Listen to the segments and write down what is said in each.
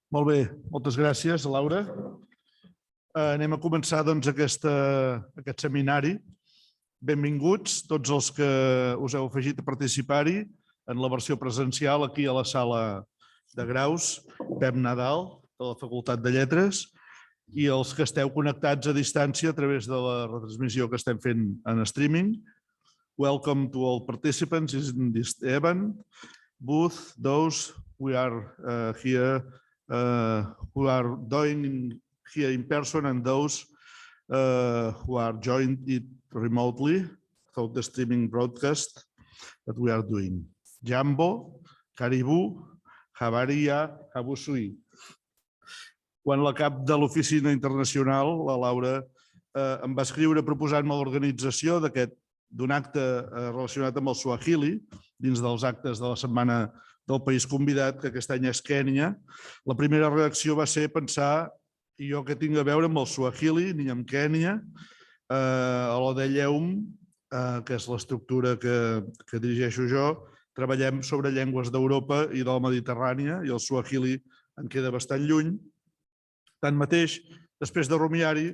Molt bé, moltes gràcies, Laura. Anem a començar doncs, aquest seminari. Benvinguts tots els que us heu afegit a participar-hi en la versió presencial aquí a la sala de graus Pep Nadal, de la Facultat de Lletres, i els que esteu connectats a distància a través de la retransmissió que estem fent en streaming. Welcome to all participants in this event. Both those we are here who are doing here in person and those who are joined it remotely through the streaming broadcast that we are doing. Jambo, Caribou, Javaria, Habusui. Quan la cap de l'Oficina Internacional, la Laura, em va escriure proposant-me l'organització d'un acte relacionat amb el Suahili, dins dels actes de la Setmana del País Convidat, que aquest any és Kènia, la primera reacció va ser pensar i jo què tinc a veure amb el Suahili ni amb Kènia. A l'ODELLEUM, que és l'estructura que dirigeixo jo, treballem sobre llengües d'Europa i de la Mediterrània i el Suahili en queda bastant lluny. Tanmateix, després de rumiar-hi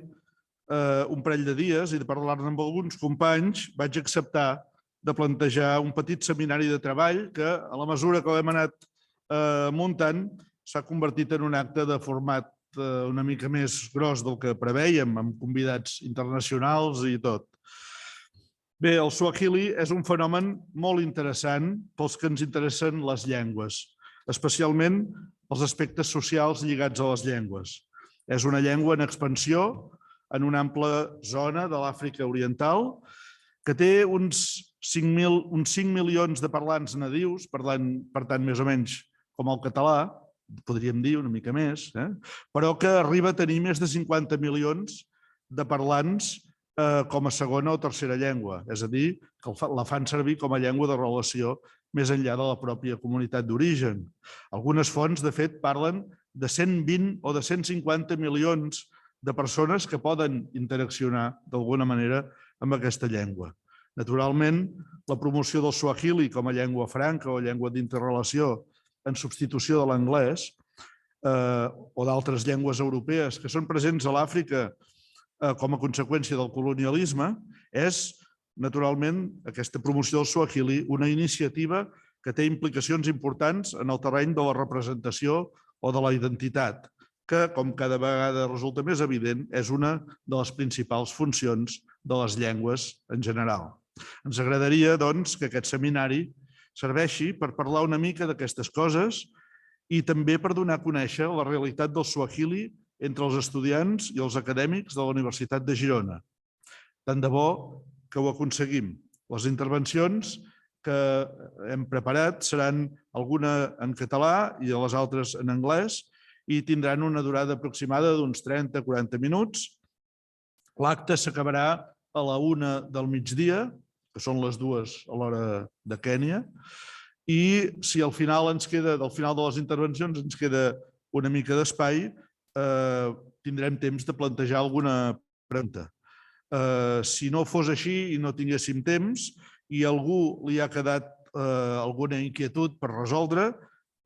un parell de dies i de parlar-ne amb alguns companys, vaig acceptar de plantejar un petit seminari de treball que, a la mesura que l'hem anat muntant, s'ha convertit en un acte de format una mica més gros del que prevèiem, amb convidats internacionals i tot. Bé, el Suahili és un fenomen molt interessant pels que ens interessen les llengües, especialment els aspectes socials lligats a les llengües. És una llengua en expansió en una ampla zona de l'Àfrica Oriental que té uns 5 milions de parlants nadius, per tant, més o menys com el català, podríem dir una mica més, però que arriba a tenir més de 50 milions de parlants com a segona o tercera llengua, és a dir, que la fan servir com a llengua de relació més enllà de la pròpia comunitat d'origen. Algunes fonts, de fet, parlen de 120 o de 150 milions de persones que poden interaccionar d'alguna manera amb aquesta llengua. Naturalment, la promoció del Suahili com a llengua franca o llengua d'interrelació en substitució de l'anglès o d'altres llengües europees que són presents a l'Àfrica com a conseqüència del colonialisme és, naturalment, aquesta promoció del Suahili una iniciativa que té implicacions importants en el terreny de la representació o de la identitat, que, com cada vegada resulta més evident, és una de les principals funcions de les llengües en general. Ens agradaria, doncs, que aquest seminari serveixi per parlar una mica d'aquestes coses i també per donar a conèixer la realitat del Suahili entre els estudiants i els acadèmics de la Universitat de Girona. Tant de bo que ho aconseguim. Les intervencions que hem preparat seran alguna en català i les altres en anglès i tindran una durada aproximada d'uns 30-40 minuts. L'acte s'acabarà a la 1 del migdia, que són les 2 a l'hora de Kènia, i si al final del final de les intervencions ens queda una mica d'espai, tindrem temps de plantejar alguna pregunta. Si no fos així i no tinguéssim temps i a algú li ha quedat alguna inquietud per resoldre,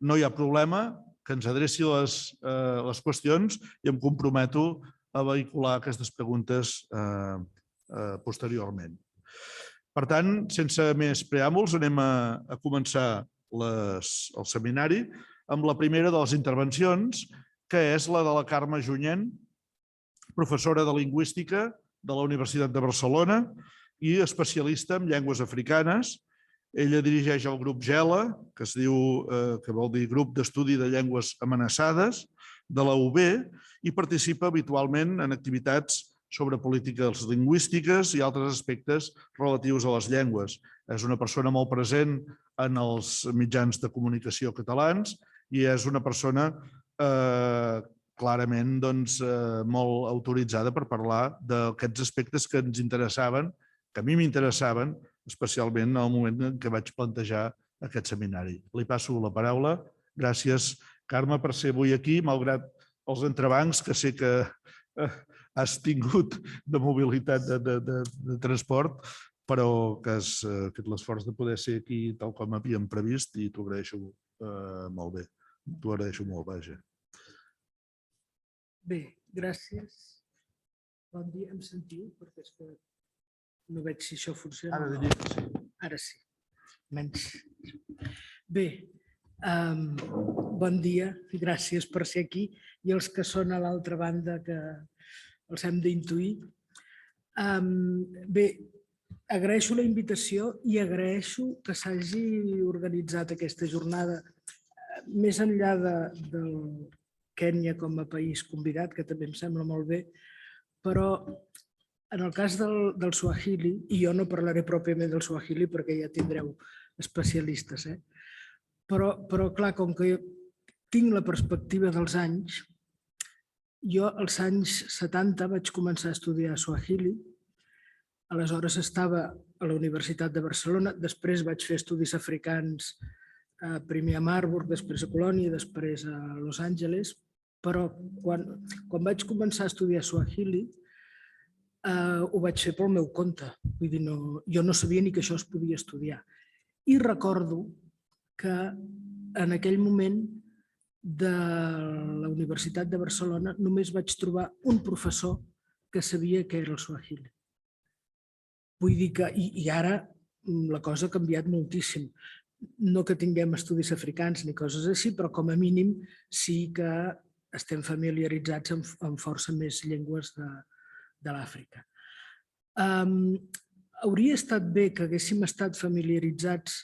no hi ha problema, que ens adreci les qüestions i em comprometo a vehicular aquestes preguntes posteriorment. Per tant, sense més preàmbuls, anem a començar el seminari amb la primera de les intervencions, que és la de la Carme Junyent, professora de Lingüística de la Universitat de Barcelona i especialista en llengües africanes. Ella dirigeix el grup GELA, que vol dir Grup d'Estudi de Llengües Amenaçades, de la UB, i participa habitualment en activitats sobre polítiques lingüístiques i altres aspectes relatius a les llengües. És una persona molt present en els mitjans de comunicació catalans i és una persona clarament molt autoritzada per parlar d'aquests aspectes que ens interessaven, que a mi m'interessaven, especialment en el moment en què vaig plantejar aquest seminari. Li passo la paraula. Gràcies, Carme, per ser avui aquí, malgrat els entrebancs que sé que has tingut de mobilitat de transport, però que has fet l'esforç de poder ser aquí tal com havíem previst i t'ho agraeixo molt bé. T'ho agraeixo molt, vaja. Bé, gràcies. Bon dia, em sentiu? Perquè és que no veig si això funciona. Ara diria que sí. Ara sí. Menys. Bé, bon dia, gràcies per ser aquí i els que són a l'altra banda que els hem d'intuir. Bé, agraeixo la invitació i agraeixo que s'hagi organitzat aquesta jornada més enllà del Kènia com a país convidat, que també em sembla molt bé, però en el cas del Swahili, i jo no parlaré pròpiament del Swahili perquè ja tindreu especialistes, però clar, com que tinc la perspectiva dels anys, jo als anys 70 vaig començar a estudiar Swahili, aleshores estava a la Universitat de Barcelona, després vaig fer estudis africans primer a Marburg, després a Colònia, després a Los Angeles, però quan vaig començar a estudiar Swahili ho vaig fer pel meu compte. Vull dir, jo no sabia ni que això es podia estudiar. I recordo que en aquell moment de la Universitat de Barcelona només vaig trobar un professor que sabia què era el Swahili. Vull dir que, i ara la cosa ha canviat moltíssim. No que tinguem estudis africans ni coses així, però com a mínim sí que estem familiaritzats amb força més llengües de l'Àfrica. Hauria estat bé que haguéssim estat familiaritzats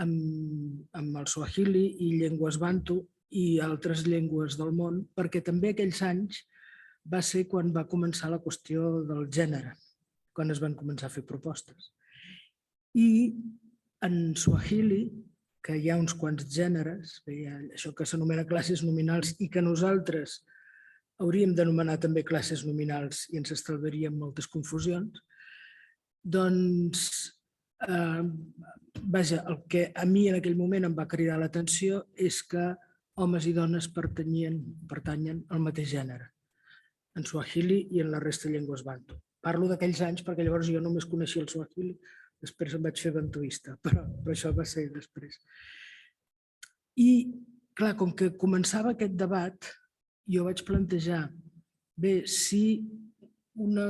amb el Swahili i llengües bantu i altres llengües del món, perquè també aquells anys va ser quan va començar la qüestió del gènere, quan es van començar a fer propostes. I en Swahili, que hi ha uns quants gèneres, això que s'anomena classes nominals i que nosaltres hauríem d'anomenar també classes nominals i ens estalviaríem moltes confusions, doncs, vaja, el que a mi en aquell moment em va cridar l'atenció és que homes i dones pertanyen al mateix gènere, en Swahili i en la resta de llengües bantu. Parlo d'aquells anys perquè llavors jo només coneixia el Swahili, després em vaig fer bantuista, però això va ser després. I, clar, com que començava aquest debat, jo vaig plantejar, bé, si una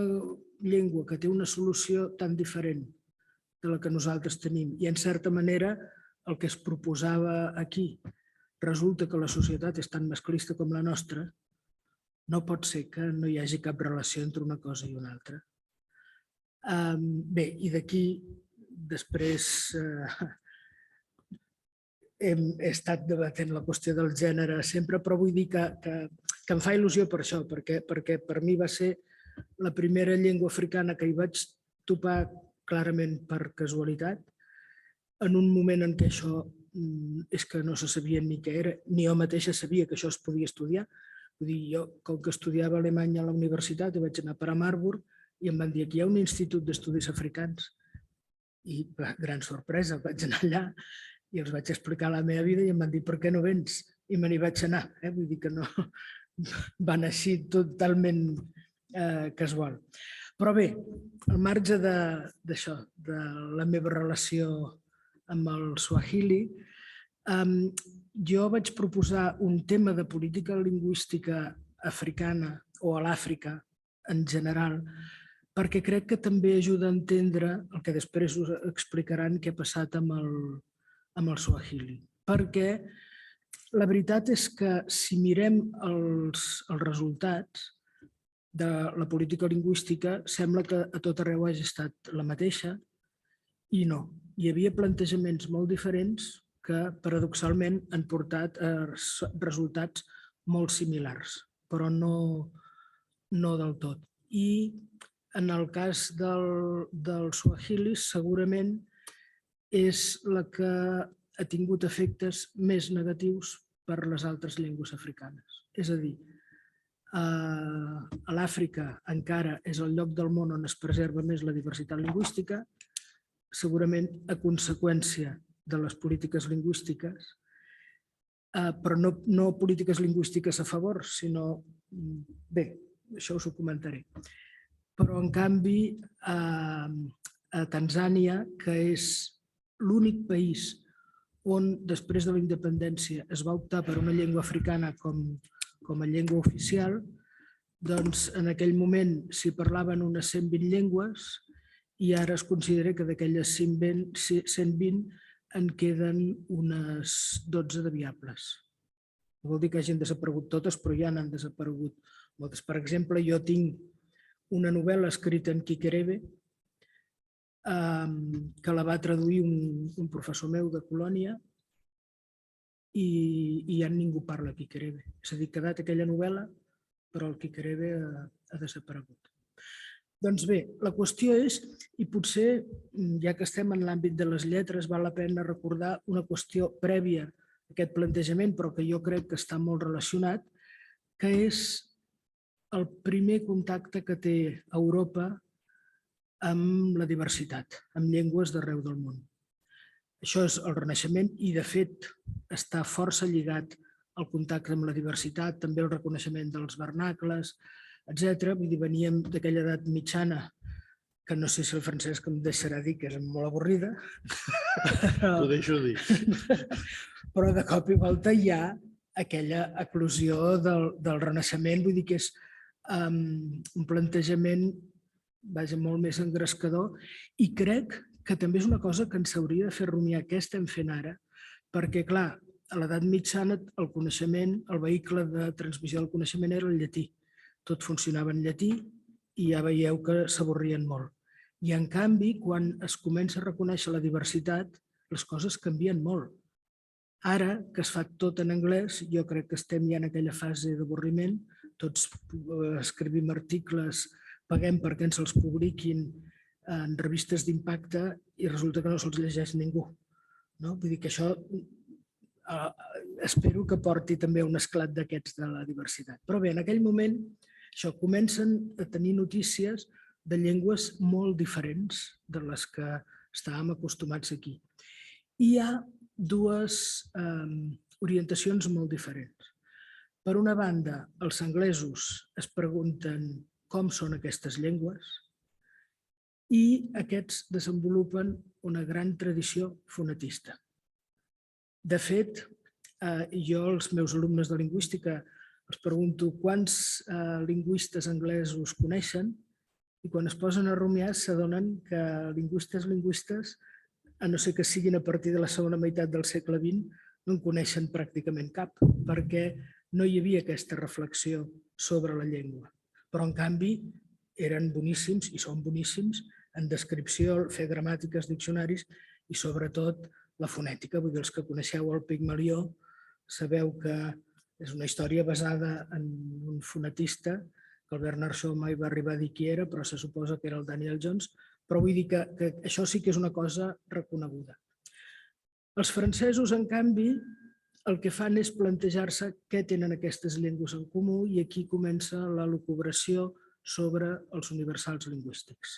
llengua que té una solució tan diferent de la que nosaltres tenim i, en certa manera, el que es proposava aquí, resulta que la societat és tan masclista com la nostra, no pot ser que no hi hagi cap relació entre una cosa i una altra. Bé, i d'aquí després he estat debatent la qüestió del gènere sempre, però vull dir que em fa il·lusió per això, perquè per mi va ser la primera llengua africana que hi vaig topar clarament per casualitat, en un moment en què això és que no se sabia ni què era, ni jo mateixa sabia que això es podia estudiar. Vull dir, jo, com que estudiava alemany a la universitat, vaig anar a Marburg i em van dir que hi ha un institut d'estudis africans. I, gran sorpresa, vaig anar allà i els vaig explicar la meva vida i em van dir, per què no vens? I me n'hi vaig anar. Vull dir que no van així totalment casual. Però bé, al marge d'això, de la meva relació amb el Swahili, jo vaig proposar un tema de política lingüística africana o a l'Àfrica en general, perquè crec que també ajuda a entendre el que després us explicaran què ha passat amb el Swahili. Perquè la veritat és que si mirem els resultats de la política lingüística, sembla que a tot arreu hagi estat la mateixa i no. Hi havia plantejaments molt diferents que paradoxalment han portat a resultats molt similars, però no del tot. I en el cas del Swahili segurament és la que ha tingut efectes més negatius per les altres llengües africanes. És a dir, a l'Àfrica encara és el lloc del món on es preserva més la diversitat lingüística, segurament a conseqüència de les polítiques lingüístiques, però no polítiques lingüístiques a favor, sinó... Bé, això us ho comentaré. Però, en canvi, a Tanzània, que és l'únic país on, després de la independència, es va optar per una llengua africana com a llengua oficial, Doncs en aquell moment s'hi parlaven unes 120 llengües i ara es considera que d'aquelles 120 en queden unes 12 de viables. No vol dir que hagin desaparegut totes, però ja n'han desaparegut moltes. Per exemple, jo tinc una novel·la escrita en quiquerebe que la va traduir un professor meu de Colònia i ja ningú parla quiquerebe. És a dir, ha quedat aquella novel·la, però el quiquerebe ha desaparegut. Doncs bé, la qüestió és, i potser, ja que estem en l'àmbit de les lletres, val la pena recordar una qüestió prèvia a aquest plantejament, però que jo crec que està molt relacionat, que és el primer contacte que té Europa amb la diversitat, amb llengües d'arreu del món. Això és el Renaixement i, de fet, està força lligat al contacte amb la diversitat, també el reconeixement dels vernacles, etc. Vull dir, veníem d'aquella edat mitjana, que no sé si el Francesc em deixarà dir que és molt avorrida. T'ho deixo dir. Però de cop i volta hi ha aquella eclosió del Renaixement, vull dir que és un plantejament molt més engrescador i crec que també és una cosa que ens hauria de fer rumiar què estem fent ara, perquè, clar, a l'edat mitjana el coneixement, el vehicle de transmissió del coneixement era el llatí. Tot funcionava en llatí i ja veieu que s'avorrien molt. I en canvi, quan es comença a reconèixer la diversitat, les coses canvien molt. Ara, que es fa tot en anglès, jo crec que estem ja en aquella fase d'avorriment, tots escrivim articles, paguem perquè ens els publiquin en revistes d'impacte i resulta que no se'ls llegeix ningú. Vull dir que això espero que porti també un esclat d'aquests de la diversitat. Però bé, en aquell moment això comencen a tenir notícies de llengües molt diferents de les que estàvem acostumats aquí. I hi ha dues orientacions molt diferents. Per una banda, els anglesos es pregunten com són aquestes llengües i aquests desenvolupen una gran tradició fonetista. De fet, jo als meus alumnes de lingüística els pregunto quants lingüistes anglesos coneixen i quan es posen a rumiar s'adonen que lingüistes, a no ser que siguin a partir de la segona meitat del segle XX, no en coneixen pràcticament cap, perquè no hi havia aquesta reflexió sobre la llengua. Però, en canvi, eren boníssims i són boníssims en descripció, fer gramàtiques, diccionaris i, sobretot, la fonètica. Vull dir, els que coneixeu el Pigmalió sabeu que és una història basada en un fonetista que el Bernard Shaw mai va arribar a dir qui era, però se suposa que era el Daniel Jones, però vull dir que això sí que és una cosa reconeguda. Els francesos, en canvi, el que fan és plantejar-se què tenen aquestes llengües en comú i aquí comença la lucubració sobre els universals lingüístics.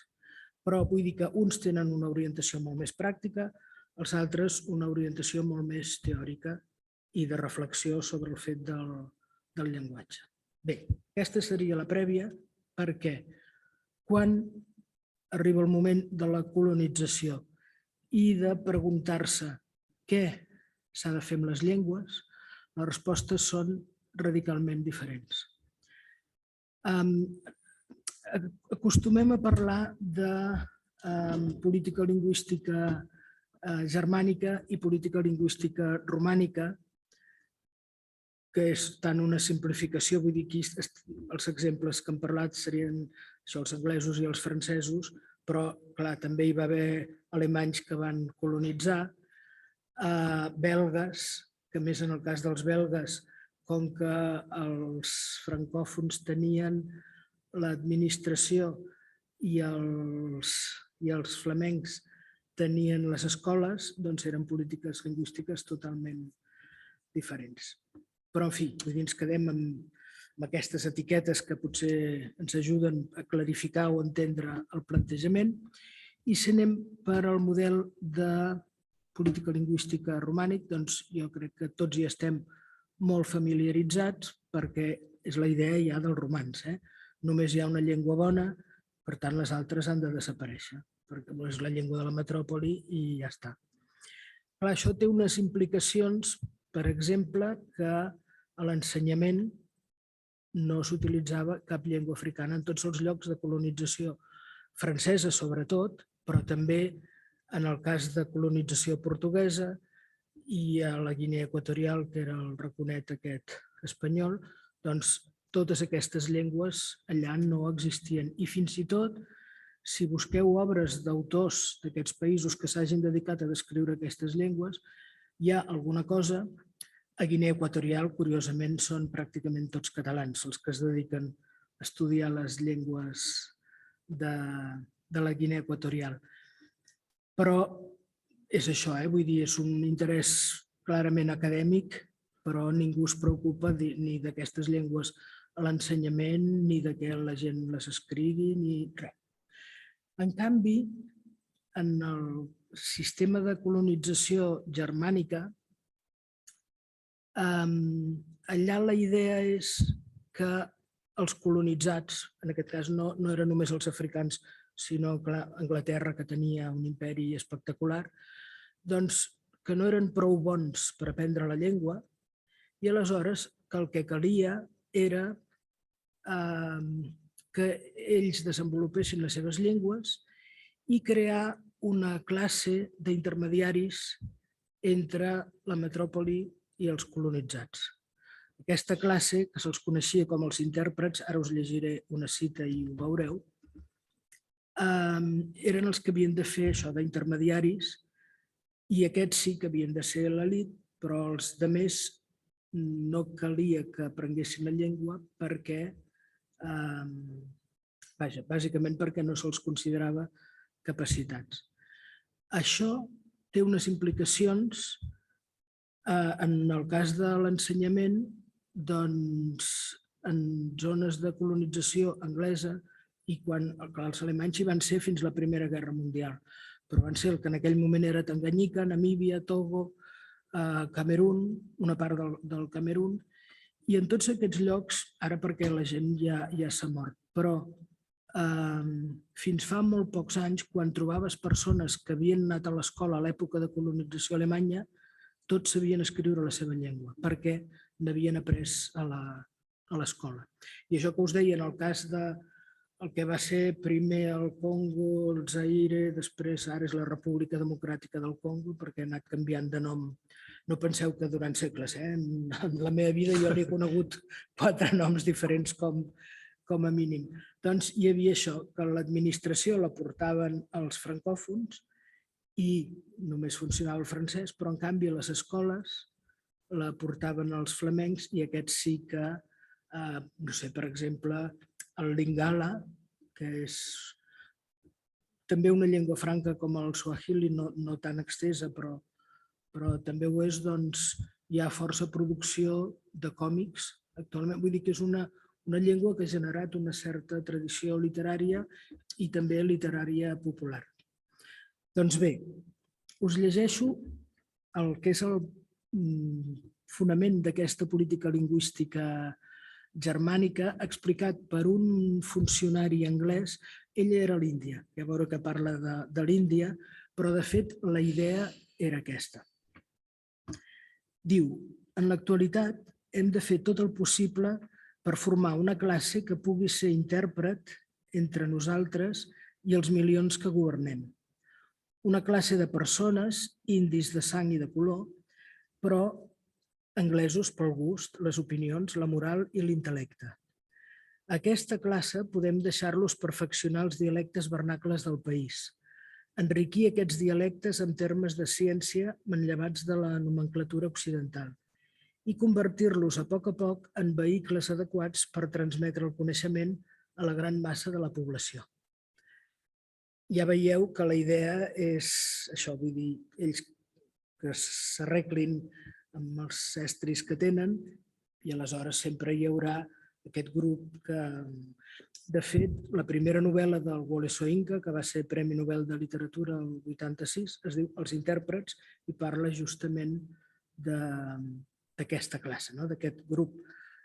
Però vull dir que uns tenen una orientació molt més pràctica, els altres una orientació molt més teòrica i de reflexió sobre el fet del llenguatge. Bé, aquesta seria la prèvia perquè quan arriba el moment de la colonització i de preguntar-se què s'ha de fer amb les llengües, les respostes són radicalment diferents. Acostumem a parlar de política lingüística germànica i política lingüística romànica, que és tant una simplificació, vull dir que els exemples que hem parlat serien els anglesos i els francesos, però clar, també hi va haver alemanys que van colonitzar, belgues, que més en el cas dels belgues, com que els francòfons tenien l'administració i els flamencs tenien les escoles, doncs eren polítiques lingüístiques totalment diferents. Però, en fi, ens quedem amb aquestes etiquetes que potser ens ajuden a clarificar o entendre el plantejament i si anem per al model de política lingüística romànic, doncs jo crec que tots hi estem molt familiaritzats perquè és la idea ja dels romans. Només hi ha una llengua bona, per tant les altres han de desaparèixer, perquè és la llengua de la metròpoli i ja està. Clar, això té unes implicacions, per exemple, que a l'ensenyament no s'utilitzava cap llengua africana en tots els llocs de colonització francesa, sobretot, però també en el cas de colonització portuguesa i a la Guinea Equatorial, que era el raconet aquest espanyol, doncs totes aquestes llengües allà no existien. I fins i tot, si busqueu obres d'autors d'aquests països que s'hagin dedicat a descriure aquestes llengües, hi ha alguna cosa. A Guinea Equatorial, curiosament, són pràcticament tots catalans, els que es dediquen a estudiar les llengües de la Guinea Equatorial. Però és això, vull dir, és un interès clarament acadèmic, però ningú es preocupa ni d'aquestes llengües a l'ensenyament, ni de que la gent les escrigui, ni res. En canvi, en el sistema de colonització germànica, allà la idea és que els colonitzats, en aquest cas no eren només els africans, sinó Anglaterra, que tenia un imperi espectacular, doncs que no eren prou bons per aprendre la llengua i aleshores que el que calia era que ells desenvolupessin les seves llengües i crear una classe d'intermediaris entre la metròpoli i els colonitzats. Aquesta classe, que se'ls coneixia com els intèrprets, ara us llegiré una cita i ho veureu, eren els que havien de fer això d'intermediaris i aquests sí que havien de ser l'elit, però els altres no calia que aprenguessin la llengua perquè, bàsicament perquè no se'ls considerava capacitats. Això té unes implicacions en el cas de l'ensenyament, doncs, en zones de colonització anglesa i quan els alemanys hi van ser fins la Primera Guerra Mundial, però van ser el que en aquell moment era Tanganyika, Namíbia, Togo, Camerún, una part del Camerún, i en tots aquests llocs, ara perquè la gent ja s'ha mort, però fins fa molt pocs anys, quan trobaves persones que havien anat a l'escola a l'època de colonització alemanya, tots sabien escriure la seva llengua, perquè n'havien après a l'escola. I això que us deia, en el cas del que va ser primer el Congo, el Zaire, després ara és la República Democràtica del Congo, perquè ha anat canviant de nom. No penseu que durant segles, en la meva vida jo n'he conegut 4 noms diferents com a mínim. Doncs hi havia això, que l'administració la portaven els francòfons i només funcionava el francès, però en canvi a les escoles la portaven els flamencs i aquests sí que, no sé, per exemple, el lingala, que és també una llengua franca com el suahili, no tan extesa, però també ho és, doncs hi ha força producció de còmics actualment. Vull dir que és una llengua que ha generat una certa tradició literària i també literària popular. Doncs bé, us llegeixo el que és el fonament d'aquesta política lingüística germànica explicat per un funcionari anglès. Ell era a l'Índia, ja veureu que parla de l'Índia, però de fet la idea era aquesta. Diu, en l'actualitat hem de fer tot el possible per formar una classe que pugui ser intèrpret entre nosaltres i els milions que governem. Una classe de persones, indis de sang i de color, però anglesos pel gust, les opinions, la moral i l'intel·lecte. Aquesta classe podem deixar-los perfeccionar els dialectes vernacles del país, enriquir aquests dialectes en termes de ciència manllevats de la nomenclatura occidental i convertir-los a poc en vehicles adequats per transmetre el coneixement a la gran massa de la població. Ja veieu que la idea és això, vull dir, ells que s'arreglin amb els estris que tenen i aleshores sempre hi haurà aquest grup que, de fet, la primera novel·la del Wole Soyinka, que va ser Premi Nobel de Literatura el 86, es diu Els intèrprets i parla justament d'aquesta classe, d'aquest grup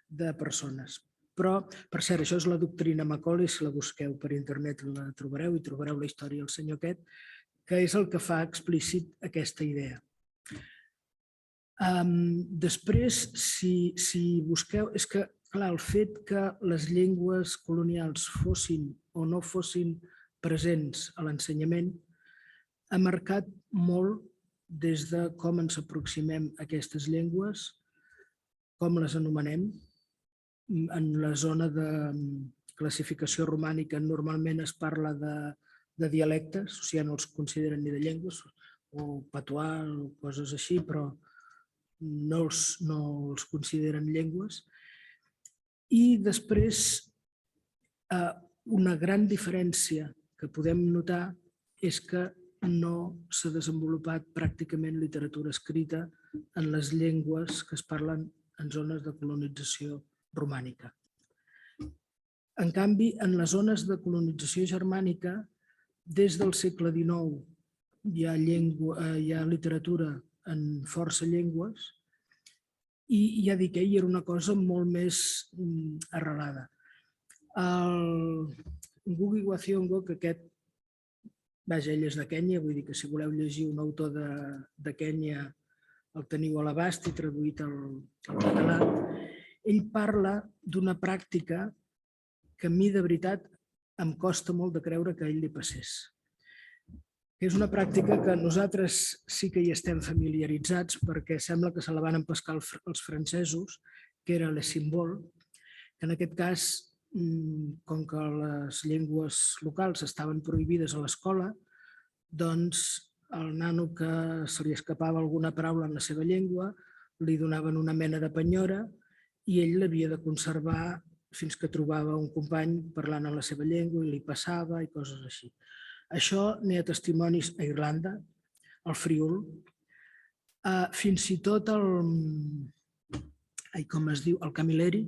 de persones. Però, per cert, això és la doctrina Macaulay, si la busqueu per internet la trobareu i trobareu la història del senyor aquest, que és el que fa explícit aquesta idea. Després, si busqueu, és que, clar, el fet que les llengües colonials fossin o no fossin presents a l'ensenyament ha marcat molt des de com ens aproximem a aquestes llengües, com les anomenem. En la zona de classificació romànica normalment es parla de dialectes, o sigui, no els consideren ni de llengües, o patuà o coses així, però no els consideren llengües. I després, una gran diferència que podem notar és que no s'ha desenvolupat pràcticament literatura escrita en les llengües que es parlen en zones de colonització romànica. En canvi, en les zones de colonització germànica, des del segle XIX hi ha literatura en força llengües i ja dic, era una cosa molt més arrelada. El Ngugi wa Thiong'o, que aquest, vaja, ell és de Kenya, vull dir que si voleu llegir un autor de Kenya el teniu a l'abast i traduït al català, ell parla d'una pràctica que a mi de veritat em costa molt de creure que a ell li passés. És una pràctica que nosaltres sí que hi estem familiaritzats perquè sembla que se la van empescar els francesos, que era le symbole, que en aquest cas, com que les llengües locals estaven prohibides a l'escola, doncs al nano que se li escapava alguna paraula en la seva llengua li donaven una mena de penyora i ell l'havia de conservar fins que trobava un company parlant en la seva llengua i li passava i coses així. Això n'hi ha testimonis a Irlanda, al Friül, fins i tot el Camilleri,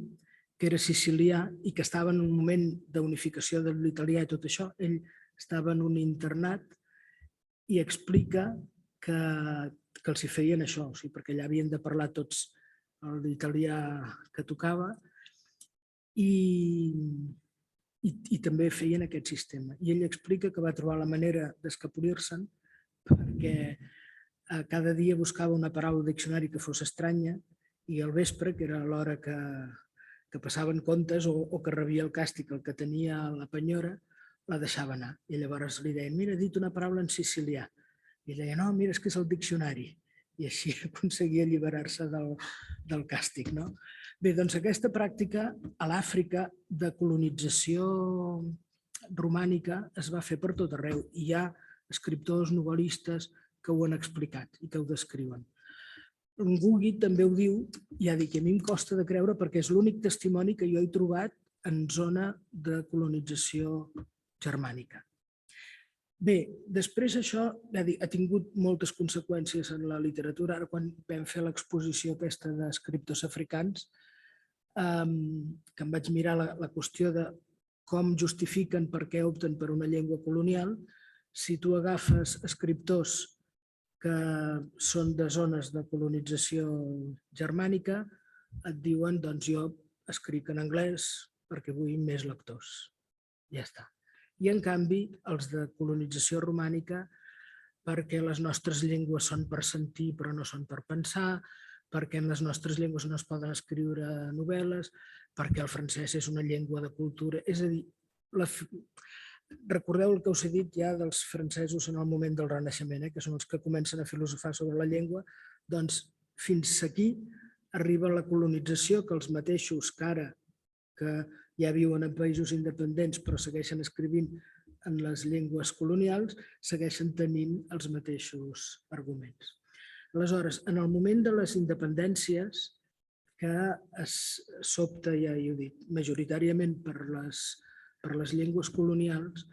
que era sicilià i que estava en un moment d'unificació de l'italià i tot això, ell estava en un internat i explica que els hi feien això, perquè allà havien de parlar tots l'italià que tocava i també feien aquest sistema. I ell explica que va trobar la manera d'escapolir-se'n perquè cada dia buscava una paraula al diccionari que fos estranya i al vespre, que era l'hora que passaven comptes o que rebia el càstig, el que tenia la penyora, la deixava anar. I llavors li deien, mira, he dit una paraula en sicilià. I ell deia, no, mira, és que és el diccionari. I així aconseguia alliberar-se del càstig. Bé, doncs aquesta pràctica a l'Àfrica de colonització romànica es va fer per tot arreu. Hi ha escriptors, novel·listes que ho han explicat i que ho descriuen. Ngugi també ho diu, ja dic, a mi em costa de creure perquè és l'únic testimoni que jo he trobat en zona de colonització germànica. Bé, després això ha tingut moltes conseqüències en la literatura. Ara quan vam fer l'exposició aquesta d'escriptors africans, que em vaig mirar la qüestió de com justifiquen per què opten per una llengua colonial, si tu agafes escriptors que són de zones de colonització germànica, et diuen, doncs jo escric en anglès perquè vull més lectors. Ja està. I en canvi, els de colonització romànica, perquè les nostres llengües són per sentir però no són per pensar, perquè en les nostres llengües no es poden escriure novel·les, perquè el francès és una llengua de cultura. És a dir, recordeu el que us he dit ja dels francesos en el moment del Renaixement, que són els que comencen a filosofar sobre la llengua, doncs fins aquí arriba la colonització, que els mateixos que ara, que ja viuen en països independents però segueixen escrivint en les llengües colonials, segueixen tenint els mateixos arguments. Aleshores, en el moment de les independències, que s'opta, ja ho he dit, majoritàriament per les llengües colonials,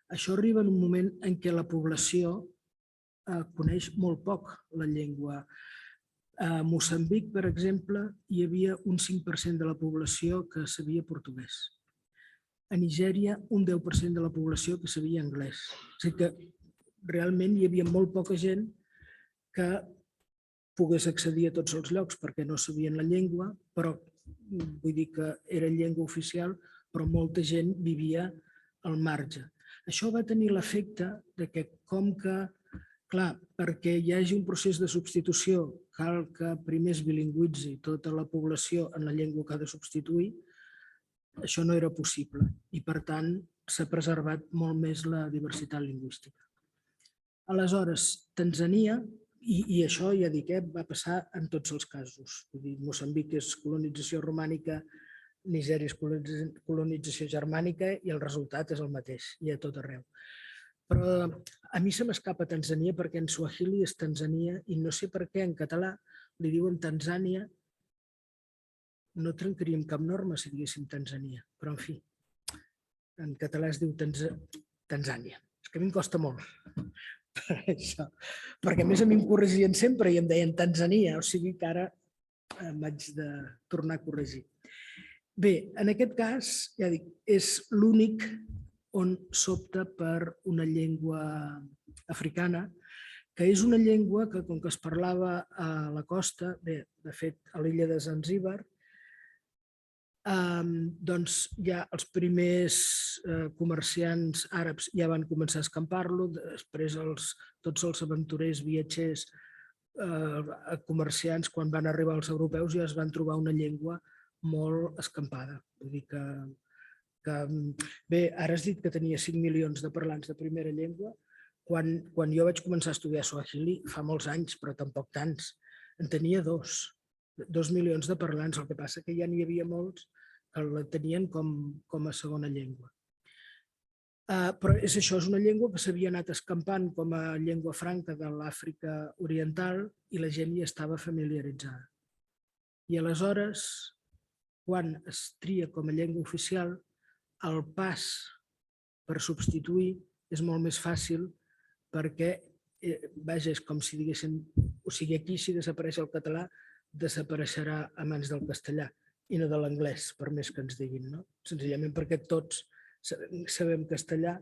això arriba en un moment en què la població coneix molt poc la llengua. A Moçambic, per exemple, hi havia un 5% de la població que sabia portuguès. A Nigèria, un 10% de la població que sabia anglès. O sigui que realment hi havia molt poca gent que pogués accedir a tots els llocs perquè no sabien la llengua, però vull dir que era llengua oficial, però molta gent vivia al marge. Això va tenir l'efecte que com que Clar, perquè hi hagi un procés de substitució, cal que primer es bilingüitzi tota la població en la llengua que ha de substituir, això no era possible i, per tant, s'ha preservat molt més la diversitat lingüística. Aleshores, Tanzània, i això ja dic, va passar en tots els casos. Vull dir, Moçambic és colonització romànica, Nigèria és colonització germànica i el resultat és el mateix, i a tot arreu. Però a mi se m'escapa Tanzània perquè en suahili és Tanzània i no sé per què en català li diuen Tanzània. No trencaríem cap norma si diguéssim Tanzània, però en fi, en català es diu Tanzània. És que a mi em costa molt per això, perquè a més a mi em corregien sempre i em deien Tanzània, o sigui que ara m'haig de tornar a corregir. Bé, en aquest cas, ja dic, és l'únic on s'opta per una llengua africana, que és una llengua que, com que es parlava a la costa, bé, de fet, a l'illa de Zanzíbar, doncs ja els primers comerciants àrabs ja van començar a escampar-lo, després tots els aventurers, viatgers, comerciants, quan van arribar els europeus ja es van trobar una llengua molt escampada. Vull dir que bé, ara has dit que tenia 5 milions de parlants de primera llengua. Quan jo vaig començar a estudiar suahili, fa molts anys, però tampoc tants, en tenia 2 milions de parlants. El que passa que ja n'hi havia molts que la tenien com a segona llengua. Però és això, és una llengua que s'havia anat escampant com a llengua franca de l'Àfrica Oriental i la gent hi estava familiaritzada. I aleshores, quan es tria com a llengua oficial, el pas per substituir és molt més fàcil perquè, vaja, és com si diguéssim, o sigui, aquí si desapareix el català, desapareixerà a mans del castellà i no de l'anglès, per més que ens diguin, no? Senzillament perquè tots sabem castellà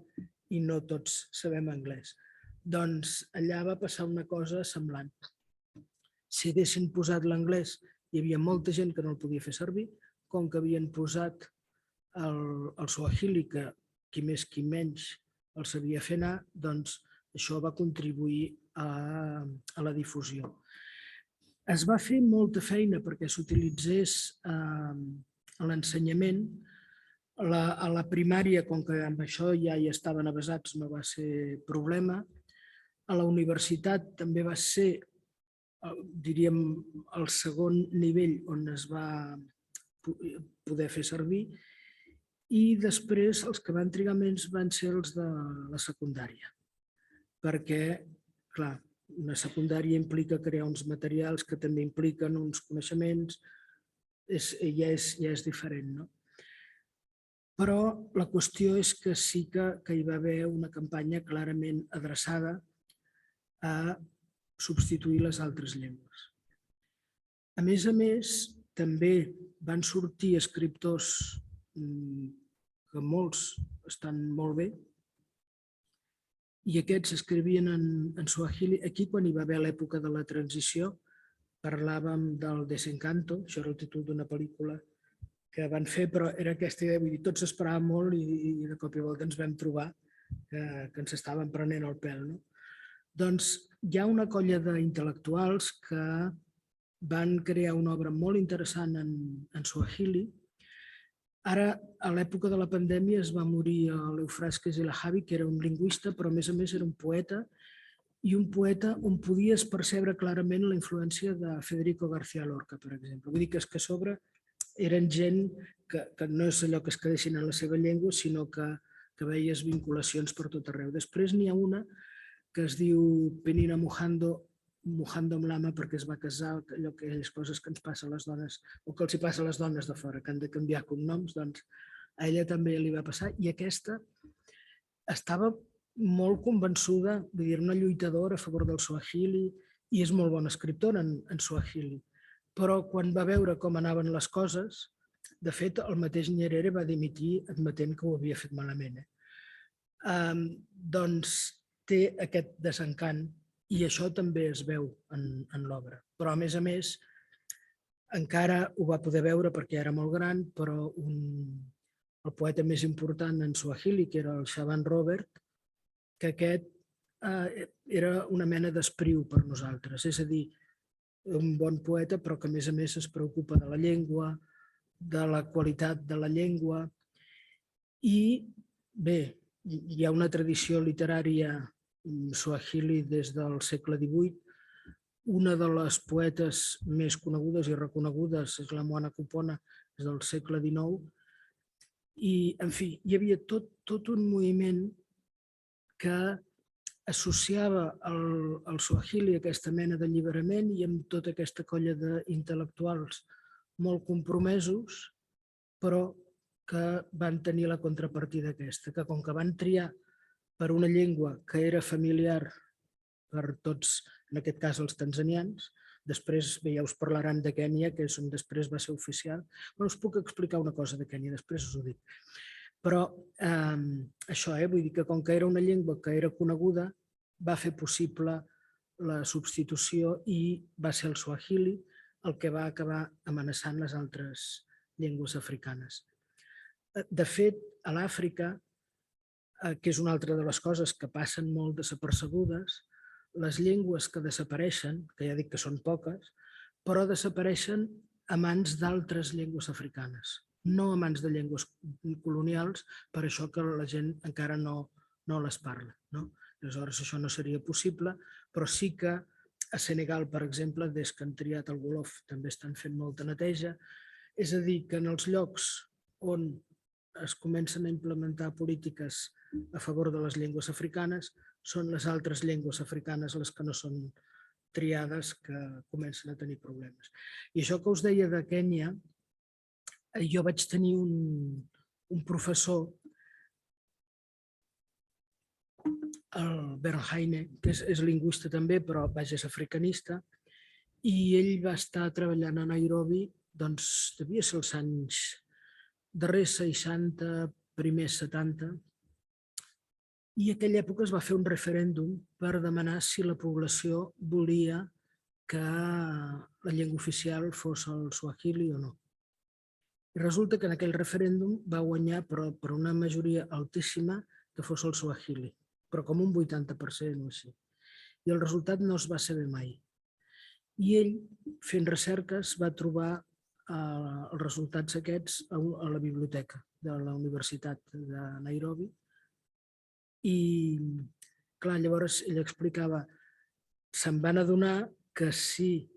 i no tots sabem anglès. Doncs allà va passar una cosa semblant. Si haguessin posat l'anglès, hi havia molta gent que no el podia fer servir, com que havien posat el suahili, que qui més qui menys el sabia fer anar, doncs això va contribuir a la difusió. Es va fer molta feina perquè s'utilitzés a l'ensenyament. A la primària, com que amb això ja hi estaven avesats, no va ser problema. A la universitat també va ser, diríem, el segon nivell on es va poder fer servir. I després els que van trigar menys van ser els de la secundària. Perquè, clar, una secundària implica crear uns materials que també impliquen uns coneixements, ja és diferent, no? Però la qüestió és que sí que hi va haver una campanya clarament adreçada a substituir les altres llengües. A més, també van sortir escriptors que molts estan molt bé i aquests escrivien en suahili. Aquí, quan hi va haver l'època de la transició, parlàvem del Desencanto, això era el títol d'una pel·lícula que van fer, però era aquesta idea, vull dir, tots esperàvem molt i de cop i volta ens vam trobar que ens estaven prenent el pèl, no? Doncs hi ha una colla d'intel·lectuals que van crear una obra molt interessant en suahili. Ara, a l'època de la pandèmia, es va morir l'Eufrasques Ilajavi, que era un lingüista, però a més era un poeta, i un poeta on podies percebre clarament la influència de Federico García Lorca, per exemple. Vull dir que a sobre eren gent que no és allò que es quedessin en la seva llengua, sinó que veies vinculacions per tot arreu. Després n'hi ha una que es diu Penina Mujando Mlama, perquè es va casar, aquelles coses que ens passa a les dones, o que els hi passa a les dones de fora, que han de canviar cognoms, doncs a ella també li va passar, i aquesta estava molt convençuda, vull dir, una lluitadora a favor del suahili, i és molt bona escriptora en suahili. Però quan va veure com anaven les coses, de fet, el mateix Nyerere va dimitir admetent que ho havia fet malament. Doncs té aquest desencant i això també es veu en l'obra. Però, a més, encara ho va poder veure perquè era molt gran, però el poeta més important en suahili, que era el Shaban Robert, que aquest era una mena d'espriu per nosaltres, és a dir, un bon poeta però que a més es preocupa de la llengua, de la qualitat de la llengua i bé, hi ha una tradició literària suahili des del segle XVIII. Una de les poetes més conegudes i reconegudes és la Moana Kupona, és del segle XIX. I, en fi, hi havia tot un moviment que associava el suahili a aquesta mena d'alliberament i amb tota aquesta colla d'intel·lectuals molt compromesos, però que van tenir la contrapartida aquesta, que com que van triar per una llengua que era familiar per tots, en aquest cas els tanzanians, després ja us parlaran de Kènia, que és on després va ser oficial. Us puc explicar una cosa de Kènia, després us ho dic. Però això, vull dir que com que era una llengua que era coneguda, va fer possible la substitució i va ser el suahili el que va acabar amenaçant les altres llengües africanes. De fet, a l'Àfrica, que és una altra de les coses que passen molt desapercebudes, les llengües que desapareixen, que ja dic que són poques, però desapareixen a mans d'altres llengües africanes, no a mans de llengües colonials, per això que la gent encara no les parla. Aleshores, això no seria possible, però sí que a Senegal, per exemple, des que han triat el Wolof, també estan fent molta neteja. És a dir, que en els llocs on es comencen a implementar polítiques a favor de les llengües africanes, són les altres llengües africanes les que no són triades que comencen a tenir problemes. I això que us deia de Kènia, jo vaig tenir un professor, el Bernheine, que és lingüista també, però vaja, és africanista, i ell va estar treballant a Nairobi, doncs devia ser els anys darrers 60, primers 70, i en aquella època es va fer un referèndum per demanar si la població volia que la llengua oficial fos el suahili o no. I resulta que en aquell referèndum va guanyar per una majoria altíssima que fos el suahili, però com un 80% o així. I el resultat no es va saber mai. I ell, fent recerques, va trobar els resultats aquests a la biblioteca de la Universitat de Nairobi. I, clar, llavors ell explicava, se'n van adonar que si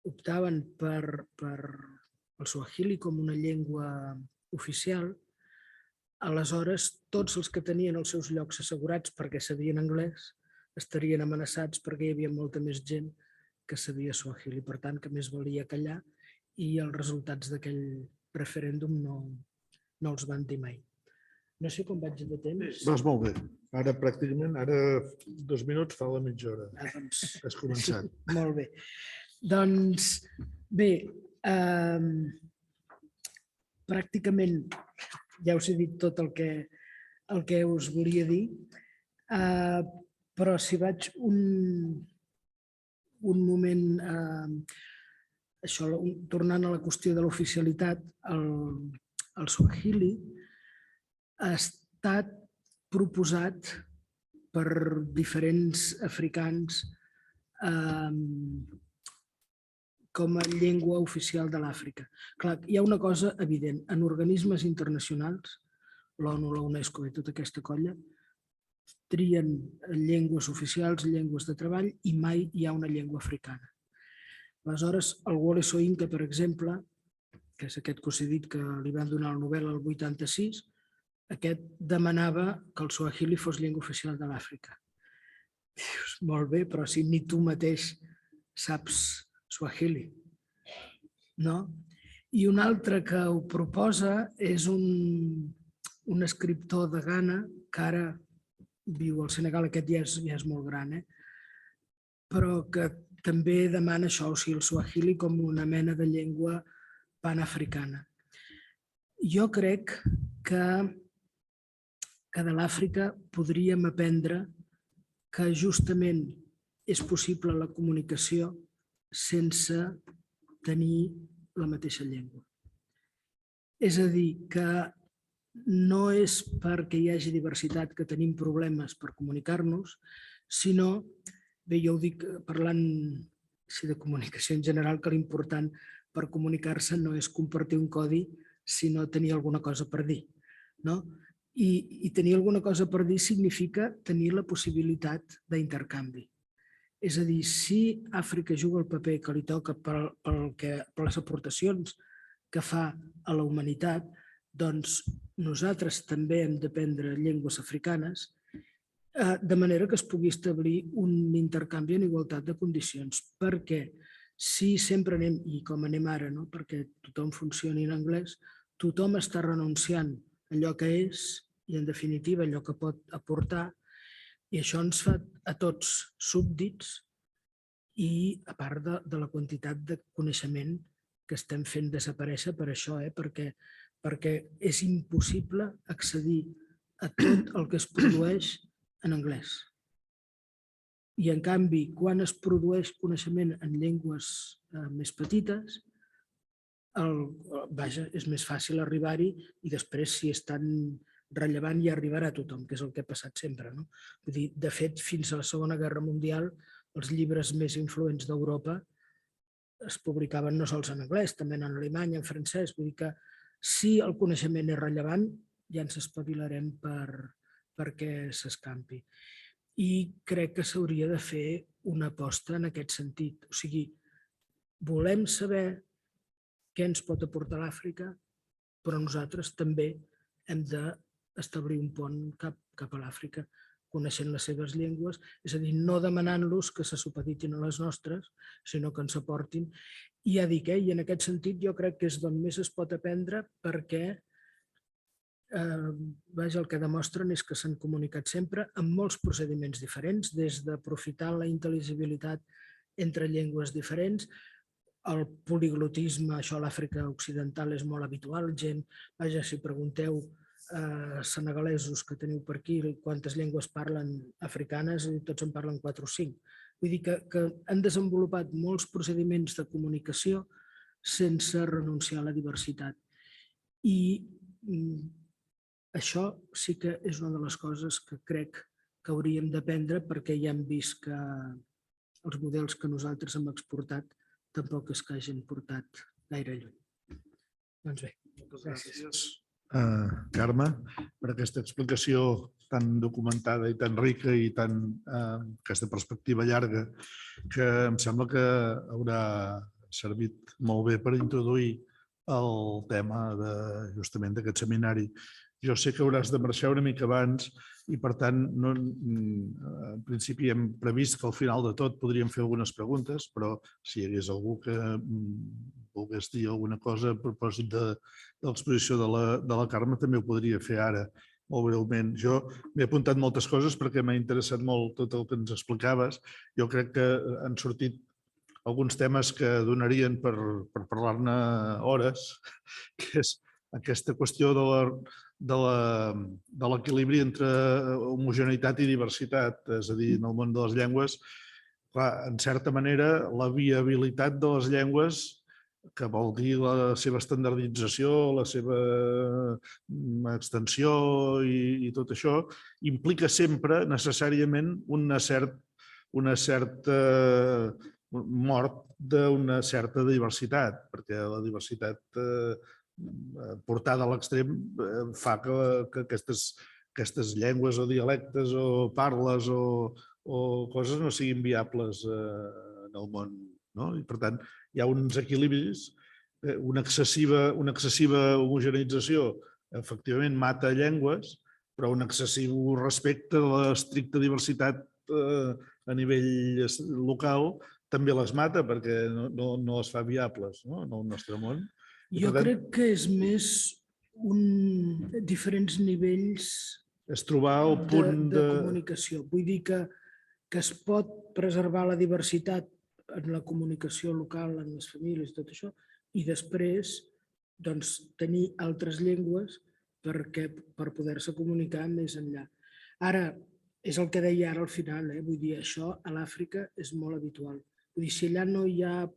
optaven per el suahili com una llengua oficial, aleshores tots els que tenien els seus llocs assegurats perquè sabien anglès estarien amenaçats perquè hi havia molta més gent que sabia suahili. Per tant, que més valia callar i els resultats d'aquell referèndum no els van dir mai. No sé com vaig de temps. Vas molt bé. Ara pràcticament, 2 minuts fa la mitja hora. Has començat. Sí, molt bé. Doncs bé, pràcticament ja us he dit tot el que us volia dir, però si vaig un moment, tornant a la qüestió de l'oficialitat, el suahili ha estat proposat per diferents africans com a llengua oficial de l'Àfrica. Clar, hi ha una cosa evident. En organismes internacionals, l'ONU, la UNESCO i tota aquesta colla, trien llengües oficials, llengües de treball i mai hi ha una llengua africana. Aleshores, el Wole Soyinka, per exemple, que és aquest que us he dit que li van donar el Nobel al 86, aquest demanava que el suahili fos llengua oficial de l'Àfrica. Dius, molt bé, però si ni tu mateix saps suahili, no? I un altre que ho proposa és un escriptor de Ghana que ara viu al Senegal, aquest ja és molt gran, però que també demana això, o sigui, el suahili com una mena de llengua panafricana. Jo crec que de l'Àfrica podríem aprendre que justament és possible la comunicació sense tenir la mateixa llengua. És a dir, que no és perquè hi hagi diversitat que tenim problemes per comunicar-nos, sinó, bé, jo ho dic parlant de comunicació en general, que l'important per comunicar-se no és compartir un codi, sinó tenir alguna cosa per dir. I tenir alguna cosa per dir significa tenir la possibilitat d'intercanvi. És a dir, si Àfrica juga el paper que li toca per les aportacions que fa a la humanitat, doncs nosaltres també hem d'aprendre llengües africanes, de manera que es pugui establir un intercanvi en igualtat de condicions. Perquè si sempre anem, i com anem ara, perquè tothom funcioni en anglès, tothom està renunciant a allò que és i, en definitiva, allò que pot aportar, i això ens fa a tots súbdits i a part de la quantitat de coneixement que estem fent desaparèixer per això, perquè és impossible accedir a tot el que es produeix en anglès. I, en canvi, quan es produeix coneixement en llengües més petites, és més fàcil arribar-hi i després, si és tan rellevant, ja arribarà a tothom, que és el que ha passat sempre. Vull dir, de fet, fins a la Segona Guerra Mundial, els llibres més influents d'Europa es publicaven no sols en anglès, també en alemany, en francès. Vull dir que si el coneixement és rellevant, ja ens espavilarem perquè s'escampi. I crec que s'hauria de fer una aposta en aquest sentit. O sigui, volem saber què ens pot aportar l'Àfrica, però nosaltres també hem d'establir un pont cap a l'Àfrica, coneixent les seves llengües, és a dir, no demanant-los que se supeditin a les nostres, sinó que ens aportin. I ja dic, i en aquest sentit jo crec que és d'on més es pot aprendre, perquè el que demostren és que s'han comunicat sempre amb molts procediments diferents, des d'aprofitar la intel·ligibilitat entre llengües diferents. El poliglotisme, això a l'Àfrica Occidental és molt habitual. Si pregunteu senegalesos que teniu per aquí quantes llengües parlen africanes, i tots en parlen 4 o 5. Vull dir que han desenvolupat molts procediments de comunicació sense renunciar a la diversitat. I això sí que és una de les coses que crec que hauríem d'aprendre, perquè ja hem vist que els models que nosaltres hem exportat tampoc és que hagin portat gaire lluny. Doncs bé, moltes gràcies, Carme, per aquesta explicació tan documentada i tan rica i aquesta perspectiva llarga, que em sembla que haurà servit molt bé per introduir el tema justament d'aquest seminari. Jo sé que hauràs de marxar una mica abans i, per tant, en principi hem previst que al final de tot podríem fer algunes preguntes, però si hi hagués algú que volgués dir alguna cosa a propòsit de l'exposició de la Carme, també ho podria fer ara, molt breument. Jo m'he apuntat moltes coses perquè m'ha interessat molt tot el que ens explicaves. Jo crec que han sortit alguns temes que donarien per parlar-ne hores, que és aquesta qüestió de l'equilibri entre homogeneïtat i diversitat, és a dir, en el món de les llengües, en certa manera, la viabilitat de les llengües, que vol dir la seva estandardització, la seva extensió i tot això, implica sempre necessàriament una certa mort d'una certa diversitat, perquè la diversitat portada a l'extrem fa que aquestes llengües o dialectes o parles o coses no siguin viables en el món. I, per tant, hi ha uns equilibris, una excessiva homogeneïtzació efectivament mata llengües, però un excessiu respecte de l'estricta diversitat a nivell local també les mata perquè no les fa viables en el nostre món. Jo crec que és més diferents nivells de comunicació. Vull dir que es pot preservar la diversitat en la comunicació local, en les famílies, tot això, i després tenir altres llengües per poder-se comunicar més enllà. Ara, és el que deia ara al final, vull dir, això a l'Àfrica és molt habitual. Vull dir, si allà no hi ha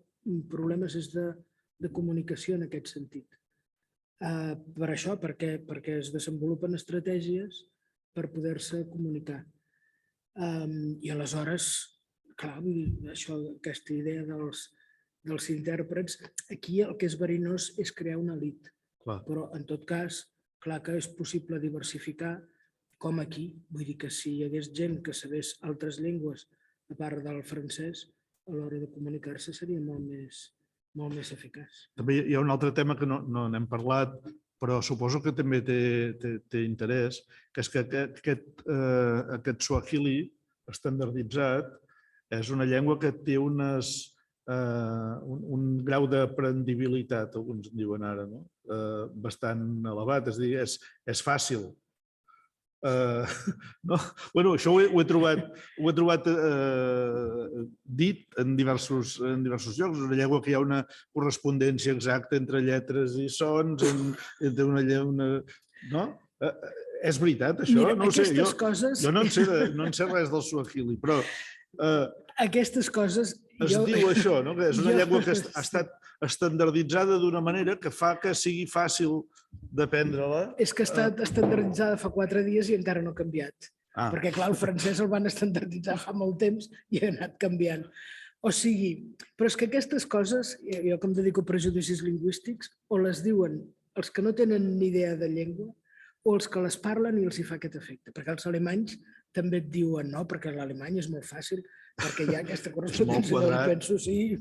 problemes és de comunicació en aquest sentit. Per això, perquè es desenvolupen estratègies per poder-se comunicar. I aleshores, clar, aquesta idea dels intèrprets, aquí el que és verinós és crear una elit. Però, en tot cas, clar que és possible diversificar com aquí. Vull dir que si hi hagués gent que sabés altres llengües a part del francès, a l'hora de comunicar-se seria molt més eficaç. També hi ha un altre tema que no n'hem parlat, però suposo que també té interès, que és que aquest suahili estandarditzat és una llengua que té un grau d'aprendibilitat, alguns en diuen ara, bastant elevat, és a dir, és fàcil. Bueno, això ho he trobat dit en diversos llocs. És una llengua que hi ha una correspondència exacta entre lletres i sons, entre una llengua... No? És veritat, això? Mira, no ho sé, jo no en sé res del suahili, però... Aquestes coses... Es diu això, no? Que és una llengua que ha estat estandarditzada d'una manera que fa que sigui fàcil d'aprendre-la. És que ha estat estandarditzada fa 4 dies i encara no ha canviat. Perquè, clar, el francès el van estandarditzar fa molt temps i ha anat canviant. O sigui, però és que aquestes coses, jo que em dedico a prejudicis lingüístics, o les diuen els que no tenen ni idea de llengua o els que les parlen i els hi fa aquest efecte. Perquè els alemanys també et diuen, no, perquè l'alemany és molt fàcil, perquè hi ha aquesta correspondència del penso, sí,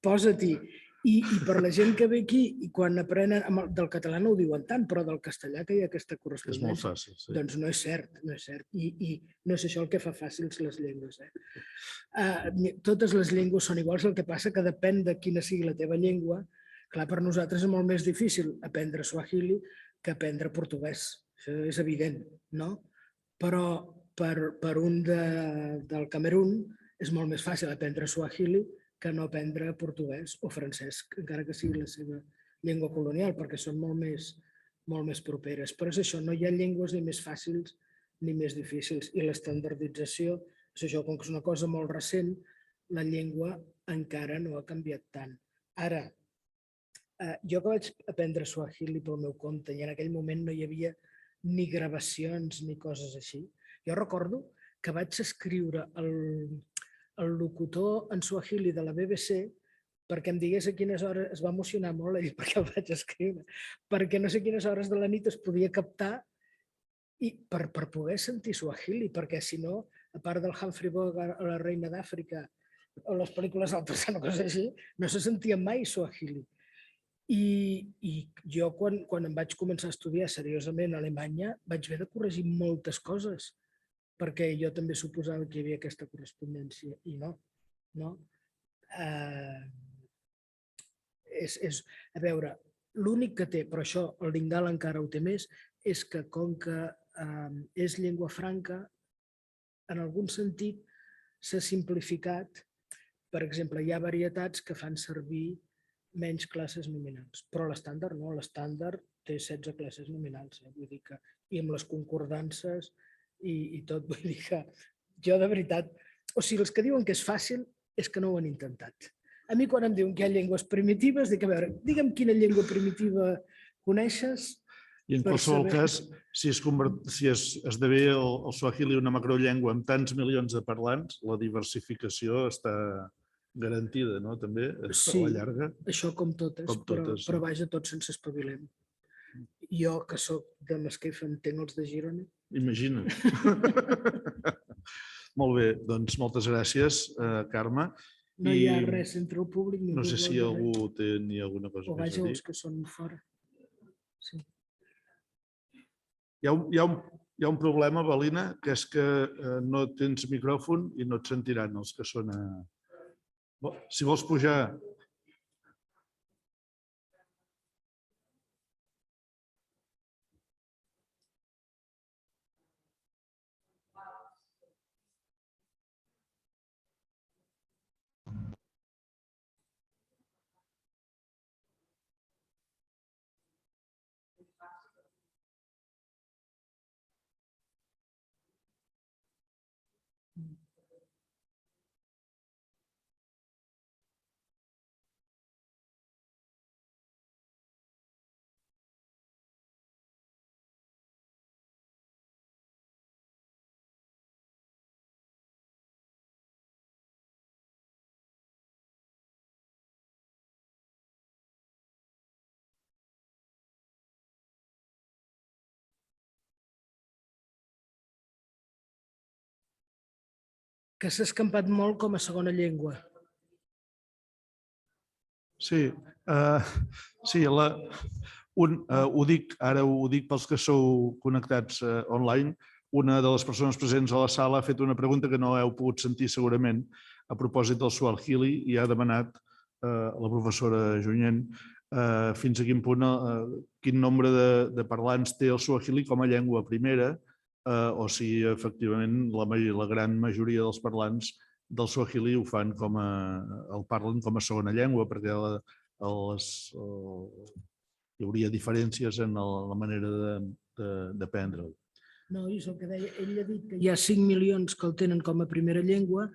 posa-t'hi. I per la gent que ve aquí i quan aprenen, del català no ho diuen tant, però del castellà que hi ha aquesta correspondència. És molt fàcil, sí. Doncs no és cert, no és cert. I no és això el que fa fàcils les llengües. Totes les llengües són iguals, el que passa que depèn de quina sigui la teva llengua. Clar, per nosaltres és molt més difícil aprendre suahili que aprendre portuguès. Això és evident, no? Però per un del Camerún és molt més fàcil aprendre suahili que no aprendre portuguès o francès, encara que sigui la seva llengua colonial, perquè són molt més properes. Però és això, no hi ha llengües ni més fàcils ni més difícils. I l'estandardització, és això, com que és una cosa molt recent, la llengua encara no ha canviat tant. Ara, jo que vaig aprendre suahili pel meu compte i en aquell moment no hi havia ni gravacions ni coses així, jo recordo que vaig escriure el locutor en suahili de la BBC perquè em digués a quines hores, es va emocionar molt ell perquè el vaig escriure, perquè no sé a quines hores de la nit es podia captar i per poder sentir suahili, perquè si no, a part del Humphrey Bogart o la Reina d'Àfrica o les pel·lícules altres o coses així, no se sentia mai suahili. I jo quan em vaig començar a estudiar seriosament a Alemanya vaig haver de corregir moltes coses perquè jo també suposava que hi havia aquesta correspondència i no. A veure, l'únic que té, però això el Lingala encara ho té més, és que com que és llengua franca, en algun sentit s'ha simplificat. Per exemple, hi ha varietats que fan servir menys classes nominals, però l'estàndard no, l'estàndard té 16 classes nominals, vull dir que, i amb les concordances i tot, vull dir que jo de veritat, o sigui, els que diuen que és fàcil és que no ho han intentat. A mi quan em diuen que hi ha llengües primitives, dic, a veure, digue'm quina llengua primitiva coneixes. I en qualsevol cas, si esdevé el suahili una macrollengua amb tants milions de parlants, la diversificació està garantida, no? També, a la llarga. Sí, això com totes, però vaja, tots sense espavilem. Jo, que soc de Masquefa, entenc els de Girona. Imagina't. Molt bé, doncs moltes gràcies, Carme. No hi ha res entre el públic. No sé si algú té ni alguna cosa més a dir. O vaja, els que són fora. Sí. Hi ha un problema, Belina, que és que no tens micròfon i no et sentiran els que són a... Si vols pujar... que s'ha escampat molt com a segona llengua. Sí, sí, ho dic, ara ho dic pels que sou connectats online. Una de les persones presents a la sala ha fet una pregunta que no heu pogut sentir segurament a propòsit del Swahili i ha demanat a la professora Junyent fins a quin punt, quin nombre de parlants té el Swahili com a llengua primera o si efectivament la gran majoria dels parlants del Swahili ho fan el parlen com a segona llengua, perquè hi hauria diferències en la manera d'aprendre-ho. No, és el que deia. Ell ha dit que hi ha 5 milions que el tenen com a primera llengua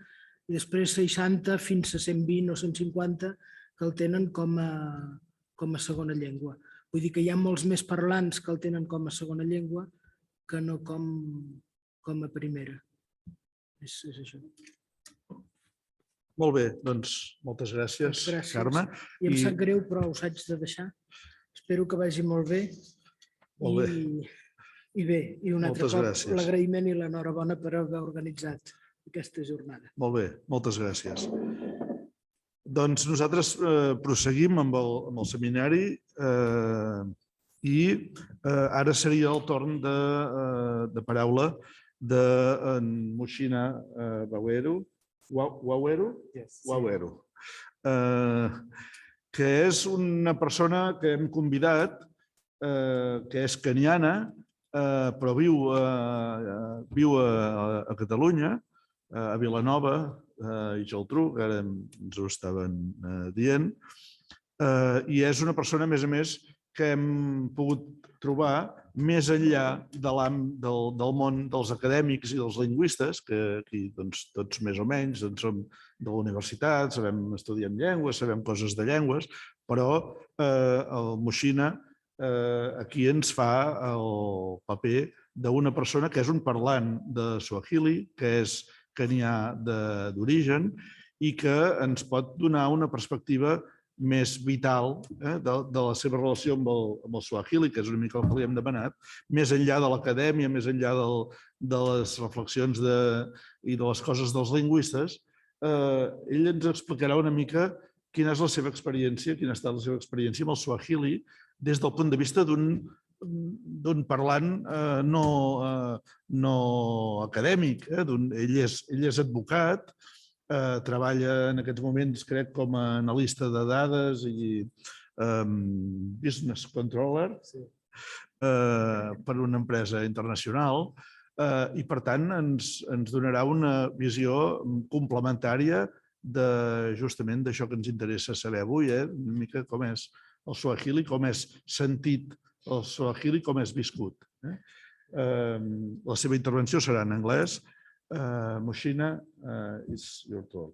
i després 60 fins a 120 o 150 que el tenen com a segona llengua. Vull dir que hi ha molts més parlants que el tenen com a segona llengua que no com a primera. És això. Molt bé, doncs moltes gràcies, Carme. I em sap greu, però us haig de deixar. Espero que vagi molt bé. Molt bé. I bé, i un altre cop gràcies. L'agraïment i l'enhorabona per haver organitzat aquesta jornada. Molt bé, moltes gràcies. Doncs nosaltres proseguim amb el seminari i ara seria el torn de paraula d'en Mushina Wawero, que és una persona que hem convidat, que és kenyana, però viu a Catalunya, a Vilanova i Geltrú, que ara ens ho estaven dient, i és una persona, a més, que hem pogut trobar més enllà del món dels acadèmics i dels lingüistes, que aquí tots més o menys som de la universitat, estudiem llengües, sabem coses de llengües, però el Mushina aquí ens fa el paper d'una persona que és un parlant de Swahili, que és kenyà d'origen i que ens pot donar una perspectiva més vital de la seva relació amb el Swahili, que és una mica el que li hem demanat, més enllà de l'acadèmia, més enllà de les reflexions i de les coses dels lingüistes. Ell ens explicarà una mica quina és la seva experiència, quina ha estat la seva experiència amb el Swahili des del punt de vista d'un parlant no acadèmic. Ell és advocat, treballa en aquests moments, crec, com a analista de dades i business controller per una empresa internacional i, per tant, ens donarà una visió complementària justament d'això que ens interessa saber avui, una mica com és el Swahili, com és sentit el Swahili, com és viscut. La seva intervenció serà en anglès. Mushina, it's your turn.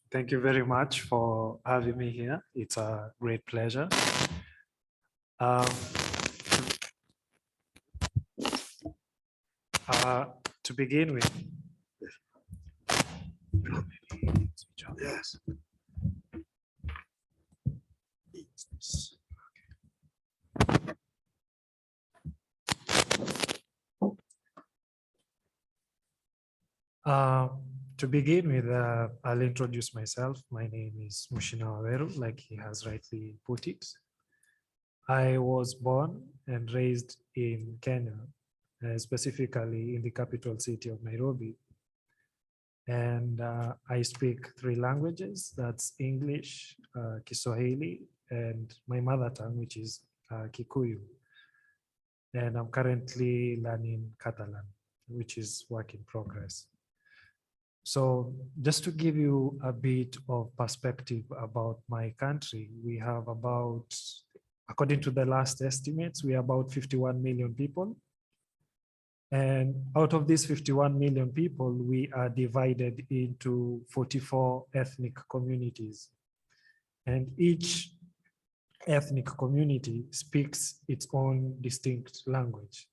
Thank you very much for having me here. It's a great pleasure. To begin with, Yes. To begin with, I'll introduce myself. My name is Mushina Waweru, like he has rightly put it. I was born and raised in Kenya, specifically in the capital city of Nairobi. And I speak 3 languages, that's English, Kiswahili, and my mother tongue, which is Kikuyu. And I'm currently learning Catalan, which is work in progress. So just to give you a bit of perspective about my country, we have about, according to the last estimates, we are about 51 million people. And out of these 51 million people, we are divided into 44 ethnic communities. And each ethnic community speaks its own distinct language.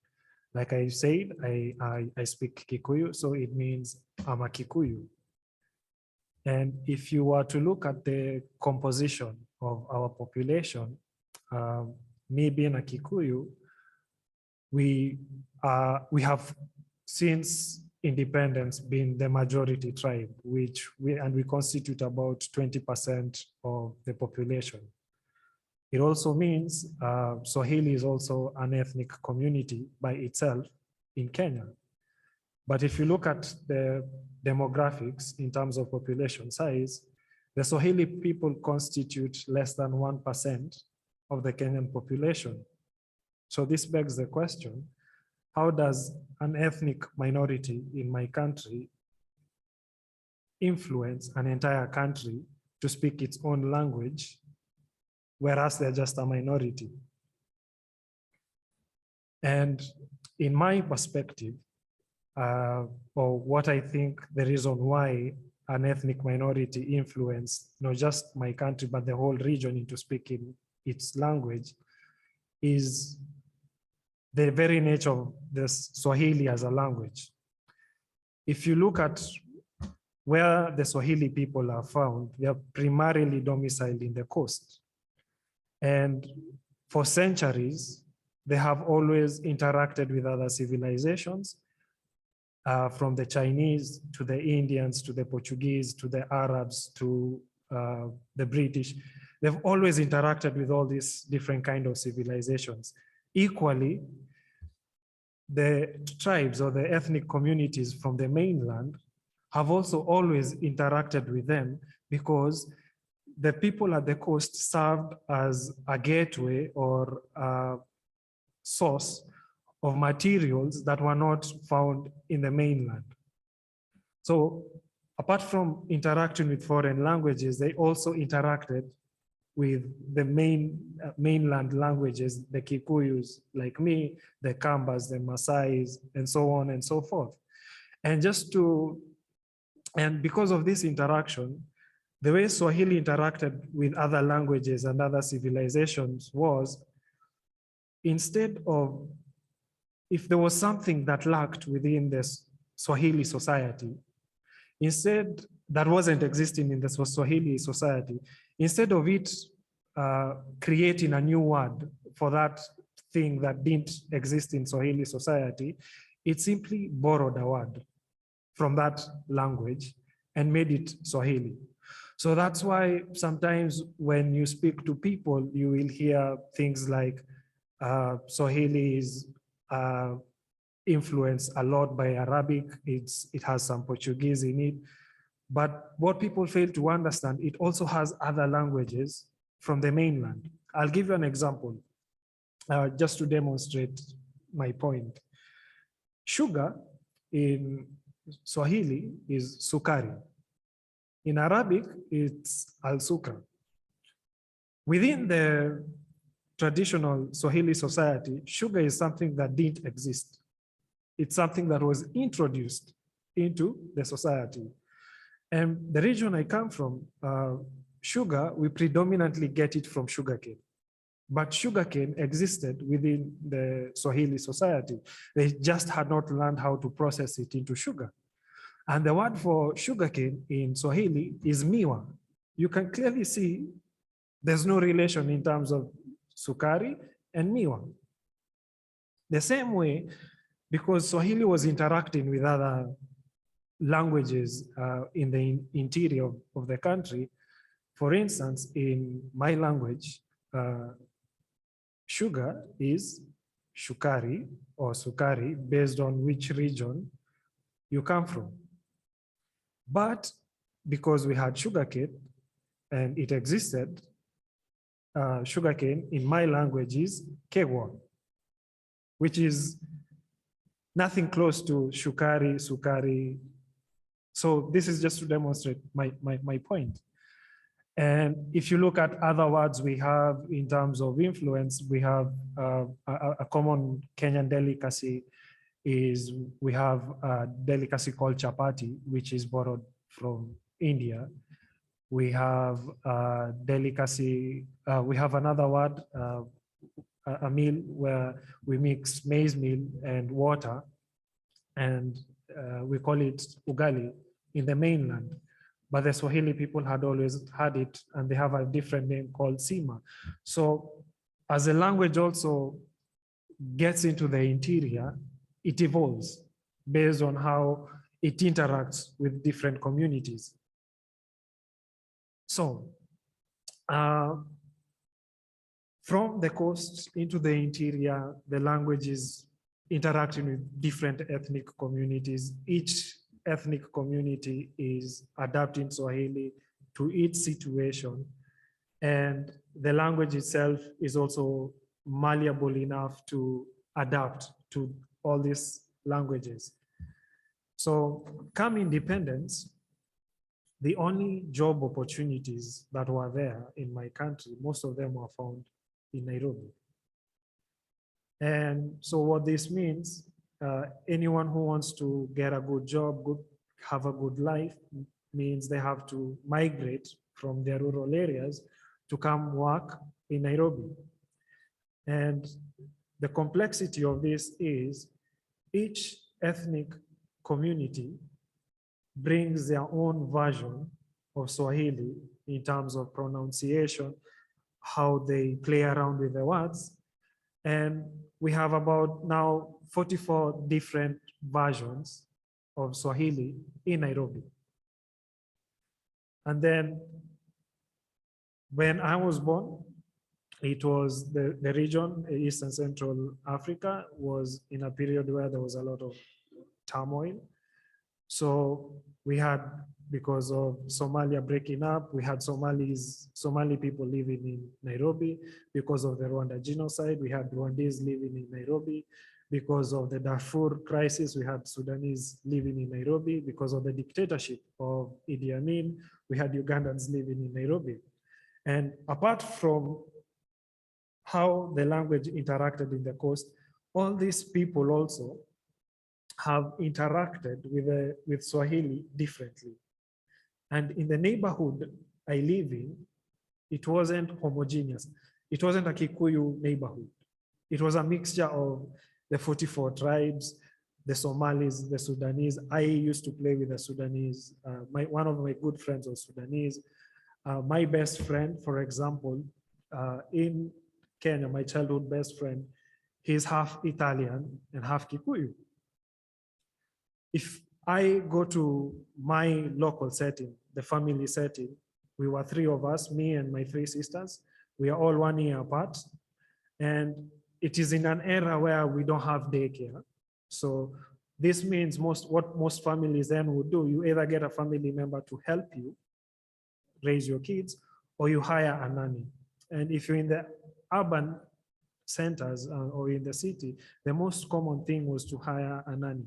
Like I said, I speak Kikuyu, so it means I'm a Kikuyu. And if you were to look at the composition of our population, me being a Kikuyu, we have since independence been the majority tribe, which we constitute about 20% of the population. It also means Swahili is also an ethnic community by itself in Kenya. But if you look at the demographics in terms of population size, the Swahili people constitute less than 1% of the Kenyan population. So this begs the question, how does an ethnic minority in my country influence an entire country to speak its own language, whereas they're just a minority? And in my perspective, or what I think the reason why an ethnic minority influenced not just my country, but the whole region into speaking its language is the very nature of the Swahili as a language. If you look at where the Swahili people are found, they are primarily domiciled in the coast. And for centuries, they have always interacted with other civilizations, from the Chinese to the Indians, to the Portuguese, to the Arabs, to the British. They've always interacted with all these different kinds of civilizations. Equally, the tribes or the ethnic communities from the mainland have also always interacted with them, because the people at the coast served as a gateway or a source of materials that were not found in the mainland. So apart from interacting with foreign languages, they also interacted with the mainland languages, the Kikuyus like me, the Kambas, the Maasais, and so on and so forth. And because of this interaction, the way Swahili interacted with other languages and other civilizations was, instead of, if there was something that lacked within this Swahili society, instead that wasn't existing in the Swahili society, instead of it creating a new word for that thing that didn't exist in Swahili society, it simply borrowed a word from that language and made it Swahili. So that's why sometimes when you speak to people, you will hear things like Swahili is influenced a lot by Arabic. It has some Portuguese in it. But what people fail to understand, it also has other languages from the mainland. I'll give you an example, just to demonstrate my point. Sugar in Swahili is sukari. In Arabic, it's al-sukra. Within the traditional Swahili society, sugar is something that didn't exist. It's something that was introduced into the society. And the region I come from, sugar, we predominantly get it from sugarcane. But sugarcane existed within the Swahili society. They just had not learned how to process it into sugar. And the word for sugarcane in Swahili is miwa. You can clearly see there's no relation in terms of sukari and miwa. The same way, because Swahili was interacting with other languages in the interior of the country. For instance, in my language, sugar is shukari or sukari based on which region you come from. But because we had sugarcane and it existed, sugarcane in my language is kegwa, which is nothing close to shukari, sukari. So this is just to demonstrate my point. And if you look at other words we have in terms of influence, we have a common Kenyan delicacy is we have a delicacy called chapati, which is borrowed from India. We have a delicacy, we have another word, a meal where we mix maize meal and water, and we call it ugali in the mainland. But the Swahili people had always had it, and they have a different name called sima. So as a language also, gets into the interior, it evolves based on how it interacts with different communities. So, from the coast into the interior, the language is interacting with different ethnic communities. Each ethnic community is adapting Swahili to its situation. And the language itself is also malleable enough to adapt to all these languages. So come independence, the only job opportunities that were there in my country, most of them were found in Nairobi. And so what this means, anyone who wants to get a good job, have a good life, means they have to migrate from their rural areas to come work in Nairobi. And the complexity of this is each ethnic community brings their own version of Swahili in terms of pronunciation, how they play around with the words. And we have about now 44 different versions of Swahili in Nairobi. And then when I was born, it was the region, East and Central Africa, was in a period where there was a lot of turmoil. So we had, because of Somalia breaking up, we had Somali people living in Nairobi. Because of the Rwanda genocide, we had Rwandese living in Nairobi. Because of the Darfur crisis, we had Sudanese living in Nairobi. Because of the dictatorship of Idi Amin, we had Ugandans living in Nairobi. And apart from how the language interacted in the coast, all these people also have interacted with Swahili differently. And in the neighborhood I live in, it wasn't homogeneous. It wasn't a Kikuyu neighborhood. It was a mixture of the 44 tribes, the Somalis, the Sudanese. I used to play with the Sudanese. One of my good friends was Sudanese. My best friend, for example, in Kenya, my childhood best friend, he's half Italian and half Kikuyu. If I go to my local setting, the family setting, we were three of us, me and my three sisters. We are all 1 year apart. And it is in an era where we don't have daycare. So this means what most families then would do, you either get a family member to help you raise your kids, or you hire a nanny. And if you're in the urban centers or in the city, the most common thing was to hire a nanny.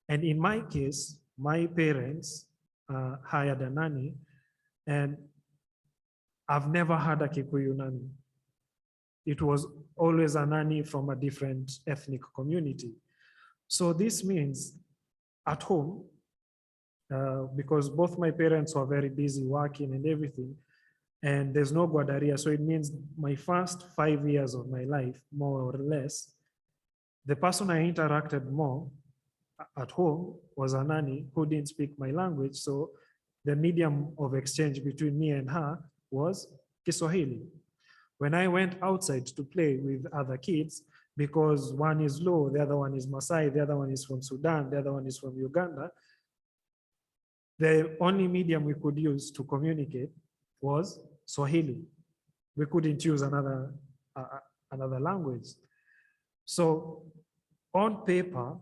And in my case, my parents hired a nanny, and I've never had a Kikuyu nanny. It was always a nanny from a different ethnic community. So this means at home, because both my parents were very busy working and everything, and there's no guarderia. So it means my first 5 years of my life, more or less, the person I interacted more at home was a nanny who didn't speak my language. So the medium of exchange between me and her was Kiswahili. When I went outside to play with other kids, because one is Luo, the other one is Maasai, the other one is from Sudan, the other one is from Uganda, the only medium we could use to communicate was Swahili. We couldn't use another language. So on paper,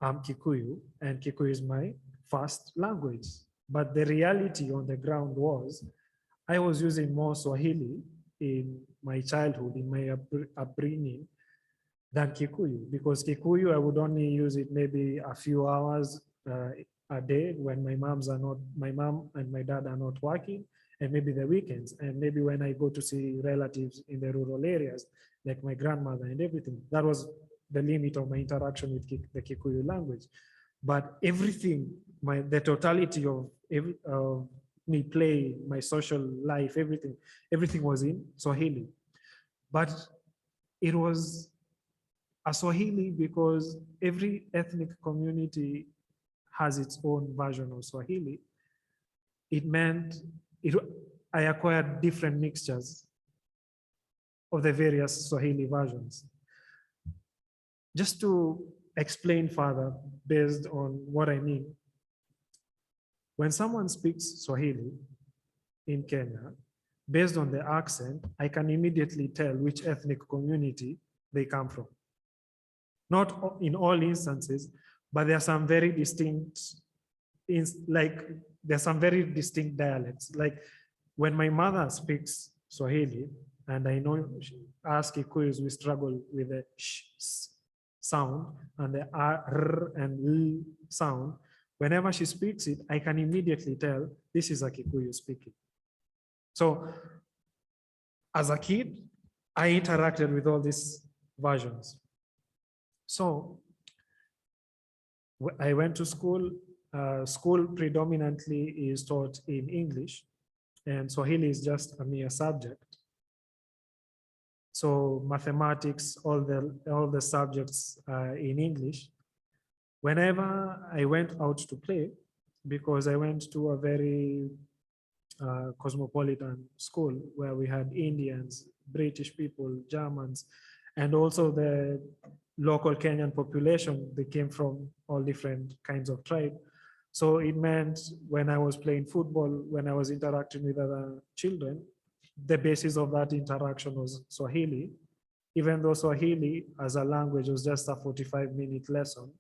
I'm Kikuyu, and Kikuyu is my first language. But the reality on the ground was, I was using more Swahili in my childhood, in my upbringing, than Kikuyu, because Kikuyu, I would only use it maybe a few hours a day when my mom and my dad are not working, and maybe the weekends, and maybe when I go to see relatives in the rural areas, like my grandmother and everything. That was the limit of my interaction with the Kikuyu language. But everything, the totality of me playing, my social life, everything was in Swahili. But it was a Swahili because every ethnic community has its own version of Swahili. It meant I acquired different mixtures of the various Swahili versions. Just to explain further based on what I mean, when someone speaks Swahili in Kenya, based on the accent, I can immediately tell which ethnic community they come from. Not in all instances, but there are some very distinct, there's some very distinct dialects. Like when my mother speaks Swahili, and I know us Kikuyus, we struggle with the sh sound and the r and l sound. Whenever she speaks it, I can immediately tell this is a Kikuyu speaking. So as a kid, I interacted with all these versions. So I went to school. School predominantly is taught in English, and Swahili is just a mere subject. So mathematics, all the subjects in English. Whenever I went out to play, because I went to a very cosmopolitan school where we had Indians, British people, Germans, and also the local Kenyan population. They came from all different kinds of tribes. So it meant when I was playing football, when I was interacting with other children, the basis of that interaction was Swahili, even though Swahili as a language was just a 45-minute lesson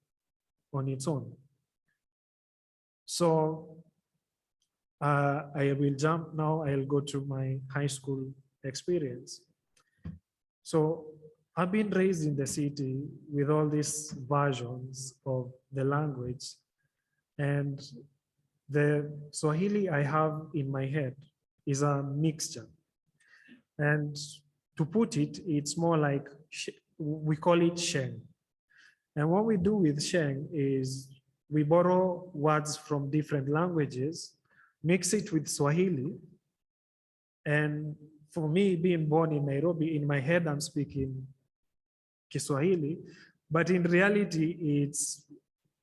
on its own. So I will jump now, I'll go to my high school experience. So I've been raised in the city with all these versions of the language, and the Swahili I have in my head is a mixture. And to put it, it's more like, we call it Sheng. And what we do with Sheng is we borrow words from different languages, mix it with Swahili. And for me, being born in Nairobi, in my head, I'm speaking Kiswahili, but in reality, it's,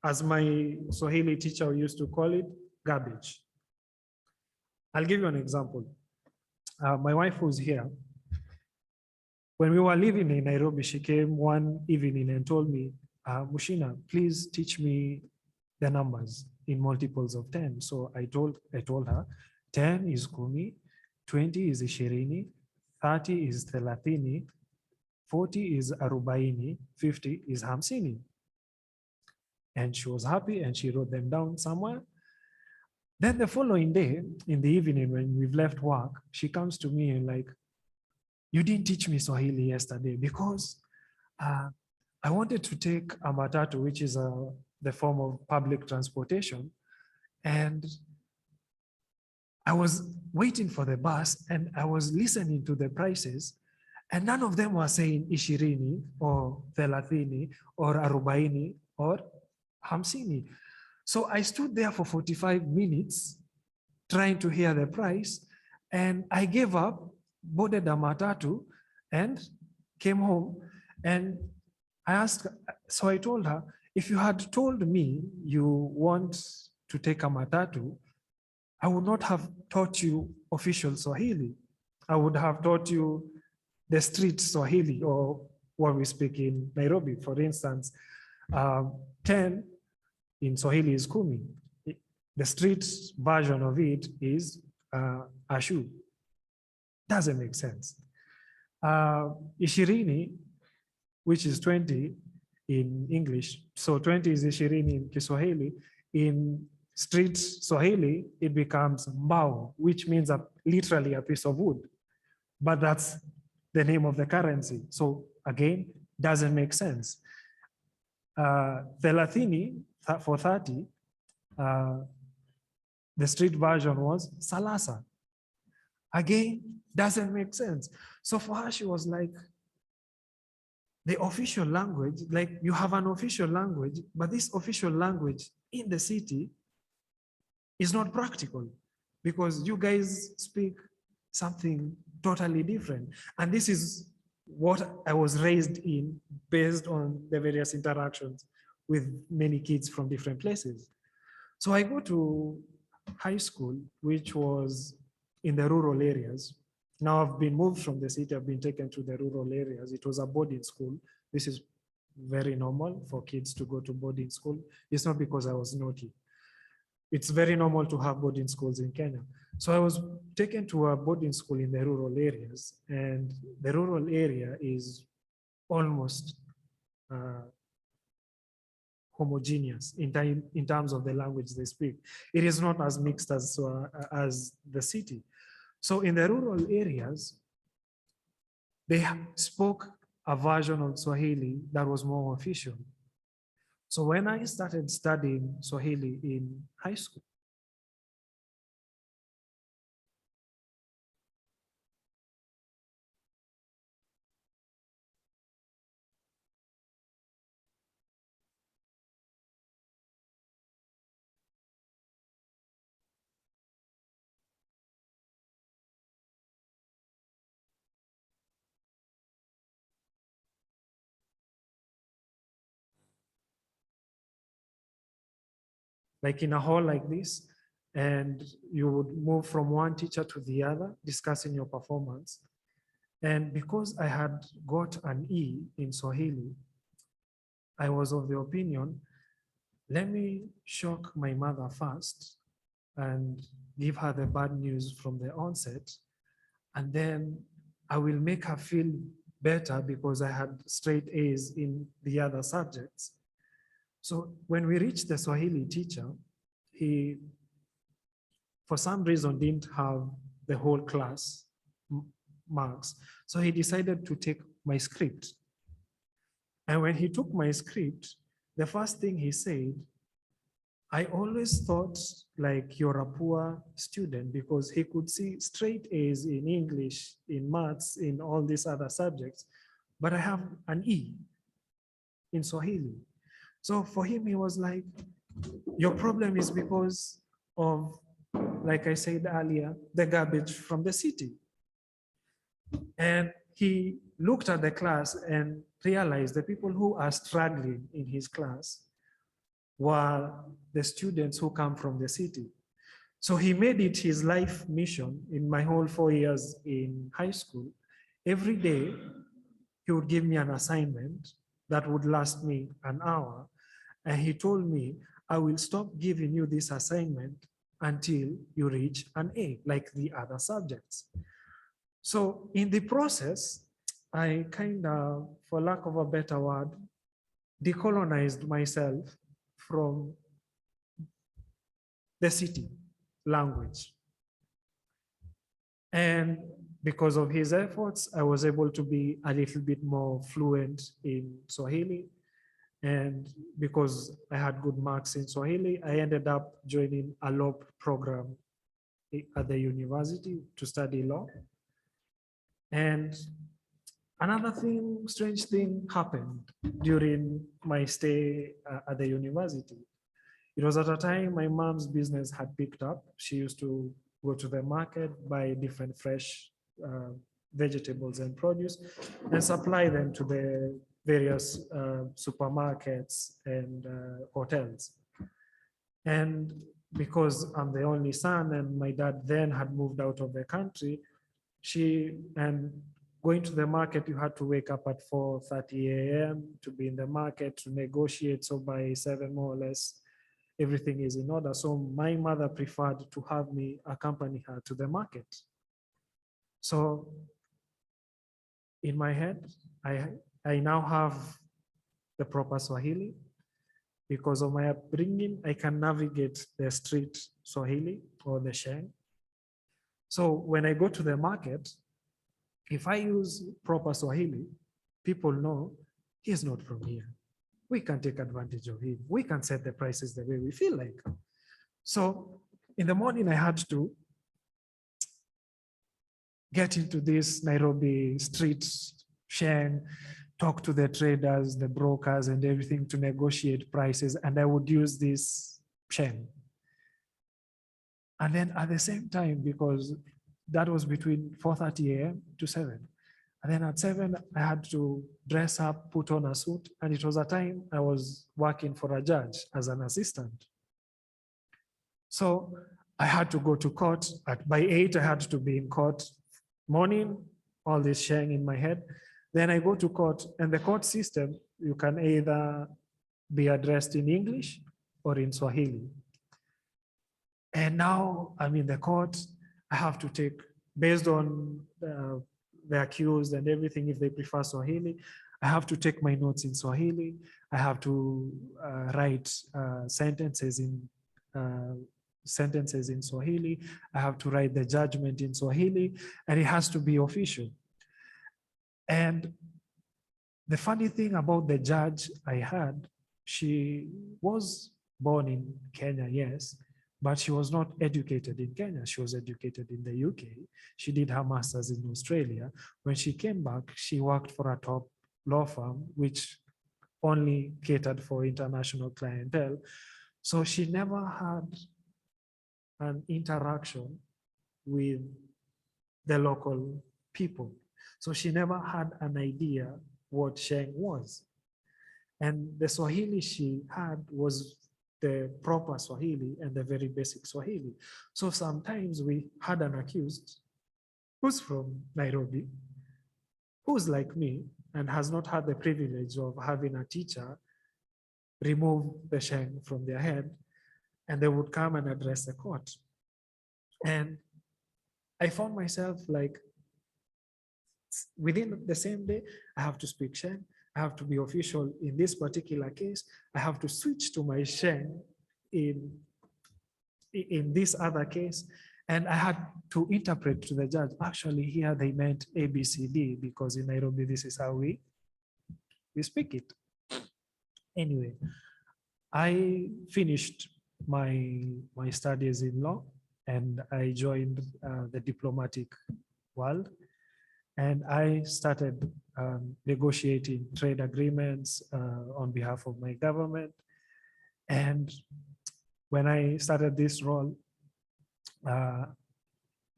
as my Swahili teacher used to call it, garbage. I'll give you an example. My wife was here. When we were living in Nairobi, she came one evening and told me, Mushina, please teach me the numbers in multiples of 10. So I told her, 10 is kumi, 20 is ishirini, 30 is thelathini, 40 is arobaini, 50 is hamsini. And she was happy and she wrote them down somewhere. Then the following day, in the evening when we've left work, she comes to me and like, you didn't teach me Swahili yesterday because I wanted to take a matatu, which is the form of public transportation. And I was waiting for the bus and I was listening to the prices, and none of them were saying ishirini or thelathini or arobaini or hamsini. So I stood there for 45 minutes trying to hear the price, and I gave up, boarded a matatu and came home. And I asked, so I told her, if you had told me you want to take a matatu, I would not have taught you official Swahili. I would have taught you the street Swahili, or what we speak in Nairobi. For instance, 10 in Swahili is kumi. The street version of it is ashu. Doesn't make sense. Ishirini, which is 20 in English. So 20 is ishirini in Kiswahili. In street Swahili, it becomes mbao, which means literally a piece of wood. But that's the name of the currency. So again, doesn't make sense. Thelathini, for 30, the street version was salasa. Again, doesn't make sense. So for her, she was like, the official language, like you have an official language, but this official language in the city is not practical because you guys speak something totally different. And this is what I was raised in based on the various interactions with many kids from different places. So I go to high school, which was in the rural areas. Now I've been moved from the city, I've been taken to the rural areas. It was a boarding school. This is very normal for kids to go to boarding school. It's not because I was naughty. It's very normal to have boarding schools in Kenya. So I was taken to a boarding school in the rural areas, and the rural area is almost homogeneous in terms of the language they speak. It is not as mixed as the city. So in the rural areas, they spoke a version of Swahili that was more official. So when I started studying Swahili in high school, like in a hall like this, and you would move from one teacher to the other, discussing your performance. And because I had got an E in Swahili, I was of the opinion, let me shock my mother first and give her the bad news from the onset. And then I will make her feel better because I had straight A's in the other subjects. So when we reached the Swahili teacher, he, for some reason, didn't have the whole class marks. So he decided to take my script. And when he took my script, the first thing he said, I always thought like you're a poor student, because he could see straight A's in English, in maths, in all these other subjects, but I have an E in Swahili. So for him, he was like, your problem is because of, like I said earlier, the garbage from the city. And he looked at the class and realized the people who are struggling in his class were the students who come from the city. So he made it his life mission in my whole 4 years in high school. Every day, he would give me an assignment that would last me an hour. And he told me, I will stop giving you this assignment until you reach an A, like the other subjects. So in the process, I kind of, for lack of a better word, decolonized myself from the city language. And because of his efforts, I was able to be a little bit more fluent in Swahili. And because I had good marks in Swahili, I ended up joining a law program at the university to study law. And another thing, strange thing happened during my stay at the university. It was at a time my mom's business had picked up. She used to go to the market, buy different fresh vegetables and produce, and supply them to the various supermarkets and hotels. And because I'm the only son and my dad then had moved out of the country, going to the market, you had to wake up at 4:30 a.m. to be in the market to negotiate. So by 7 more or less, everything is in order. So my mother preferred to have me accompany her to the market. So in my head, I now have the proper Swahili. Because of my upbringing, I can navigate the street Swahili or the Sheng. So when I go to the market, if I use proper Swahili, people know he's not from here. We can take advantage of him. We can set the prices the way we feel like. So in the morning, I had to get into this Nairobi street Sheng, talk to the traders, the brokers and everything to negotiate prices. And I would use this Sheng. And then at the same time, because that was between 4:30 a.m. to 7. And then at 7, I had to dress up, put on a suit. And it was a time I was working for a judge as an assistant. So I had to go to court. By 8, I had to be in court morning, all this sharing in my head. Then I go to court, and the court system, you can either be addressed in English or in Swahili. And now I'm in the court, I have to take, based on the accused and everything, if they prefer Swahili, I have to take my notes in Swahili. I have to write sentences in Swahili. I have to write the judgment in Swahili, and it has to be official. And the funny thing about the judge I had, she was born in Kenya, yes, but she was not educated in Kenya. She was educated in the UK. She did her master's in Australia. When she came back, she worked for a top law firm, which only catered for international clientele. So she never had an interaction with the local people. So she never had an idea what Sheng was. And the Swahili she had was the proper Swahili and the very basic Swahili. So sometimes we had an accused who's from Nairobi, who's like me and has not had the privilege of having a teacher remove the Sheng from their head, and they would come and address the court. And I found myself like, within the same day, I have to speak Sheng, I have to be official in this particular case, I have to switch to my Sheng in this other case, and I had to interpret to the judge, actually here they meant ABCD, because in Nairobi this is how we speak it. Anyway, I finished my studies in law, and I joined the diplomatic world. And I started negotiating trade agreements on behalf of my government. And when I started this role,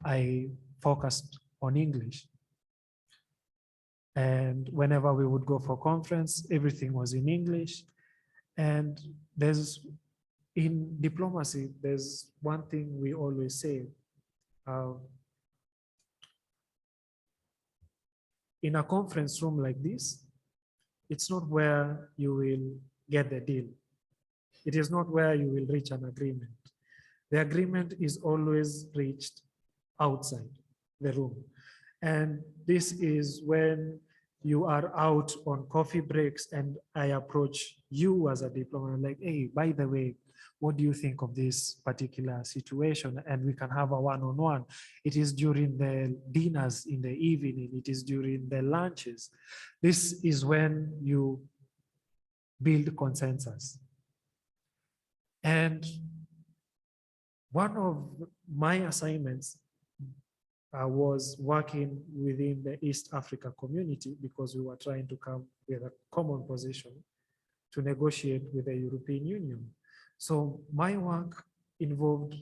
I focused on English. And whenever we would go for conference, everything was in English. And in diplomacy, there's one thing we always say. In a conference room like this, it's not where you will get the deal. It is not where you will reach an agreement. The agreement is always reached outside the room. And this is when you are out on coffee breaks and I approach you as a diplomat, like, hey, by the way, what do you think of this particular situation? And we can have a one-on-one. It is during the dinners in the evening. It is during the lunches. This is when you build consensus. And one of my assignments was working within the East Africa community, because we were trying to come with a common position to negotiate with the European Union. So my work involved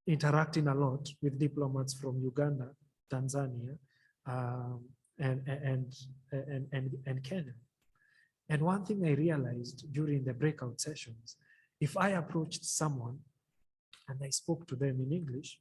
interacting a lot with diplomats from Uganda, Tanzania, and Kenya. And one thing I realized during the breakout sessions, if I approached someone and I spoke to them in English,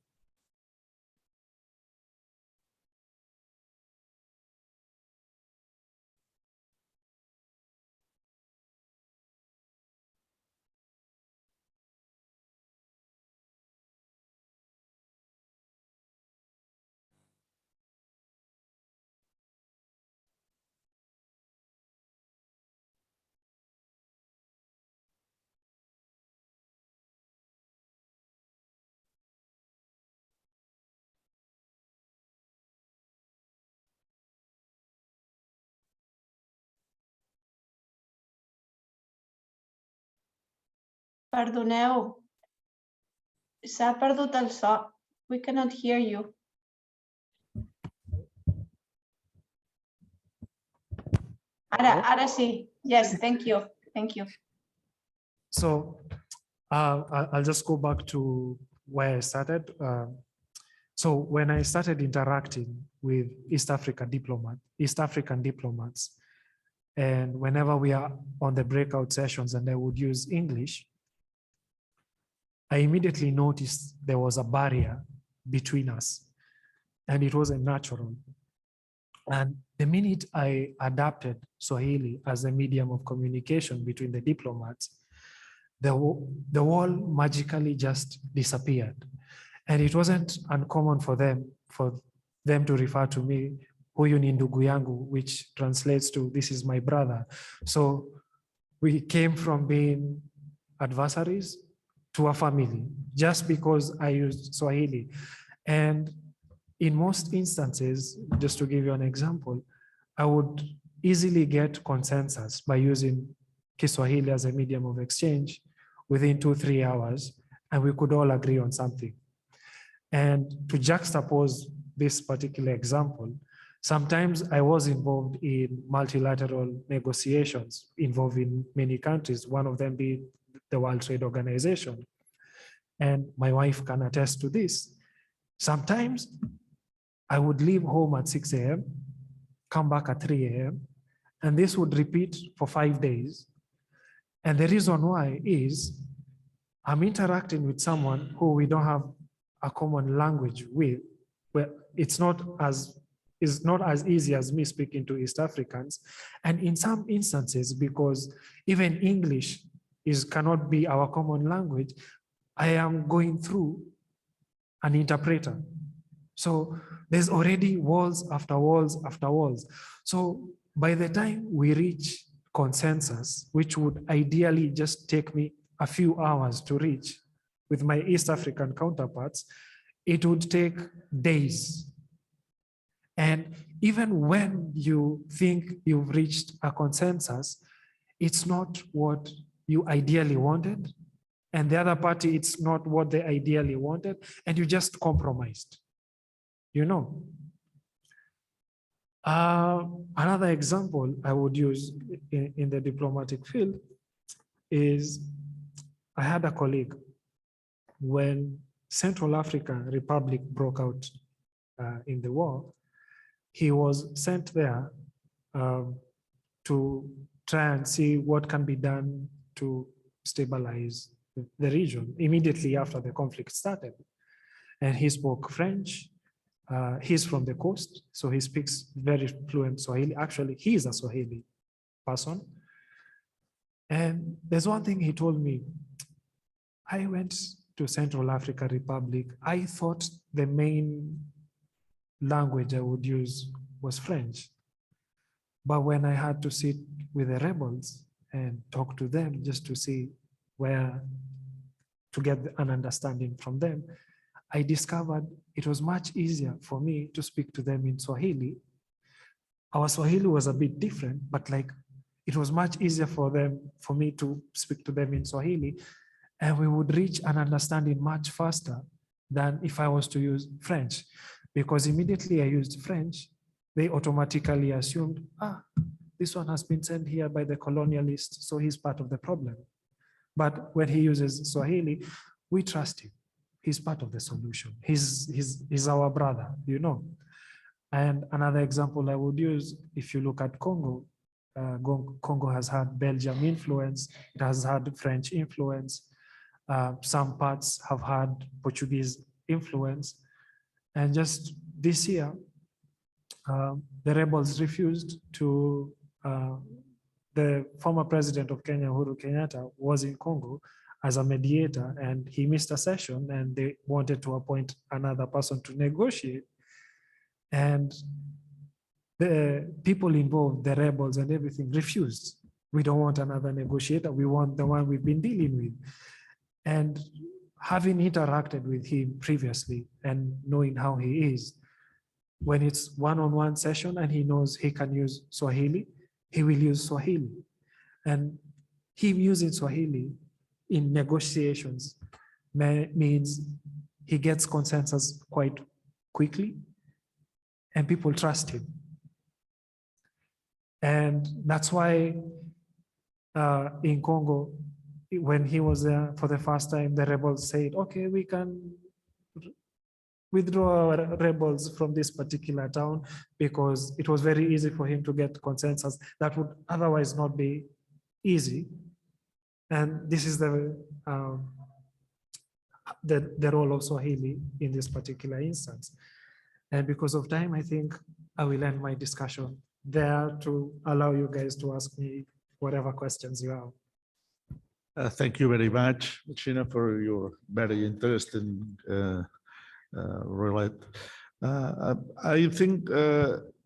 Perdoneu, s'ha perdut el so. We cannot hear you. Ara sí. Yes, thank you. Thank you. So I'll just go back to where I started. So when I started interacting with East African diplomats, and whenever we are on the breakout sessions and I would use English, I immediately noticed there was a barrier between us. and it wasn't natural. And the minute I adapted Swahili as a medium of communication between the diplomats, the wall magically just disappeared. And it wasn't uncommon for them to refer to me, huyu ni ndugu yangu, which translates to this is my brother. So we came from being adversaries to a family just because I used Swahili. And in most instances, just to give you an example, I would easily get consensus by using Kiswahili as a medium of exchange within 2-3 hours, and we could all agree on something. And to juxtapose this particular example, sometimes I was involved in multilateral negotiations involving many countries, one of them being the World Trade Organization. And my wife can attest to this. Sometimes I would leave home at 6 a.m., come back at 3 a.m., and this would repeat for 5 days. And the reason why is I'm interacting with someone who we don't have a common language with, where it's not as easy as me speaking to East Africans. And in some instances, because even English cannot be our common language, I am going through an interpreter. So there's already walls after walls after walls. So by the time we reach consensus, which would ideally just take me a few hours to reach with my East African counterparts, it would take days. And even when you think you've reached a consensus, it's not what you ideally wanted. And the other party, it's not what they ideally wanted. And you just compromised, you know. Another example I would use in the diplomatic field is I had a colleague when Central African Republic broke out in the war. He was sent there to try and see what can be done to stabilize the region immediately after the conflict started. And he spoke French. He's from the coast, so he speaks very fluent Swahili. Actually, he is a Swahili person. And there's one thing he told me. I went to Central African Republic. I thought the main language I would use was French. But when I had to sit with the rebels and talk to them just to see to get an understanding from them, I discovered it was much easier for me to speak to them in Swahili. Our Swahili was a bit different, but it was much easier for me to speak to them in Swahili, and we would reach an understanding much faster than if I was to use French, because immediately I used French, they automatically assumed, this one has been sent here by the colonialist, so he's part of the problem. But when he uses Swahili, we trust him. He's part of the solution. He's our brother, you know. And another example I would use, if you look at Congo, Congo has had Belgian influence, it has had French influence, some parts have had Portuguese influence. And just this year, the rebels refused to, the former president of Kenya, Uhuru Kenyatta, was in Congo as a mediator, and he missed a session, and they wanted to appoint another person to negotiate. And the people involved, the rebels and everything, refused. We don't want another negotiator. We want the one we've been dealing with. And having interacted with him previously and knowing how he is, when it's one-on-one session and he knows he can use Swahili, he will use Swahili. And him using Swahili in negotiations means he gets consensus quite quickly and people trust him. And that's why in Congo, when he was there for the first time, the rebels said, okay, we can withdraw our rebels from this particular town, because it was very easy for him to get consensus that would otherwise not be easy. And this is the role of Swahili in this particular instance. And because of time, I think I will end my discussion there to allow you guys to ask me whatever questions you have. Thank you very much, Sheena, for your very interesting relate. I think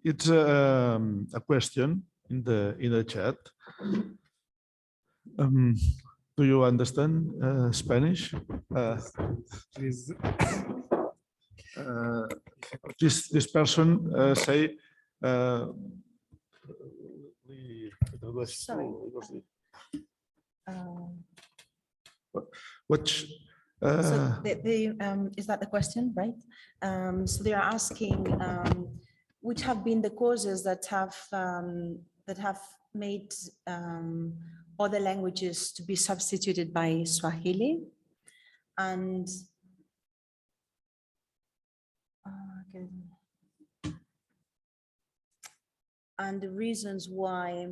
it's a question in the chat. Do you understand Spanish? Please. This person say. Sorry. Which So is that the question, right? So they are asking which have been the causes that have made other languages to be substituted by Swahili, and the reasons why.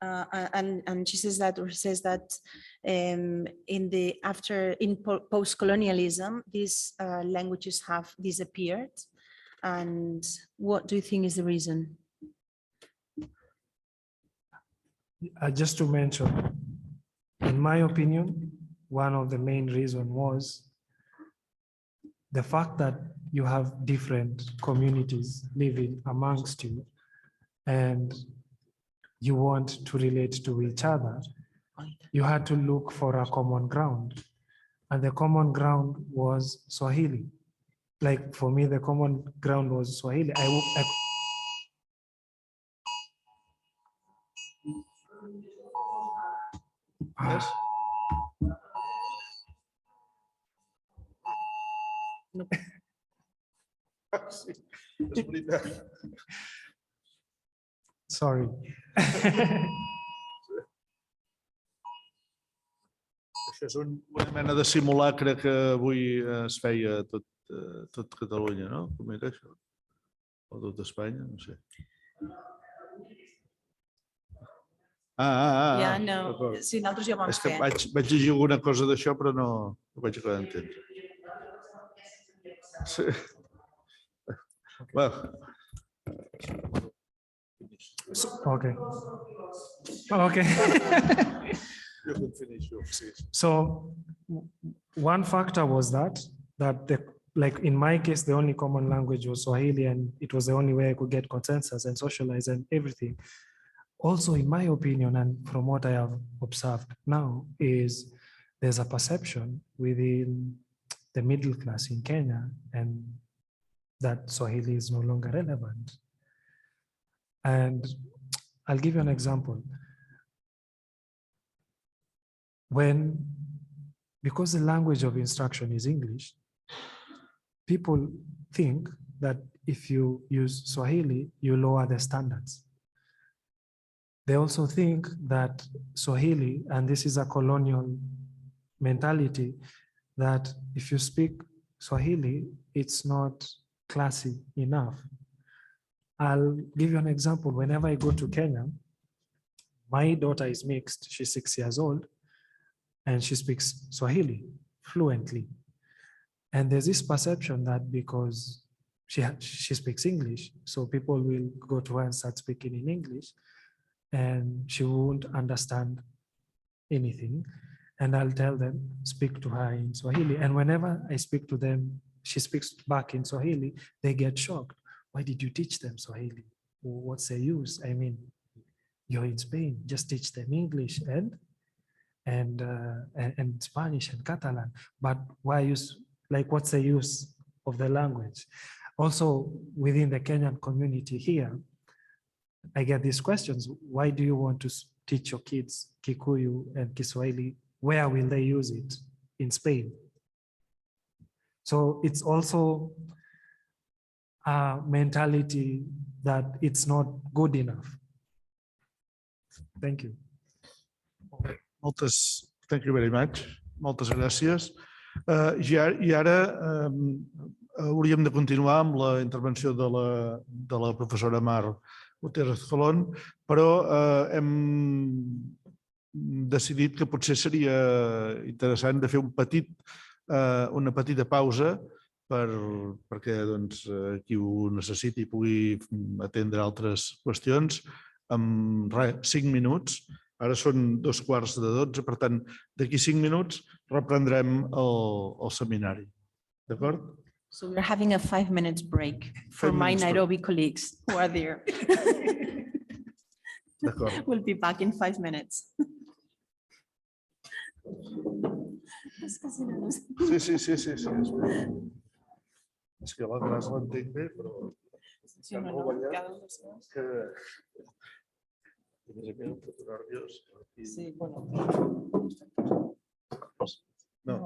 And she says that in post-colonialism, these languages have disappeared. And what do you think is the reason? Just to mention, in my opinion, one of the main reasons was the fact that you have different communities living amongst you, and you want to relate to each other. You had to look for a common ground, and the common ground was Swahili. Like for me, the common ground was Swahili. Yes. Sorry. Això és una mena de simulacre que avui es feia a tot Catalunya, no? Com era això? O tot Espanya, no sé. Ja, no. Sí, nosaltres ja ho vam És que fer. vaig llegir alguna cosa d'això, però no ho vaig acabar d'entendre. Sí. Well. Okay. Okay. You can finish your So one factor was that like in my case, the only common language was Swahili, and it was the only way I could get consensus and socialize and everything. Also, in my opinion, and from what I have observed now, is there's a perception within the middle class in Kenya, and that Swahili is no longer relevant. And I'll give you an example. Because the language of instruction is English, people think that if you use Swahili, you lower the standards. They also think that Swahili, and this is a colonial mentality, that if you speak Swahili, it's not classy enough. I'll give you an example. Whenever I go to Kenya, my daughter is mixed. She's 6 years old, and she speaks Swahili fluently. And there's this perception that because she speaks English, so people will go to her and start speaking in English, and she won't understand anything. And I'll tell them, speak to her in Swahili. And whenever I speak to them, she speaks back in Swahili, they get shocked. Why did you teach them Swahili? What's the use? I mean, you're in Spain, just teach them English and Spanish and Catalan. But what's the use of the language? Also, within the Kenyan community here, I get these questions. Why do you want to teach your kids Kikuyu and Kiswahili? Where will they use it? In Spain. So it's also a mentality that it's not good enough. Thank you. Thank you very much. Moltes gràcies. I ara hauríem de continuar amb la intervenció de la professora Mar Gutiérrez Colón, però hem decidit que potser seria interessant de fer un petit una petita pausa perquè doncs, qui ho necessiti pugui atendre altres qüestions. En 5 minuts, ara són 11:45, per tant, d'aquí 5 minuts reprendrem el seminari. D'acord? So we're having a 5 minutes break for 5 my minutes break. Nairobi colleagues who are there. D'acord. We'll be back in 5 minutes. És que si no, no sé. Sí. És que la frase l'entenc bé, però... Sí, no, cada un dels seus. Que... A més a més, em poso nerviós. Sí, bueno. No.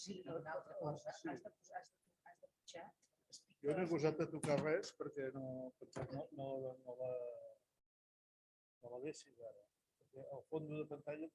Sí? Jo no he gosat de tocar res perquè no la deixis ara. Perquè al fons de pantalla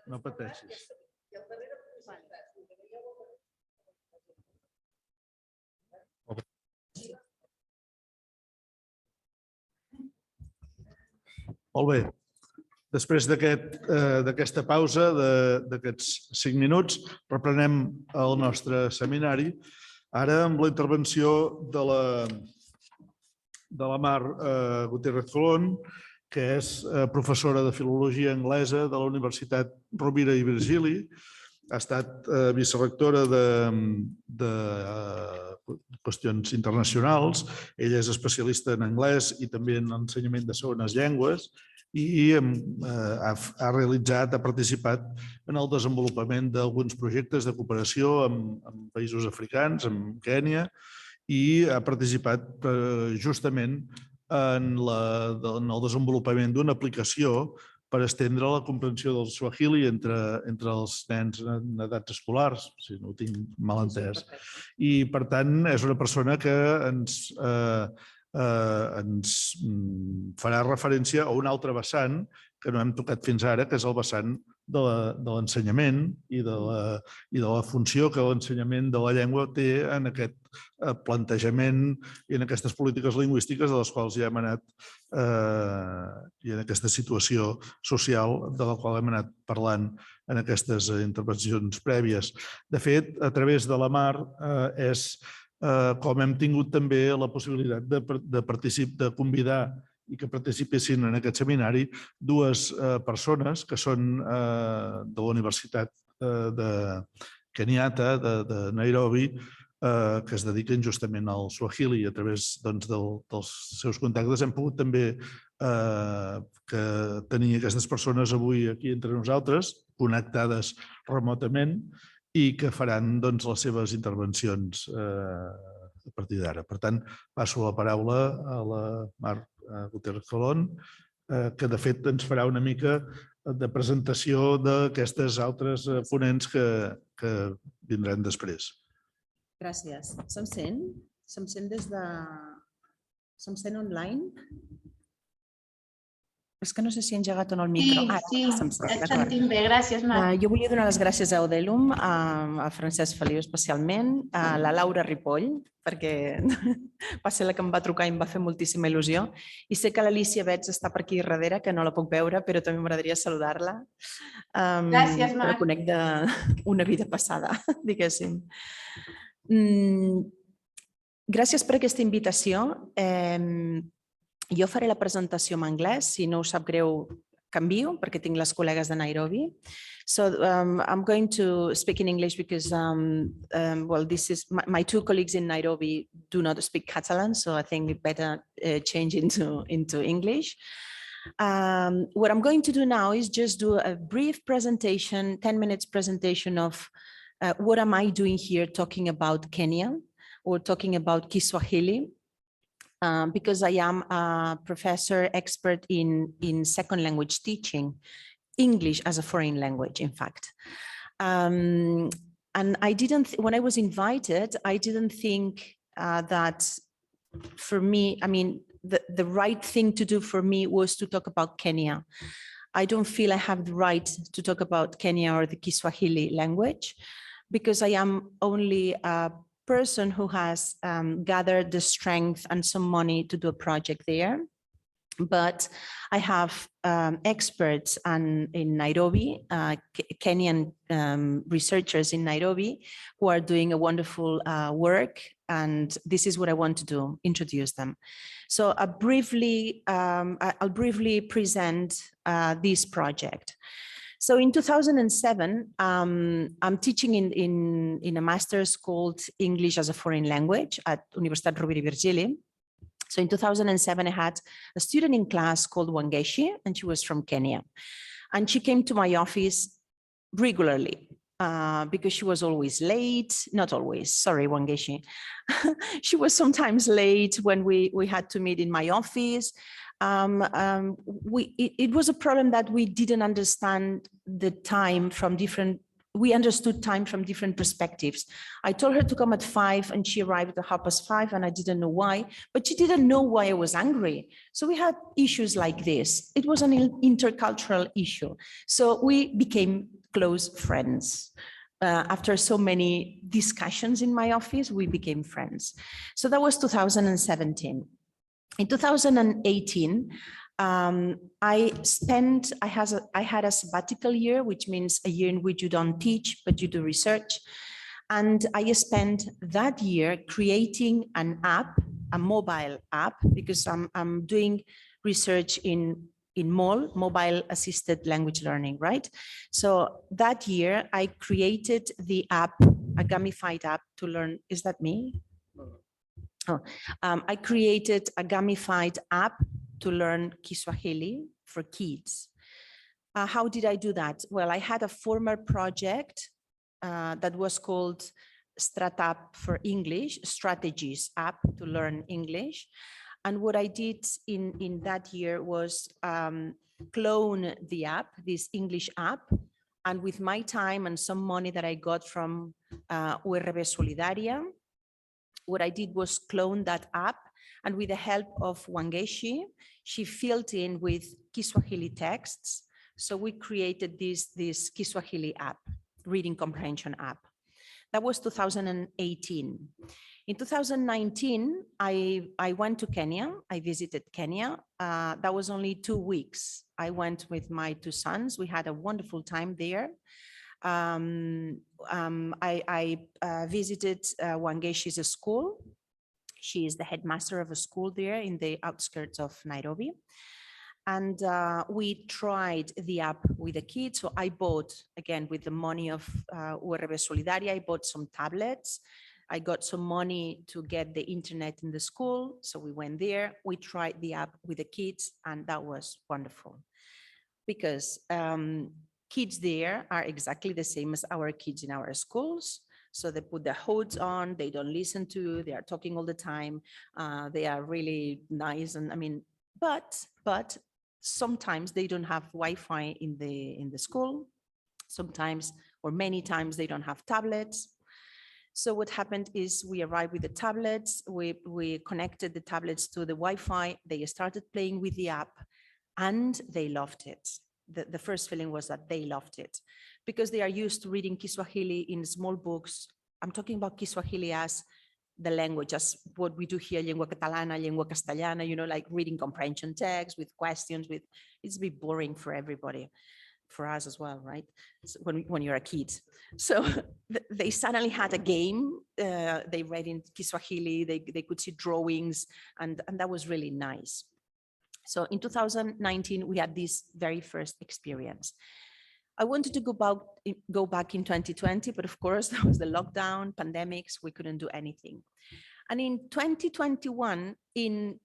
No pateixis. Molt bé. Després d'aquesta pausa, d'aquests 5 minuts, reprenem el nostre seminari, ara amb la intervenció de la Mar Gutiérrez Colón, que és professora de Filologia Anglesa de la Universitat Rovira i Virgili. Ha estat vicerectora de qüestions internacionals. Ella és especialista en anglès i també en l'ensenyament de segones llengües i ha participat en el desenvolupament d'alguns projectes de cooperació amb països africans, amb Kènia, i ha participat justament en el desenvolupament d'una aplicació per estendre la comprensió del suahili entre els nens en edats escolars, si no ho tinc mal entès. I, per tant, és una persona que ens farà referència a un altre vessant que no hem tocat fins ara, que és el vessant de l'ensenyament i de la funció que l'ensenyament de la llengua té en aquest plantejament i en aquestes polítiques lingüístiques de les quals ja hem anat i en aquesta situació social de la qual hem anat parlant en aquestes intervencions prèvies. De fet, a través de la Mar és com hem tingut també la possibilitat de convidar i que participessin en aquest seminari dues persones que són de la Universitat Kenyatta de Nairobi, que es dediquen justament al suahili i a través dels seus contactes hem pogut també tenir aquestes persones avui aquí entre nosaltres, connectades remotament, i que faran les seves intervencions a partir d'ara. Per tant, passo la paraula a la Mar Gutiérrez Colón, que de fet ens farà una mica de presentació d'aquestes altres ponents que vindran després. Gràcies. Se'm sent? Se'm sent se'm sent online? És que no sé si he engegat o no el micro. Sí, et sentim bé. Gràcies, Mar. Jo volia donar les gràcies a Odelum, a Francesc Feliu especialment, a la Laura Ripoll, perquè va ser la que em va trucar i em va fer moltíssima il·lusió. I sé que l'Alicia Bets està per aquí darrere, que no la puc veure, però també m'agradaria saludar-la. Gràcies, Mar. La conec d'una vida passada, diguéssim. Gràcies per aquesta invitació. Jo faré la presentació en anglès, si no us sap greu canvio, perquè tinc les col·legues de Nairobi. So I'm going to speak in English because, well, this is my two colleagues in Nairobi do not speak Catalan, so I think it better change into English. What I'm going to do now is just do a brief presentation, 10 minutes presentation of what am I doing here talking about Kenya or talking about Kiswahili. Because I am a professor expert in second language teaching, English as a foreign language, in fact. And I didn't, when I was invited, I didn't think that for me, I mean, the right thing to do for me was to talk about Kenya. I don't feel I have the right to talk about Kenya or the Kiswahili language because I am only a person who has gathered the strength and some money to do a project there. But I have experts in Nairobi, Kenyan researchers in Nairobi who are doing a wonderful work. And this is what I want to do, introduce them. So I'll briefly present this project. So in 2007, I'm teaching in a master's called English as a Foreign Language at Universitat Rovira i Virgili. So in 2007, I had a student in class called Wangeshi, and she was from Kenya. And she came to my office regularly because she was always late. Not always, sorry, Wangeshi. She was sometimes late when we had to meet in my office. It was a problem that we didn't understand the time from different we understood time from different perspectives. I told her to come at 5 and she arrived at 5:30 and I didn't know why, but she didn't know why I was angry. So we had issues like this. It was an intercultural issue. So we became close friends. After so many discussions in my office, we became friends. So that was 2017. In 2018, I had a sabbatical year, which means a year in which you don't teach, but you do research. And I spent that year creating an app, a mobile app, because I'm doing research in mobile assisted language learning, right? So that year I created the app, a gamified app to learn. Is that me? Oh, I created a gamified app to learn Kiswahili for kids. How did I do that? Well, I had a former project that was called Stratap for English, Strategies app to learn English. And what I did in that year was clone the app, this English app, and with my time and some money that I got from URB Solidaria, what I did was clone that app, and with the help of Wangeshi, she filled in with Kiswahili texts. So we created this Kiswahili app, reading comprehension app. That was 2018. In 2019, I went to Kenya. I visited Kenya. That was only 2 weeks. I went with my 2 sons. We had a wonderful time there. I visited Wangeshi's school. She is the headmaster of a school there in the outskirts of Nairobi. And we tried the app with the kids. So I bought, again, with the money of URB Solidaria, I bought some tablets. I got some money to get the internet in the school. So we went there, we tried the app with the kids, and that was wonderful. Because kids there are exactly the same as our kids in our schools. So they put their hoods on, they don't listen to, they are talking all the time. They are really nice. And I mean, but sometimes they don't have Wi-Fi in the school. Sometimes, or many times, they don't have tablets. So what happened is we arrived with the tablets, we connected the tablets to the Wi-Fi, they started playing with the app, and they loved it. The first feeling was that they loved it because they are used to reading Kiswahili in small books. I'm talking about Kiswahili as the language, as what we do here, lengua catalana, lengua castellana, you know, like reading comprehension text with questions, it's a bit boring for everybody, for us as well, right? So when you're a kid. So they suddenly had a game, they read in Kiswahili, they could see drawings, and that was really nice. So in 2019, we had this very first experience. I wanted to go back in 2020, but of course there was the lockdown, pandemics, we couldn't do anything. And in 2021, in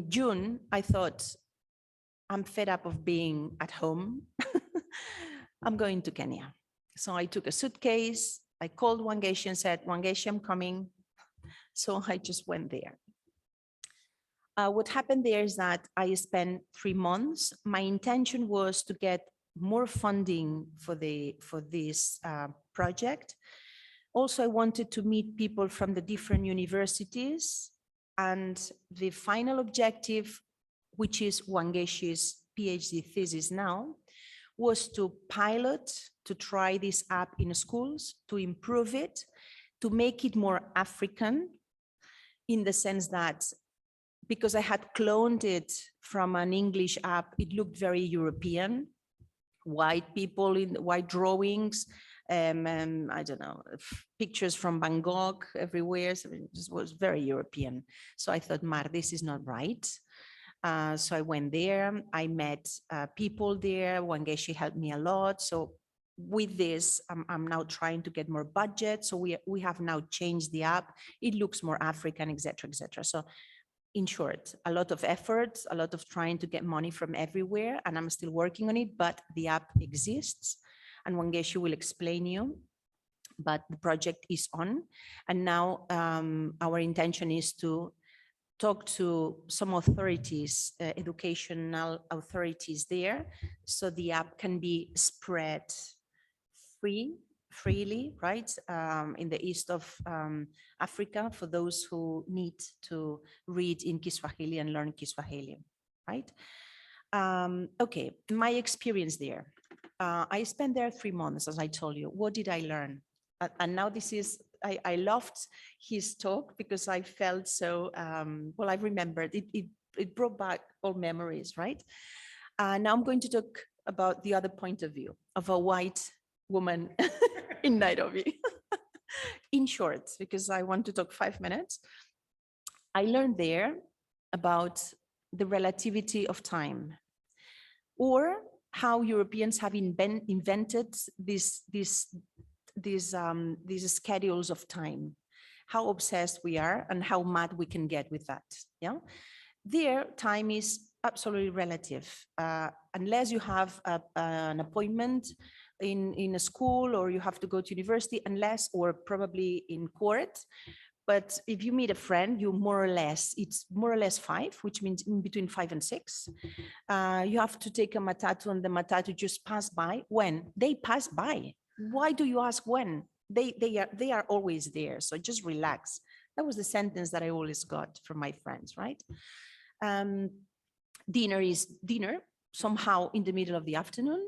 June, I thought, I'm fed up of being at home. I'm going to Kenya. So I took a suitcase, I called Wangeshi and said, Wangeshi, I'm coming. So I just went there. What happened there is that I spent 3 months. My intention was to get more funding for this project. Also, I wanted to meet people from the different universities, and the final objective, which is Wangeshi's PhD thesis now, was to pilot, to try this app in schools, to improve it, to make it more African, in the sense that because I had cloned it from an English app, it looked very European, white people in white drawings, I don't know, pictures from Van Gogh everywhere. So it just was very European. So I thought, Mar, this is not right. So I went there, I met people there, Wangeshi helped me a lot. So with this, I'm now trying to get more budget. So we have now changed the app. It looks more African, etc., etc. So in short, a lot of effort, a lot of trying to get money from everywhere, and I'm still working on it, but the app exists, and Wangeshi will explain you, but the project is on. And now our intention is to talk to some authorities, educational authorities there, so the app can be spread free freely, right? In the east of Africa, for those who need to read in Kiswahili and learn Kiswahili, right? Okay, my experience there. I spent there 3 months, as I told you. What did I learn? And now this is, I loved his talk because I felt so, well, I remembered, it brought back all memories, right? Now I'm going to talk about the other point of view of a white woman in Nairobi. In short, because I want to talk 5 minutes. I learned there about the relativity of time, or how Europeans have invented these schedules of time, how obsessed we are and how mad we can get with that. Yeah, there time is absolutely relative, unless you have an appointment in a school, or you have to go to university, unless, or probably in court. But if you meet a friend, you more or less, it's more or less 5, which means in between 5 and 6. You have to take a matatu, and the matatu just pass by. When they pass by, why do you ask when? They are always there. So just relax. That was the sentence that I always got from my friends, right? Dinner is dinner, somehow in the middle of the afternoon.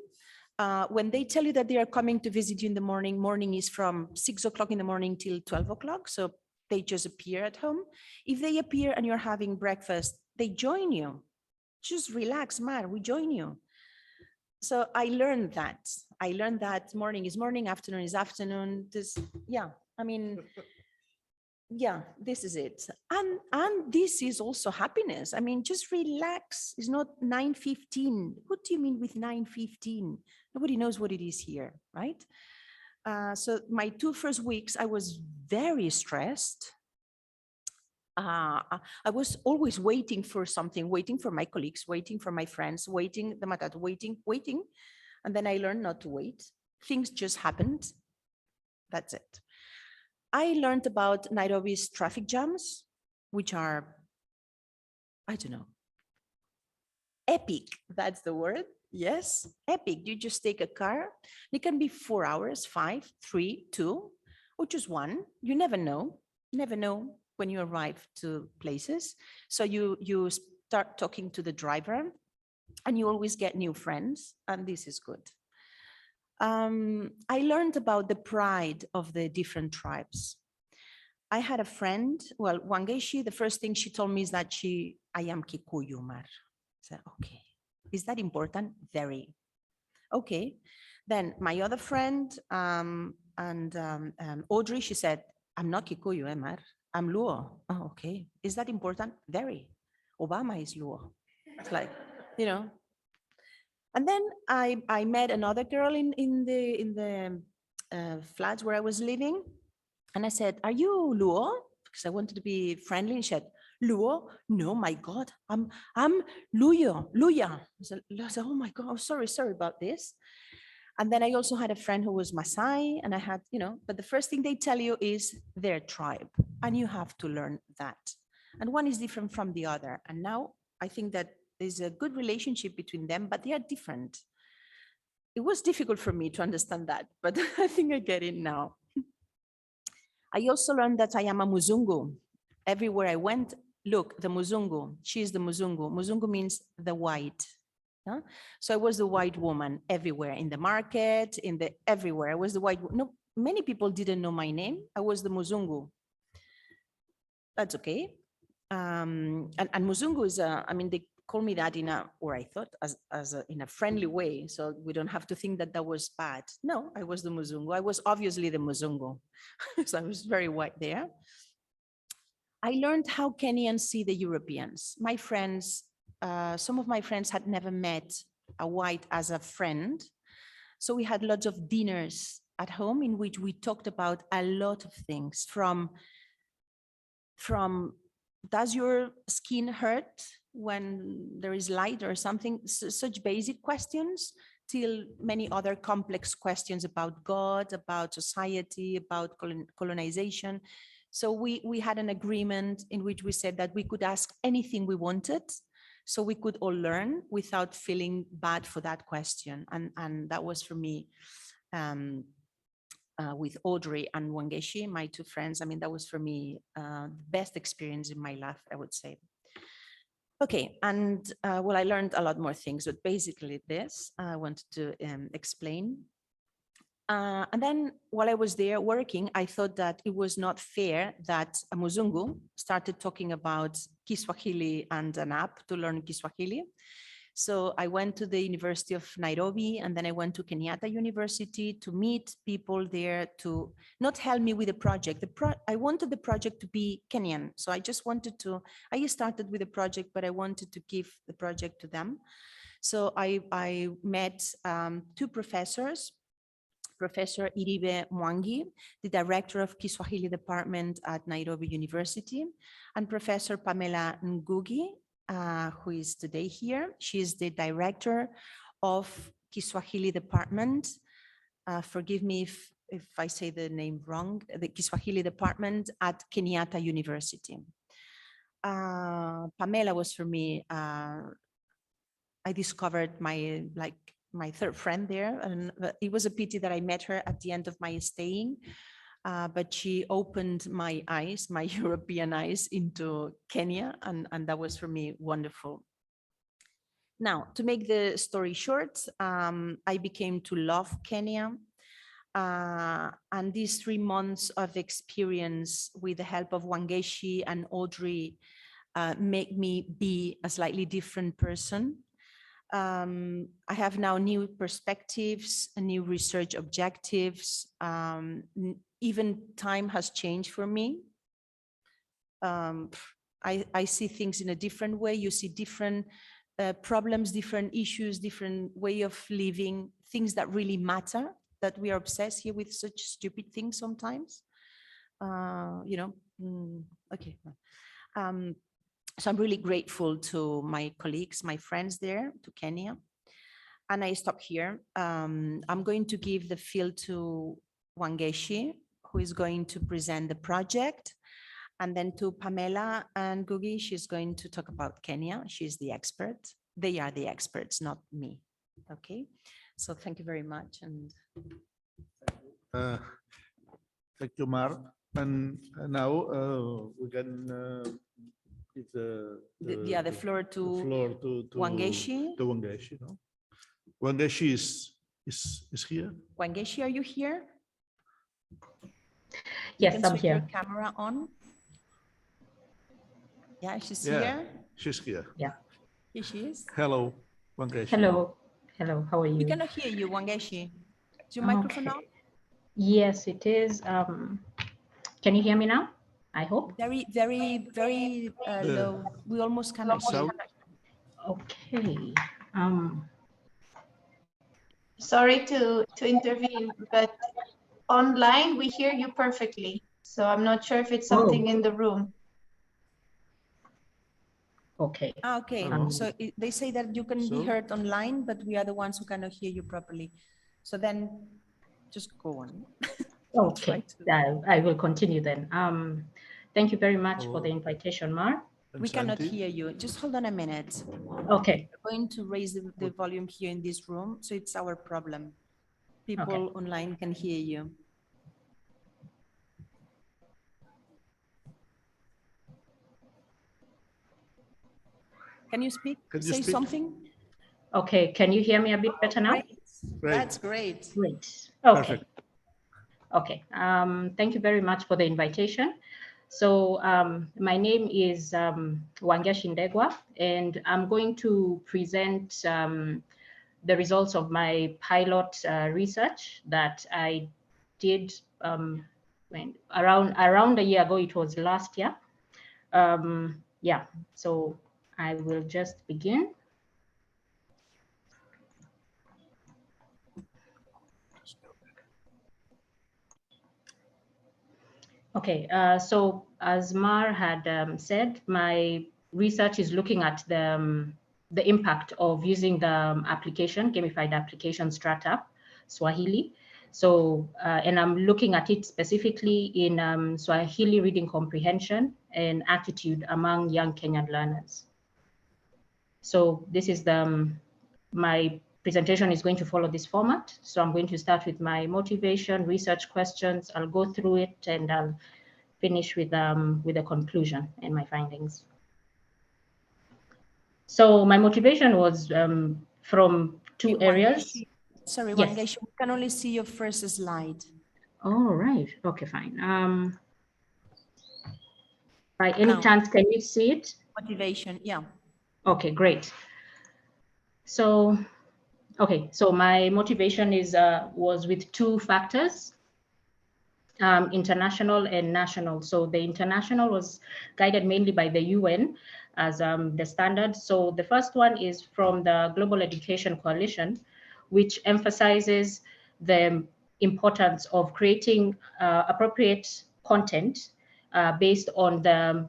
When they tell you that they are coming to visit you in the morning, morning is from 6 o'clock in the morning till 12 o'clock. So they just appear at home. If they appear and you're having breakfast, they join you. Just relax, man, we join you. So I learned that. I learned that morning is morning, afternoon is afternoon. This, yeah, I mean, yeah, this is it. And this is also happiness. I mean, just relax. It's not 9:15. What do you mean with 9:15? Nobody knows what it is here, right? So my 2 first weeks, I was very stressed. I was always waiting for something, waiting for my colleagues, waiting for my friends, waiting the matatu, waiting. And then I learned not to wait. Things just happened. That's it. I learned about Nairobi's traffic jams, which are, I don't know, epic. That's the word. Yes, epic. You just take a car. It can be 4 hours, 5, 3, 2, or just 1. You never know. Never know when you arrive to places. So you start talking to the driver, and you always get new friends, and this is good. I learned about the pride of the different tribes. I had a friend, well, Wangeshi, the first thing she told me is that I am Kikuyu, Mar. I said, okay. Is that important? Very. Okay. Then my other friend, Audrey, she said, I'm not Kikuyu, Mar. I'm Luo. Oh, okay. Is that important? Very. Obama is Luo. It's like, you know. And then I met another girl in the flats where I was living. And I said, are you Luo? Because I wanted to be friendly. And she said, Luo? No, my God, I'm Luya. I said, oh my God, oh, sorry about this. And then I also had a friend who was Maasai, and I had, you know, but the first thing they tell you is their tribe, and you have to learn that. And one is different from the other. And now I think that there's a good relationship between them, but they are different. It was difficult for me to understand that, but I think I get it now. I also learned that I am a Muzungu. Everywhere I went, look, the Muzungu, she's the Muzungu. Muzungu means the white. Yeah? So I was the white woman everywhere, in the market, everywhere. I was the white. No, many people didn't know my name. I was the Muzungu. That's okay. And Muzungu is, I mean, they call me that in a friendly way. So we don't have to think that that was bad. No, I was the Muzungu. I was obviously the Muzungu. So I was very white there. I learned how Kenyans see the Europeans. My friends, some of my friends had never met a white as a friend. So we had lots of dinners at home in which we talked about a lot of things, from does your skin hurt when there is light or something, such basic questions, till many other complex questions about God, about society, about colonization. So we had an agreement in which we said that we could ask anything we wanted, so we could all learn without feeling bad for that question. And that was for me with Audrey and Wangeshi, my two friends. I mean, that was for me the best experience in my life, I would say. Okay, and well, I learned a lot more things, but basically this I wanted to explain. And then while I was there working, I thought that it was not fair that a Muzungu started talking about Kiswahili and an app to learn Kiswahili. So I went to the University of Nairobi, and then I went to Kenyatta University to meet people there to not help me with the project. I wanted the project to be Kenyan. So I started with the project, but I wanted to give the project to them. So I met two professors, Professor Iribe Mwangi, the director of Kiswahili department at Nairobi University, and Professor Pamela Ngugi, who is today here. She is the director of Kiswahili department. Forgive me if I say the name wrong, the Kiswahili department at Kenyatta University. Pamela was for me, I discovered my third friend there, and it was a pity that I met her at the end of my staying, but she opened my eyes, my European eyes, into Kenya, and that was for me wonderful. Now, to make the story short, I became to love Kenya, and these 3 months of experience with the help of Wangeshi and Audrey make me be a slightly different person. I have now new perspectives, new research objectives. Even time has changed for me. I see things in a different way. You see different problems, different issues, different way of living, things that really matter, that we are obsessed here with such stupid things sometimes. Okay. So I'm really grateful to my colleagues, my friends there, to Kenya. And I stop here. I'm going to give the field to Wangeshi, who is going to present the project. And then to Pamela and Gugi, she's going to talk about Kenya. She's the expert. They are the experts, not me. Okay. So thank you very much. And thank you, Mar. And now we can give the floor to Wangeshi. To Wangeshi, no? Wangeshi is here. Wangeshi, are you here? Yes, I'm here. Your camera on. Yeah, she's Yeah, here. she's here. Yeah. Here she is. Hello, Wangeshi. Hello. Hello. How are you? We cannot hear you, Wangeshi. Is your microphone on? Yes, it is. Can you hear me now? I hope. Very, very, very low. We almost cannot hear you. Okay. Sorry to intervene, but online we hear you perfectly. So I'm not sure if it's something in the room. Okay. Okay. So they say that you can be heard online, but we are the ones who cannot hear you properly. So then just go on. Okay. I will continue then. Thank you very much for the invitation, Mar. We cannot hear you. Just hold on a minute. Okay. We're going to raise the volume here in this room, so it's our problem. People online can hear you. Can you speak? Say something? Okay. Can you hear me a bit better now? Great. That's great. Great. Okay. Perfect. Okay. Thank you very much for the invitation. So my name is Wangeshi Ndegwa, and I'm going to present the results of my pilot research that I did around a year ago. It was last year. Yeah, so I will just begin. Okay, so as Mar had said, my research is looking at the impact of using the application, gamified application Startup Swahili. So, and I'm looking at it specifically in Swahili reading comprehension and attitude among young Kenyan learners. So this is my presentation is going to follow this format. So I'm going to start with my motivation, research questions. I'll go through it and I'll finish with a conclusion and my findings. So my motivation was from two areas. Sorry, Yes. Wangesh, we can only see your first slide. All right. Okay, fine. By any Now. chance, can you see it? Motivation, yeah. Okay, great. So, okay, so my motivation was with two factors, international and national. So the international was guided mainly by the UN as the standard. So the first one is from the Global Education Coalition, which emphasizes the importance of creating appropriate content based on the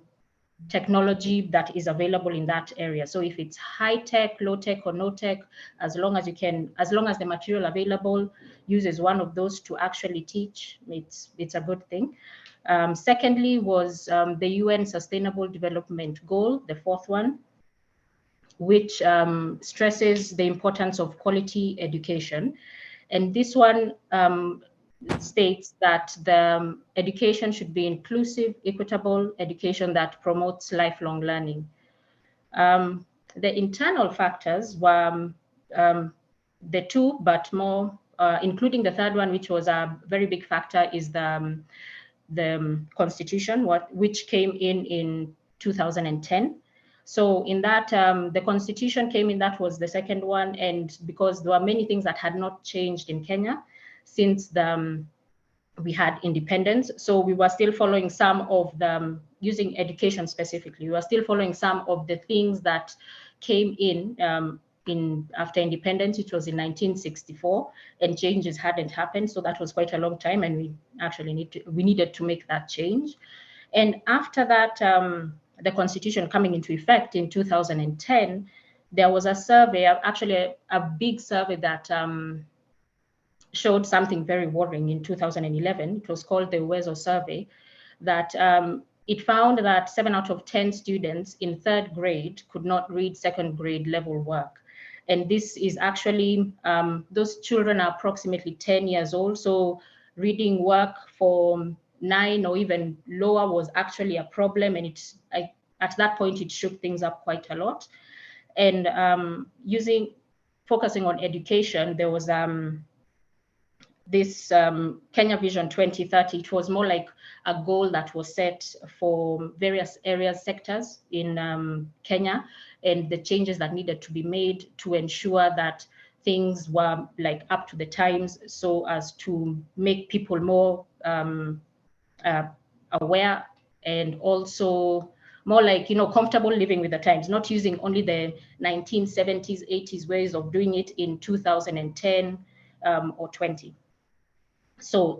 technology that is available in that area. So if it's high tech, low tech, or no tech, as long as the material available uses one of those to actually teach, it's a good thing. Secondly was the UN Sustainable Development Goal, the fourth one, which stresses the importance of quality education. And this one states that the education should be inclusive, equitable education that promotes lifelong learning. The internal factors were the two, but more, including the third one, which was a very big factor, is the constitution, which came in 2010. So in that, the constitution came in, that was the second one. And because there were many things that had not changed in Kenya since we had independence. So we were still following some of the, using education specifically, we were still following some of the things that came in after independence, which was in 1964, and changes hadn't happened. So that was quite a long time, and we actually needed to make that change. And after that, the constitution coming into effect in 2010, there was a survey, actually a big survey that showed something very worrying in 2011. It was called the Uwezo survey, that it found that 7 out of 10 students in third grade could not read second grade level work. And this is actually, those children are approximately 10 years old. So reading work for 9 or even lower was actually a problem. And at that point, it shook things up quite a lot. And focusing on education, there was this Kenya Vision 2030. It was more like a goal that was set for various areas, sectors in Kenya, and the changes that needed to be made to ensure that things were like up to the times, so as to make people more aware, and also more like, comfortable living with the times, not using only the 1970s, 80s ways of doing it in 2010 or 20. So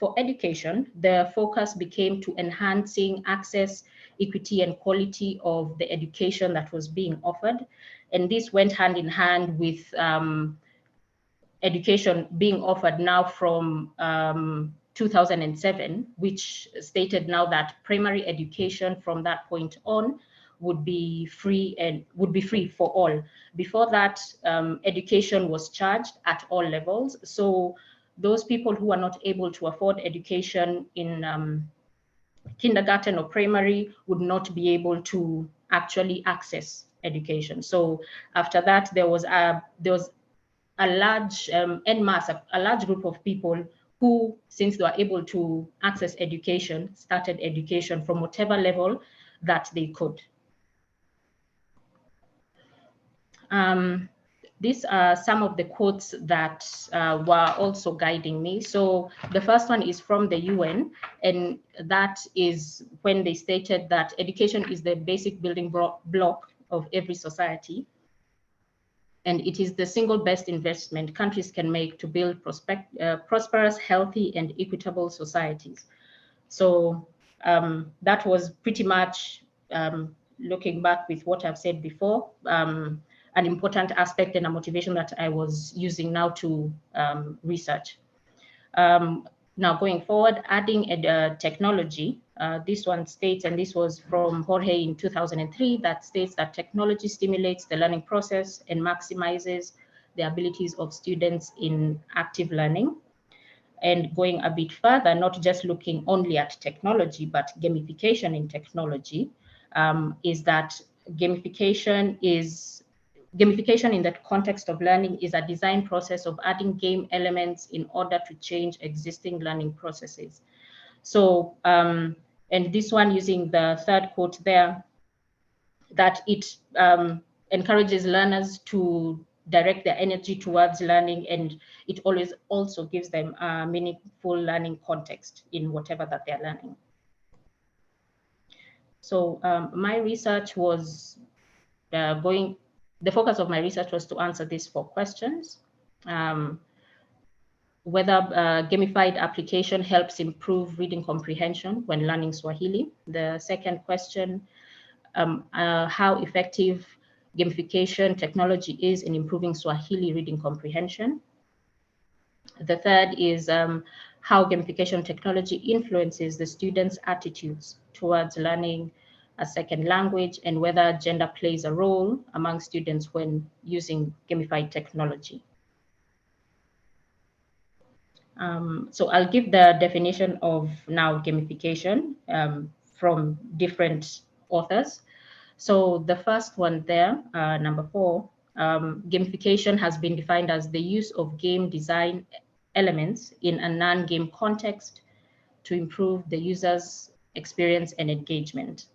for education, the focus became to enhancing access, equity, and quality of the education that was being offered. And this went hand in hand with education being offered now from 2007, which stated now that primary education from that point on would be free for all. Before that, education was charged at all levels. So those people who are not able to afford education in kindergarten or primary would not be able to actually access education. So after that, there was a large a large group of people who, since they were able to access education, started education from whatever level that they could. These are some of the quotes that were also guiding me. So the first one is from the UN, and that is when they stated that education is the basic building block of every society. And it is the single best investment countries can make to build prosperous, healthy, and equitable societies. So that was pretty much, looking back with what I've said before, an important aspect and a motivation that I was using now to research. Now going forward, adding technology, this one states, and this was from Jorge in 2003, that states that technology stimulates the learning process and maximizes the abilities of students in active learning. And going a bit further, not just looking only at technology, but gamification in technology, is that gamification in the context of learning is a design process of adding game elements in order to change existing learning processes. So, and this one using the third quote there, that it encourages learners to direct their energy towards learning, and it always also gives them a meaningful learning context in whatever that they're learning. So my research was the focus of my research was to answer these 4 questions. Whether gamified application helps improve reading comprehension when learning Swahili. The second question, how effective gamification technology is in improving Swahili reading comprehension. The third is how gamification technology influences the students' attitudes towards learning a second language, and whether gender plays a role among students when using gamified technology. So I'll give the definition of now gamification from different authors. So the first one there, number 4, gamification has been defined as the use of game design elements in a non-game context to improve the user's experience and engagement.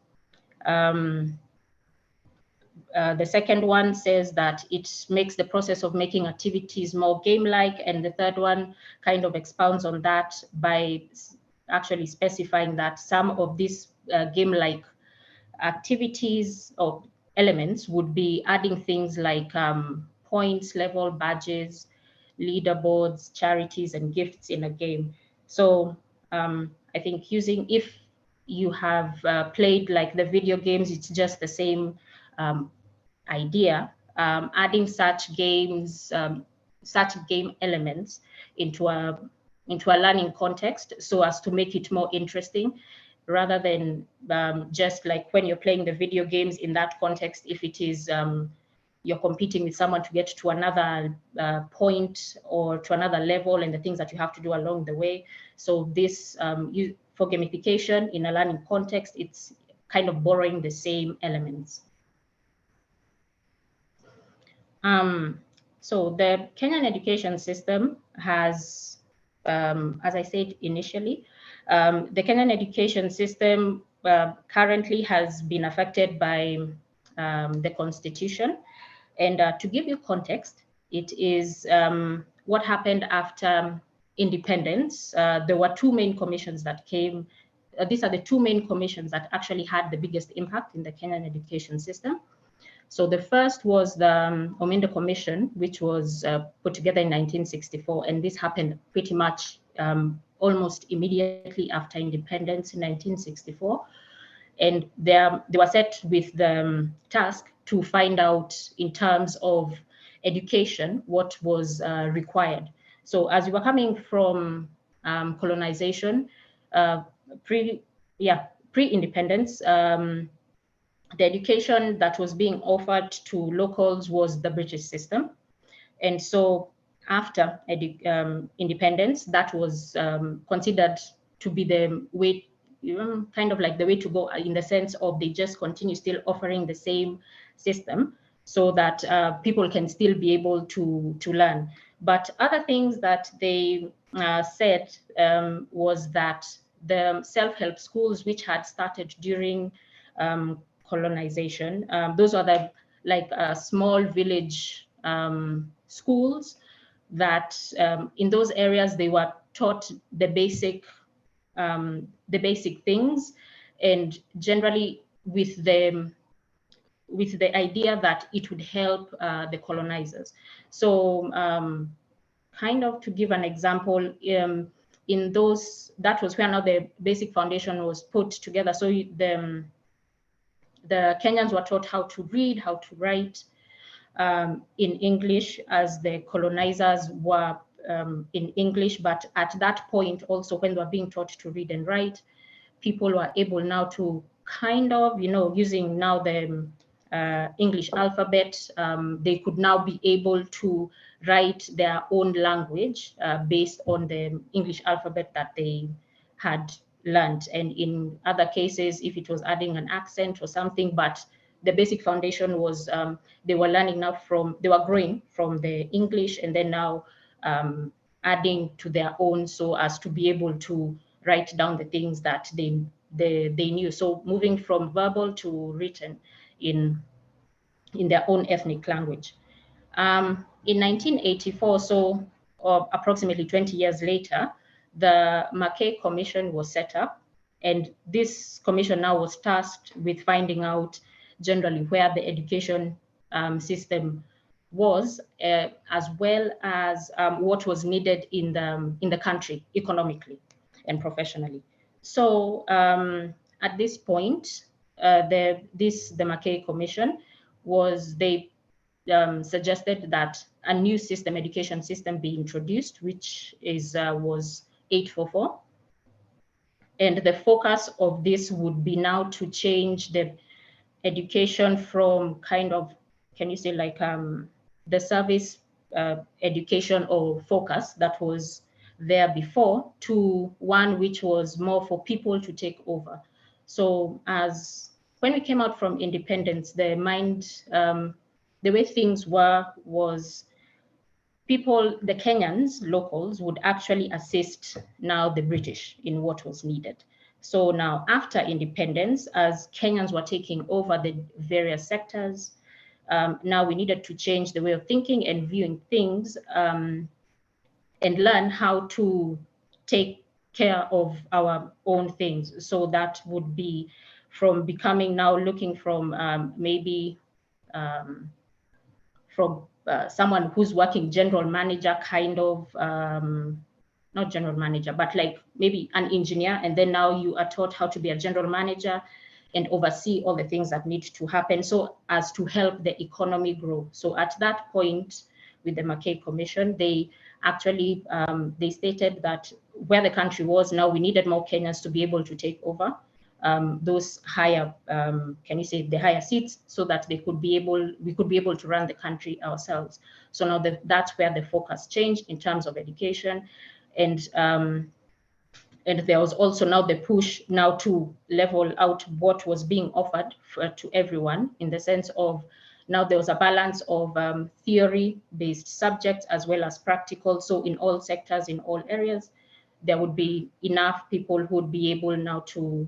The second one says that it makes the process of making activities more game-like, and the third one kind of expounds on that by actually specifying that some of these game-like activities or elements would be adding things like points, level, badges, leaderboards, charities, and gifts in a game. So I think if you have played like the video games, it's just the same idea, adding such games, such game elements into a learning context so as to make it more interesting, rather than just like when you're playing the video games in that context, if it is you're competing with someone to get to another point or to another level, and the things that you have to do along the way. So this, for gamification in a learning context, it's kind of borrowing the same elements. So the Kenyan education system has, as I said initially, the Kenyan education system currently has been affected by the constitution. And to give you context, it is what happened after independence. There were 2 main commissions that came. These are the 2 main commissions that actually had the biggest impact in the Kenyan education system. So the first was the Omindo Commission, which was put together in 1964, and this happened pretty much almost immediately after independence in 1964. And they were set with the task to find out, in terms of education, what was required. So as we were coming from colonization, pre-independence, the education that was being offered to locals was the British system. And so after independence, that was considered to be the way, kind of like the way to go, in the sense of they just continue still offering the same system so that people can still be able to learn. But other things that they said was that the self-help schools, which had started during colonization, those are the small village schools that in those areas they were taught the basic things, and generally with the idea that it would help the colonizers. So kind of to give an example, in those, that was where now the basic foundation was put together. So the Kenyans were taught how to read, how to write in English, as the colonizers were in English. But at that point also, when they were being taught to read and write, people were able now to kind of, using now the English alphabet, they could now be able to write their own language based on the English alphabet that they had learned. And in other cases, if it was adding an accent or something, but the basic foundation was they were learning now they were growing from the English and then now adding to their own so as to be able to write down the things that they knew. So moving from verbal to written in their own ethnic language. In 1984, so approximately 20 years later, the Mackay Commission was set up, and this commission now was tasked with finding out generally where the education system was, as well as what was needed in the country economically and professionally. So at this point, the Mackay Commission they suggested that a new system, education system, be introduced, which was 844. And the focus of this would be now to change the education from kind of, can you say like the service education or focus that was there before to one which was more for people to take over. So when we came out from independence, the way things was people, the Kenyans, locals, would actually assist now the British in what was needed. So now after independence, as Kenyans were taking over the various sectors, now we needed to change the way of thinking and viewing things and learn how to take care of our own things. So that would be from becoming now looking from maybe from someone who's working general manager kind of, not general manager, but like maybe an engineer. And then now you are taught how to be a general manager and oversee all the things that need to happen so as to help the economy grow. So at that point with the Mackay Commission, they actually, they stated that where the country was now, we needed more Kenyans to be able to take over those higher, can you say the higher seats, so that we could be able to run the country ourselves. So now that's where the focus changed in terms of education, and there was also now the push now to level out what was being offered to everyone, in the sense of now there was a balance of theory-based subjects as well as practical. So in all sectors, in all areas, there would be enough people who would be able now to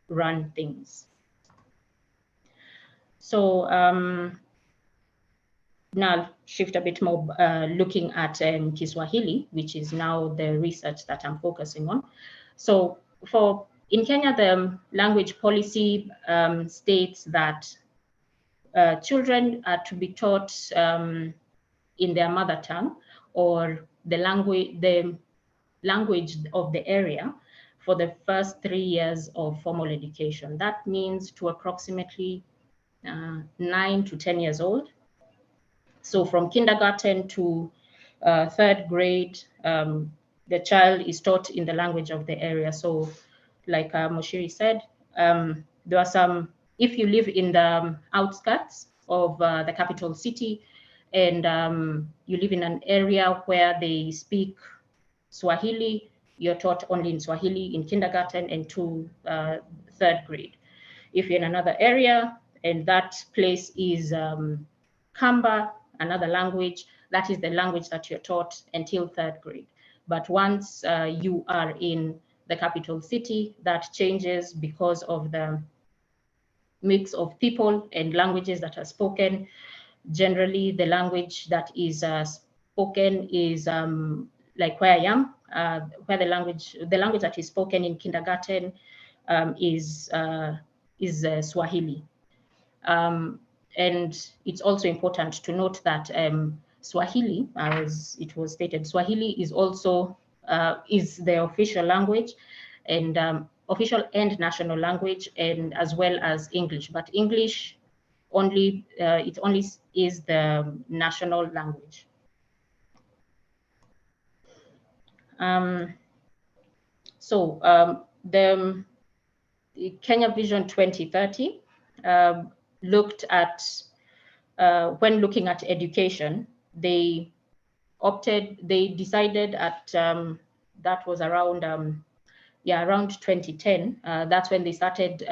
run things. So now I'll shift a bit more looking at Kiswahili, which is now the research that I'm focusing on. So in Kenya, the language policy states that children are to be taught in their mother tongue or the language of the area for the first 3 years of formal education. That means to approximately 9 to 10 years old. So from kindergarten to 3rd grade, the child is taught in the language of the area. So like Moshiri said, there are some, if you live in the outskirts of the capital city and you live in an area where they speak Swahili, you're taught only in Swahili in kindergarten and to 3rd grade. If you're in another area and that place is Kamba, another language, that is the language that you're taught until 3rd grade. But once you are in the capital city, that changes because of the mix of people and languages that are spoken. Generally, the language that is spoken is like where I am, where the language that is spoken in kindergarten is Swahili. And it's also important to note that Swahili, as it was stated, Swahili is also is the official language and official and national language, and as well as English. But English only it only is the national language. The Kenya Vision 2030 looked at when looking at education, they decided at, that was around, around 2010, that's when they started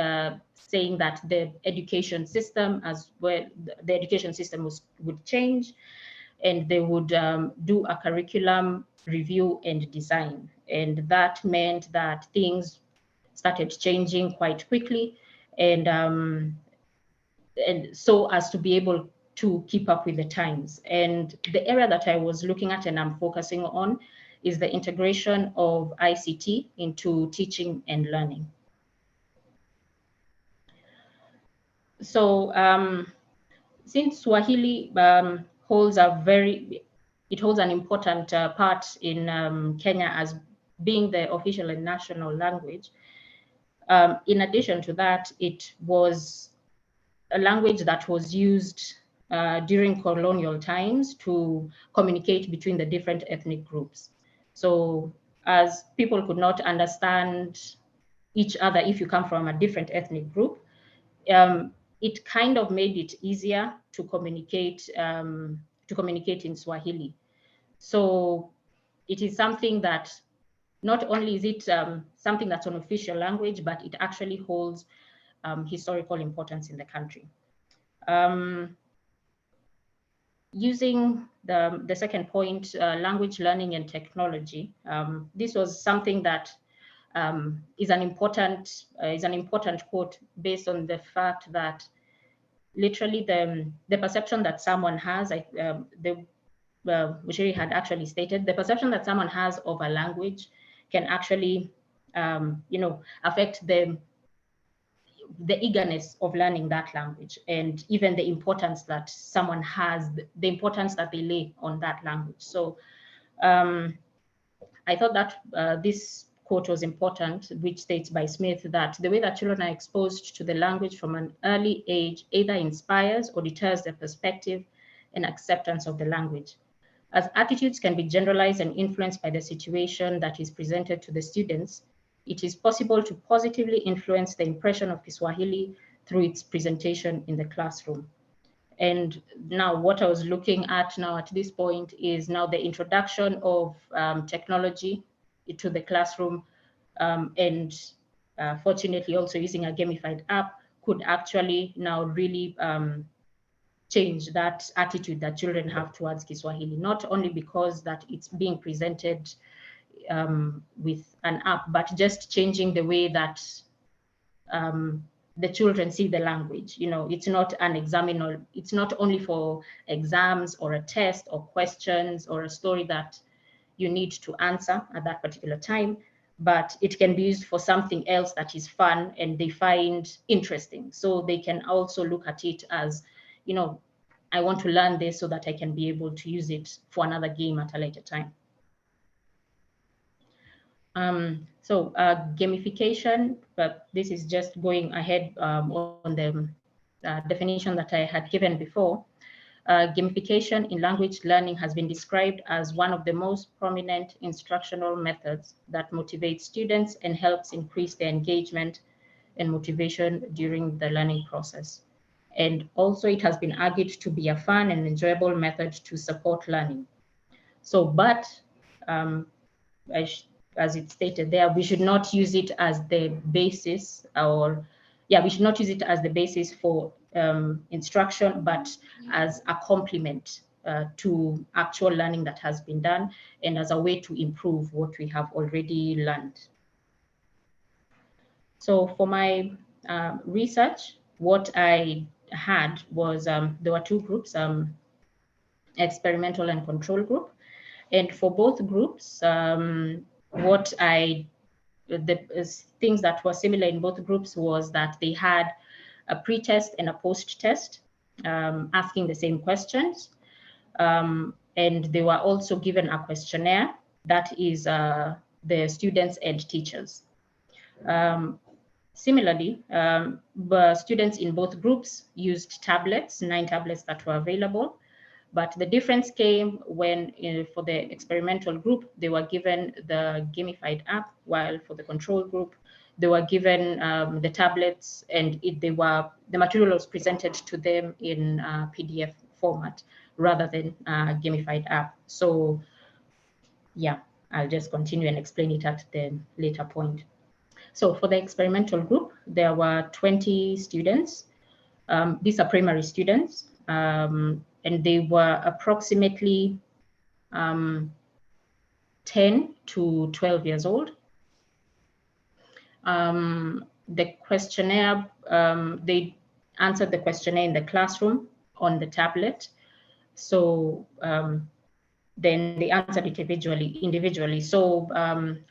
saying that the education system the education system would change, and they would do a curriculum review and design. And that meant that things started changing quite quickly, and so as to be able to keep up with the times. And the area that I was looking at and I'm focusing on is the integration of ICT into teaching and learning. So since Swahili holds an important part in Kenya as being the official and national language, in addition to that, it was a language that was used during colonial times to communicate between the different ethnic groups. So as people could not understand each other if you come from a different ethnic group, it kind of made it easier to communicate in Swahili. So it is something that not only is it something that's an official language, but it actually holds historical importance in the country. Using the second point, language learning and technology, this was something that is an important quote, based on the fact that literally the perception that someone has, Mushiri had actually stated, the perception that someone has of a language can actually, affect the eagerness of learning that language, and even the importance that someone has, the importance that they lay on that language. So I thought that this quote was important, which states by Smith that the way that children are exposed to the language from an early age either inspires or deters their perspective and acceptance of the language. As attitudes can be generalized and influenced by the situation that is presented to the students, it is possible to positively influence the impression of Kiswahili through its presentation in the classroom. And now what I was looking at now at this point is now the introduction of technology to the classroom, and fortunately also using a gamified app could actually now really change that attitude that children have towards Kiswahili, not only because that it's being presented with an app, but just changing the way that the children see the language. It's not an examinal, it's not only for exams or a test or questions or a story that you need to answer at that particular time, but it can be used for something else that is fun and they find interesting. So they can also look at it as, I want to learn this so that I can be able to use it for another game at a later time. So gamification, but this is just going ahead on the definition that I had given before. Gamification in language learning has been described as one of the most prominent instructional methods that motivates students and helps increase their engagement and motivation during the learning process. And also it has been argued to be a fun and enjoyable method to support learning. So, but as it's stated there, we should not use it as the basis, we should not use it as the basis for instruction, but as a complement to actual learning that has been done and as a way to improve what we have already learned. So for my research, what I had was, there were two groups, experimental and control group. And for both groups, the things that were similar in both groups was that they had a pre-test and a post-test asking the same questions. And they were also given a questionnaire that is the students and teachers. Similarly, students in both groups used tablets, 9 tablets that were available. But the difference came when, for the experimental group, they were given the gamified app, while for the control group, they were given the tablets, and the material was presented to them in PDF format rather than a gamified app. So yeah, I'll just continue and explain it at the later point. So for the experimental group, there were 20 students. These are primary students, and they were approximately 10 to 12 years old. The questionnaire, they answered the questionnaire in the classroom on the tablet. So then they answered it individually. So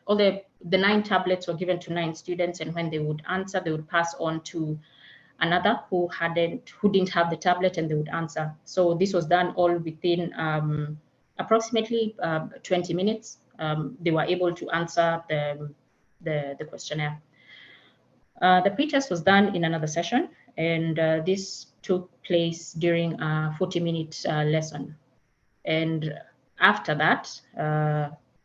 all the 9 tablets were given to 9 students, and when they would answer, they would pass on to another who didn't have the tablet, and they would answer. So this was done all within approximately 20 minutes. They were able to answer the questionnaire. The pretest was done in another session, and this took place during a 40-minute lesson. And after that,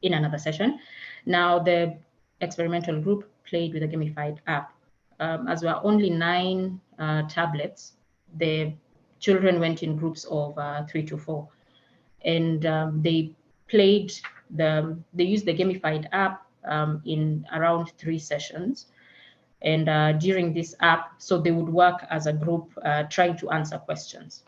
in another session, now the experimental group played with a gamified app. As there were only 9 tablets, the children went in groups of 3 to 4, and they used the gamified app in around 3 sessions. And during this app, so they would work as a group trying to answer questions.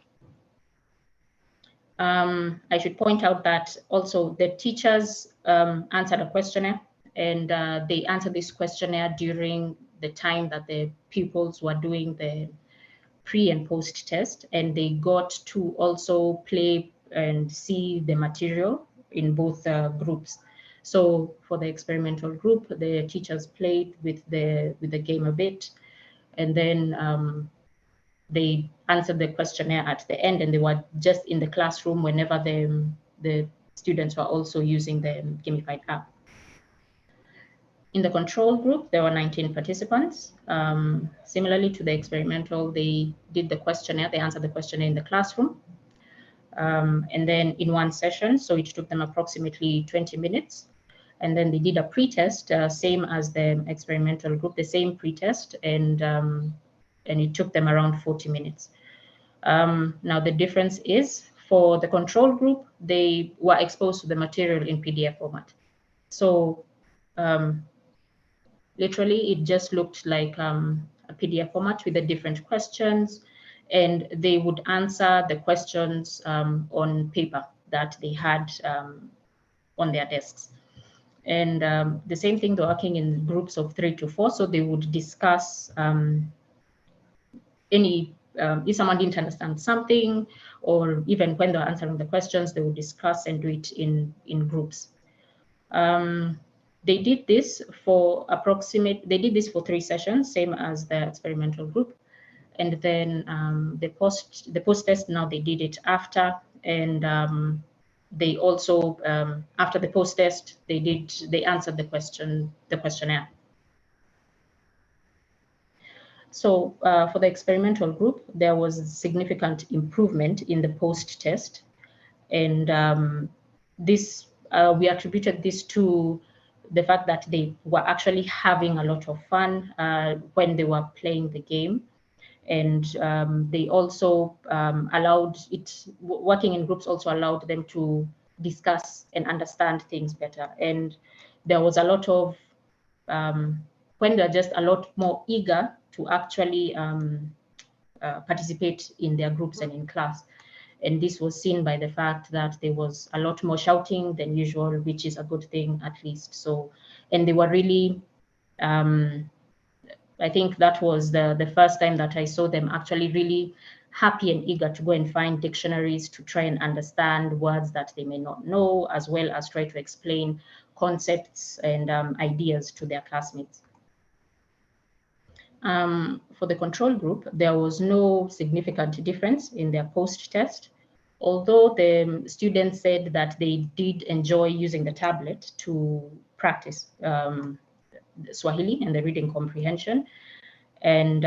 I should point out that also the teachers answered a questionnaire, and they answered this questionnaire during the time that the pupils were doing the pre and post test, and they got to also play and see the material in both groups. So for the experimental group, the teachers played with the game a bit, and then they answered the questionnaire at the end, and they were just in the classroom whenever the students were also using the gamified app. In the control group, there were 19 participants. Similarly to the experimental, they did the questionnaire, they answered the questionnaire in the classroom. And then in one session, so it took them approximately 20 minutes. And then they did a pretest, same as the experimental group, the same pretest, and it took them around 40 minutes. Now the difference is, for the control group, they were exposed to the material in PDF format. So literally, it just looked like a PDF format with the different questions, and they would answer the questions on paper that they had on their desks. And the same thing, they're working in groups of 3 to 4, so they would discuss if someone didn't understand something, or even when they're answering the questions, they would discuss and do it in groups. They did this for 3 sessions, same as the experimental group. And then the post test, now they did it after, and they also after the post test, they answered the questionnaire. So for the experimental group, there was a significant improvement in the post test, and this we attributed this to the fact that they were actually having a lot of fun when they were playing the game. And they also working in groups also allowed them to discuss and understand things better. And there was a lot of, when they're just a lot more eager to actually participate in their groups and in class. And this was seen by the fact that there was a lot more shouting than usual, which is a good thing at least. So, and they were really, I think that was the first time that I saw them actually really happy and eager to go and find dictionaries to try and understand words that they may not know, as well as try to explain concepts and ideas to their classmates. For the control group, there was no significant difference in their post-test, although the students said that they did enjoy using the tablet to practice Swahili and the reading comprehension. And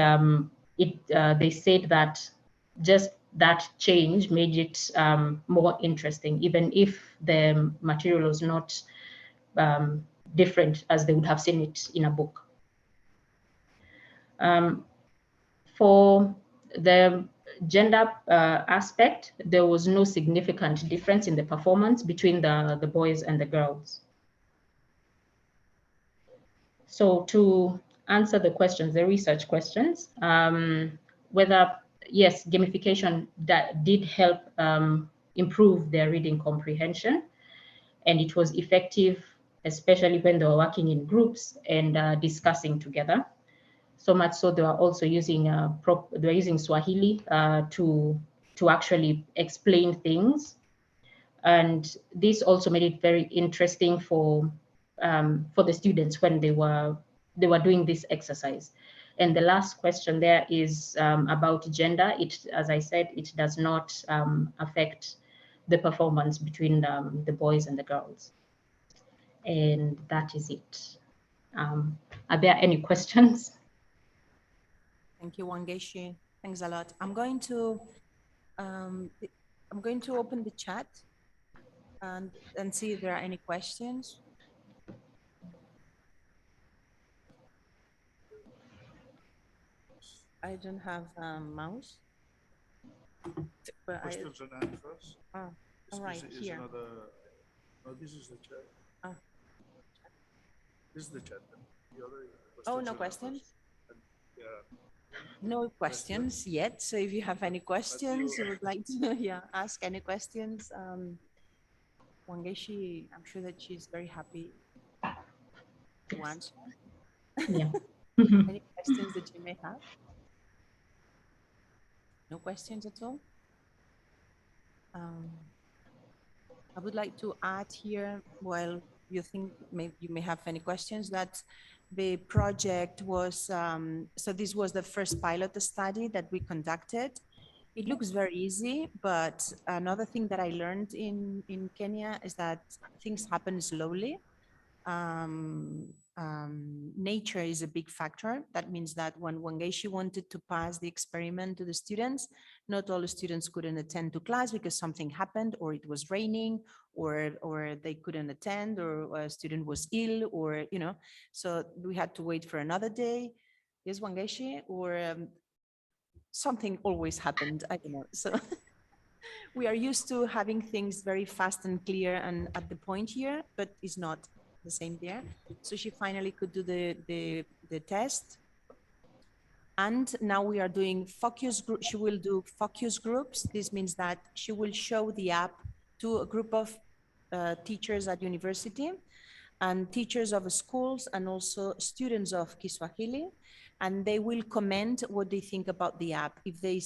they said that just that change made it more interesting, even if the material was not different as they would have seen it in a book. For the gender aspect, there was no significant difference in the performance between the boys and the girls. So to answer the questions, the research questions, whether, yes, gamification that did help improve their reading comprehension, and it was effective, especially when they were working in groups and discussing together. So much so they were also using Swahili to actually explain things, and this also made it very interesting for the students when they were doing this exercise. And the last question there is about gender. It, as I said, it does not affect the performance between the boys and the girls. And that is it. Are there any questions? Thank you, Wangeshi. Thanks a lot. I'm going to open the chat and see if there are any questions. I don't have a mouse. But Questions and answers. All right, here. No, this is the chat. Ah. This is the chat. The other Oh, no and questions? answers. Yeah. No questions yet. So if you have any questions, you would like to ask any questions, Wangeshi, I'm sure that she's very happy to answer. Yeah. Any questions that you may have? No questions at all? I would like to add here, while you think you may have any questions, that the project was, so this was the first pilot study that we conducted. It looks very easy, but another thing that I learned in Kenya is that things happen slowly. Nature is a big factor. That means that when Wangeshi wanted to pass the experiment to the students, not all the students couldn't attend to class because something happened, or it was raining, or they couldn't attend, or a student was ill, or, you know, so we had to wait for another day. Yes, Wangeshi, or something always happened, I don't know. So we are used to having things very fast and clear and at the point here, but it's not the same there. So she finally could do the test. And now we are doing focus group. She will do focus groups. This means that she will show the app to a group of teachers at university and teachers of schools and also students of Kiswahili. And they will comment what they think about the app. If they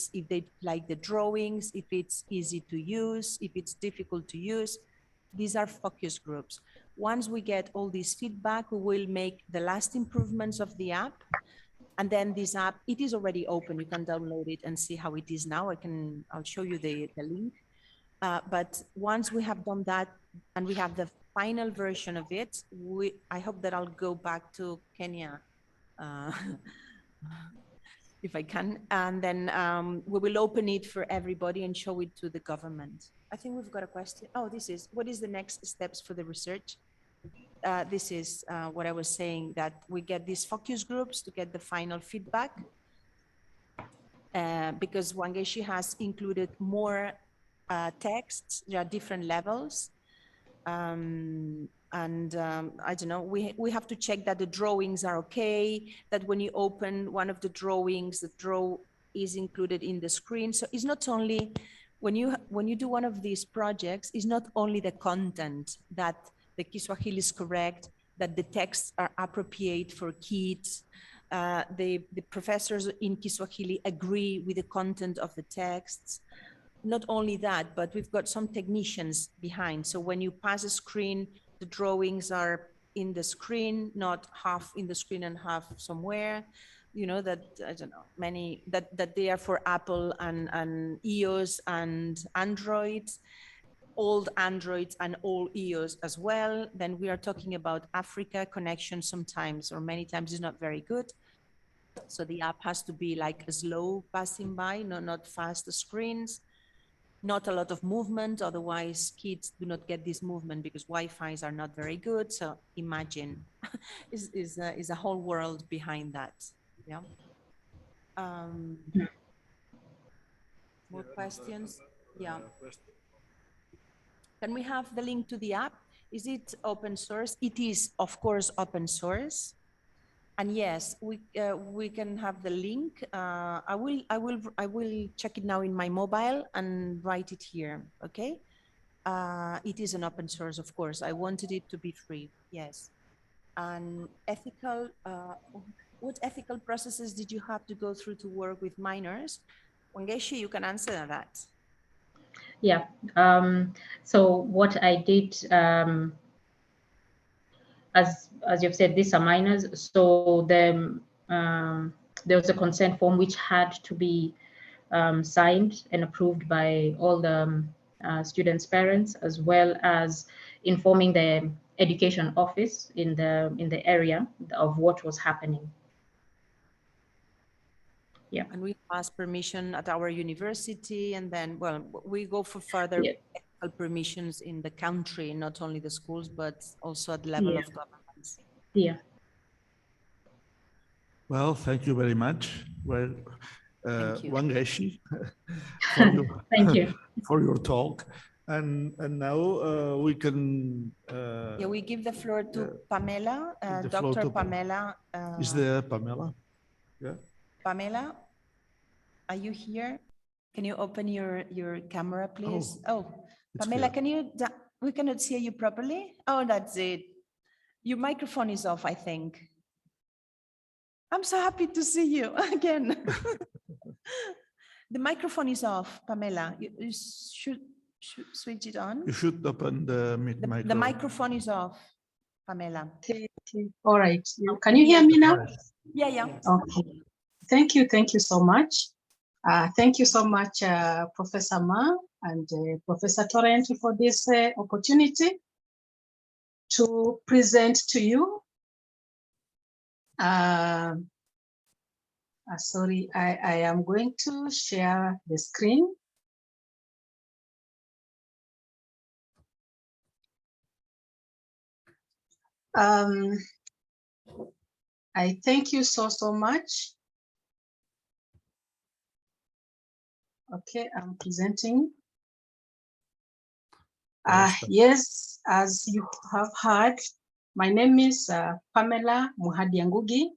like the drawings, if it's easy to use, if it's difficult to use. These are focus groups. Once we get all this feedback, we will make the last improvements of the app. And then this app, it is already open. You can download it and see how it is now. I'll show you the link. But once we have done that and we have the final version of it, I hope that I'll go back to Kenya if I can. And then we will open it for everybody and show it to the government. I think we've got a question. Oh, what is the next steps for the research? This is what I was saying, that we get these focus groups to get the final feedback. Because Wangeshi has included more texts, there are different levels. I don't know, we have to check that the drawings are okay, that when you open one of the drawings, the draw is included in the screen. So it's not only, when you do one of these projects, it's not only the content, that the Kiswahili is correct, that the texts are appropriate for kids, the professors in Kiswahili agree with the content of the texts. Not only that, but we've got some technicians behind. So when you pass a screen, the drawings are in the screen, not half in the screen and half somewhere. You know, that, I don't know, many, that they are for Apple and iOS and Android, old Androids and old iOS as well. Then we are talking about Africa connection sometimes, or many times is not very good. So the app has to be like a slow passing by, not fast screens. Not a lot of movement, otherwise kids do not get this movement because Wi-Fi's are not very good. So imagine, is a whole world behind that. Yeah. More questions? Yeah. Can we have the link to the app? Is it open source? It is, of course, open source. And yes, we can have the link. I will check it now in my mobile and write it here. Okay. It is an open source, of course. I wanted it to be free. Yes. And ethical. What ethical processes did you have to go through to work with minors? Wangeshi, you can answer that. Yeah. So what I did, as you've said, these are minors. So there was a consent form which had to be signed and approved by all the students' parents, as well as informing the education office in the area of what was happening. Yeah. And we ask permission at our university, and then, well, we go for further ethical permissions in the country, not only the schools, but also at the level of governments. Yeah. Well, thank you very much. Well, Thank you. Wangeshi, Thank you. for your talk. And now we can. Yeah, we give the floor to Pamela, the floor Dr. to- Pamela. Is there Pamela? Yeah. Pamela, are you here? Can you open your camera, please? Oh, it's Pamela, clear. we cannot see you properly. Oh, that's it. Your microphone is off, I think. I'm so happy to see you again. The microphone is off, Pamela. You should switch it on. You should open the microphone. The microphone is off, Pamela. Okay. All right. Can you hear me now? Yeah, yeah. Okay. Thank you so much. Thank you so much, Professor Ma and Professor Torrent, for this opportunity to present to you. Sorry, I am going to share the screen. I thank you so much. Okay, I'm presenting. Yes, as you have heard, my name is Pamela Muhadiangugi.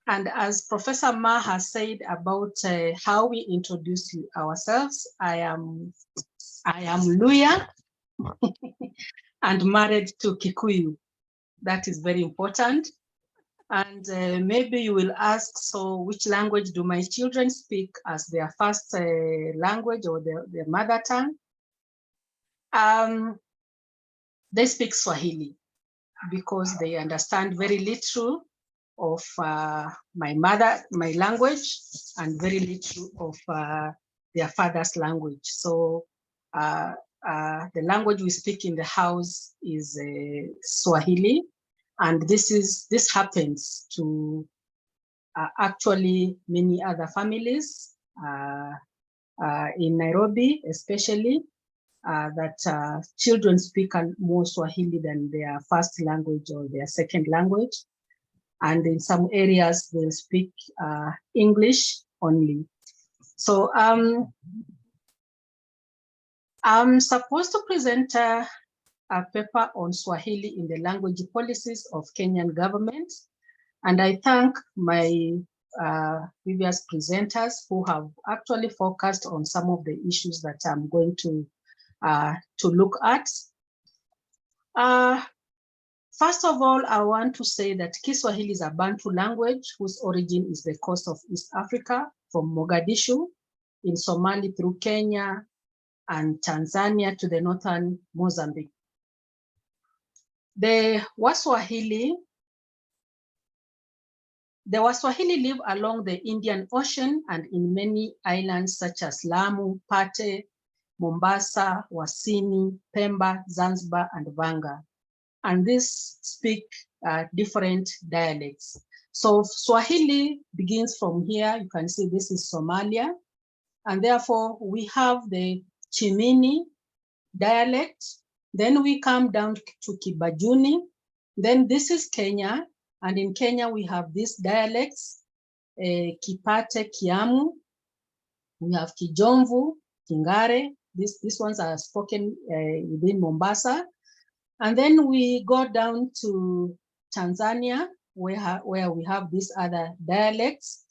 And as Professor Ma has said about how we introduce ourselves, I am Luya and married to Kikuyu. That is very important. And maybe you will ask, so which language do my children speak as their first language or their mother tongue? They speak Swahili because they understand very little of my language and very little of their father's language. So the language we speak in the house is Swahili, and this happens to actually many other families in Nairobi, especially. That children speak more Swahili than their first language or their second language. And in some areas, they'll speak English only. So I'm supposed to present a paper on Swahili in the language policies of Kenyan government. And I thank my previous presenters who have actually focused on some of the issues that I'm going to look at. First of all, I want to say that Kiswahili is a Bantu language whose origin is the coast of East Africa from Mogadishu in Somali through Kenya and Tanzania to the northern Mozambique. The Waswahili live along the Indian Ocean and in many islands such as Lamu, Pate, Mombasa, Wasini, Pemba, Zanzibar, and Vanga. And these speak different dialects. So Swahili begins from here. You can see this is Somalia. And therefore we have the Chimini dialect. Then we come down to Kibajuni. Then this is Kenya. And in Kenya we have these dialects, Kipate, Kiamu. We have Kijomvu, Kingare. These ones are spoken within Mombasa. And then we go down to Tanzania, where we have these other dialects.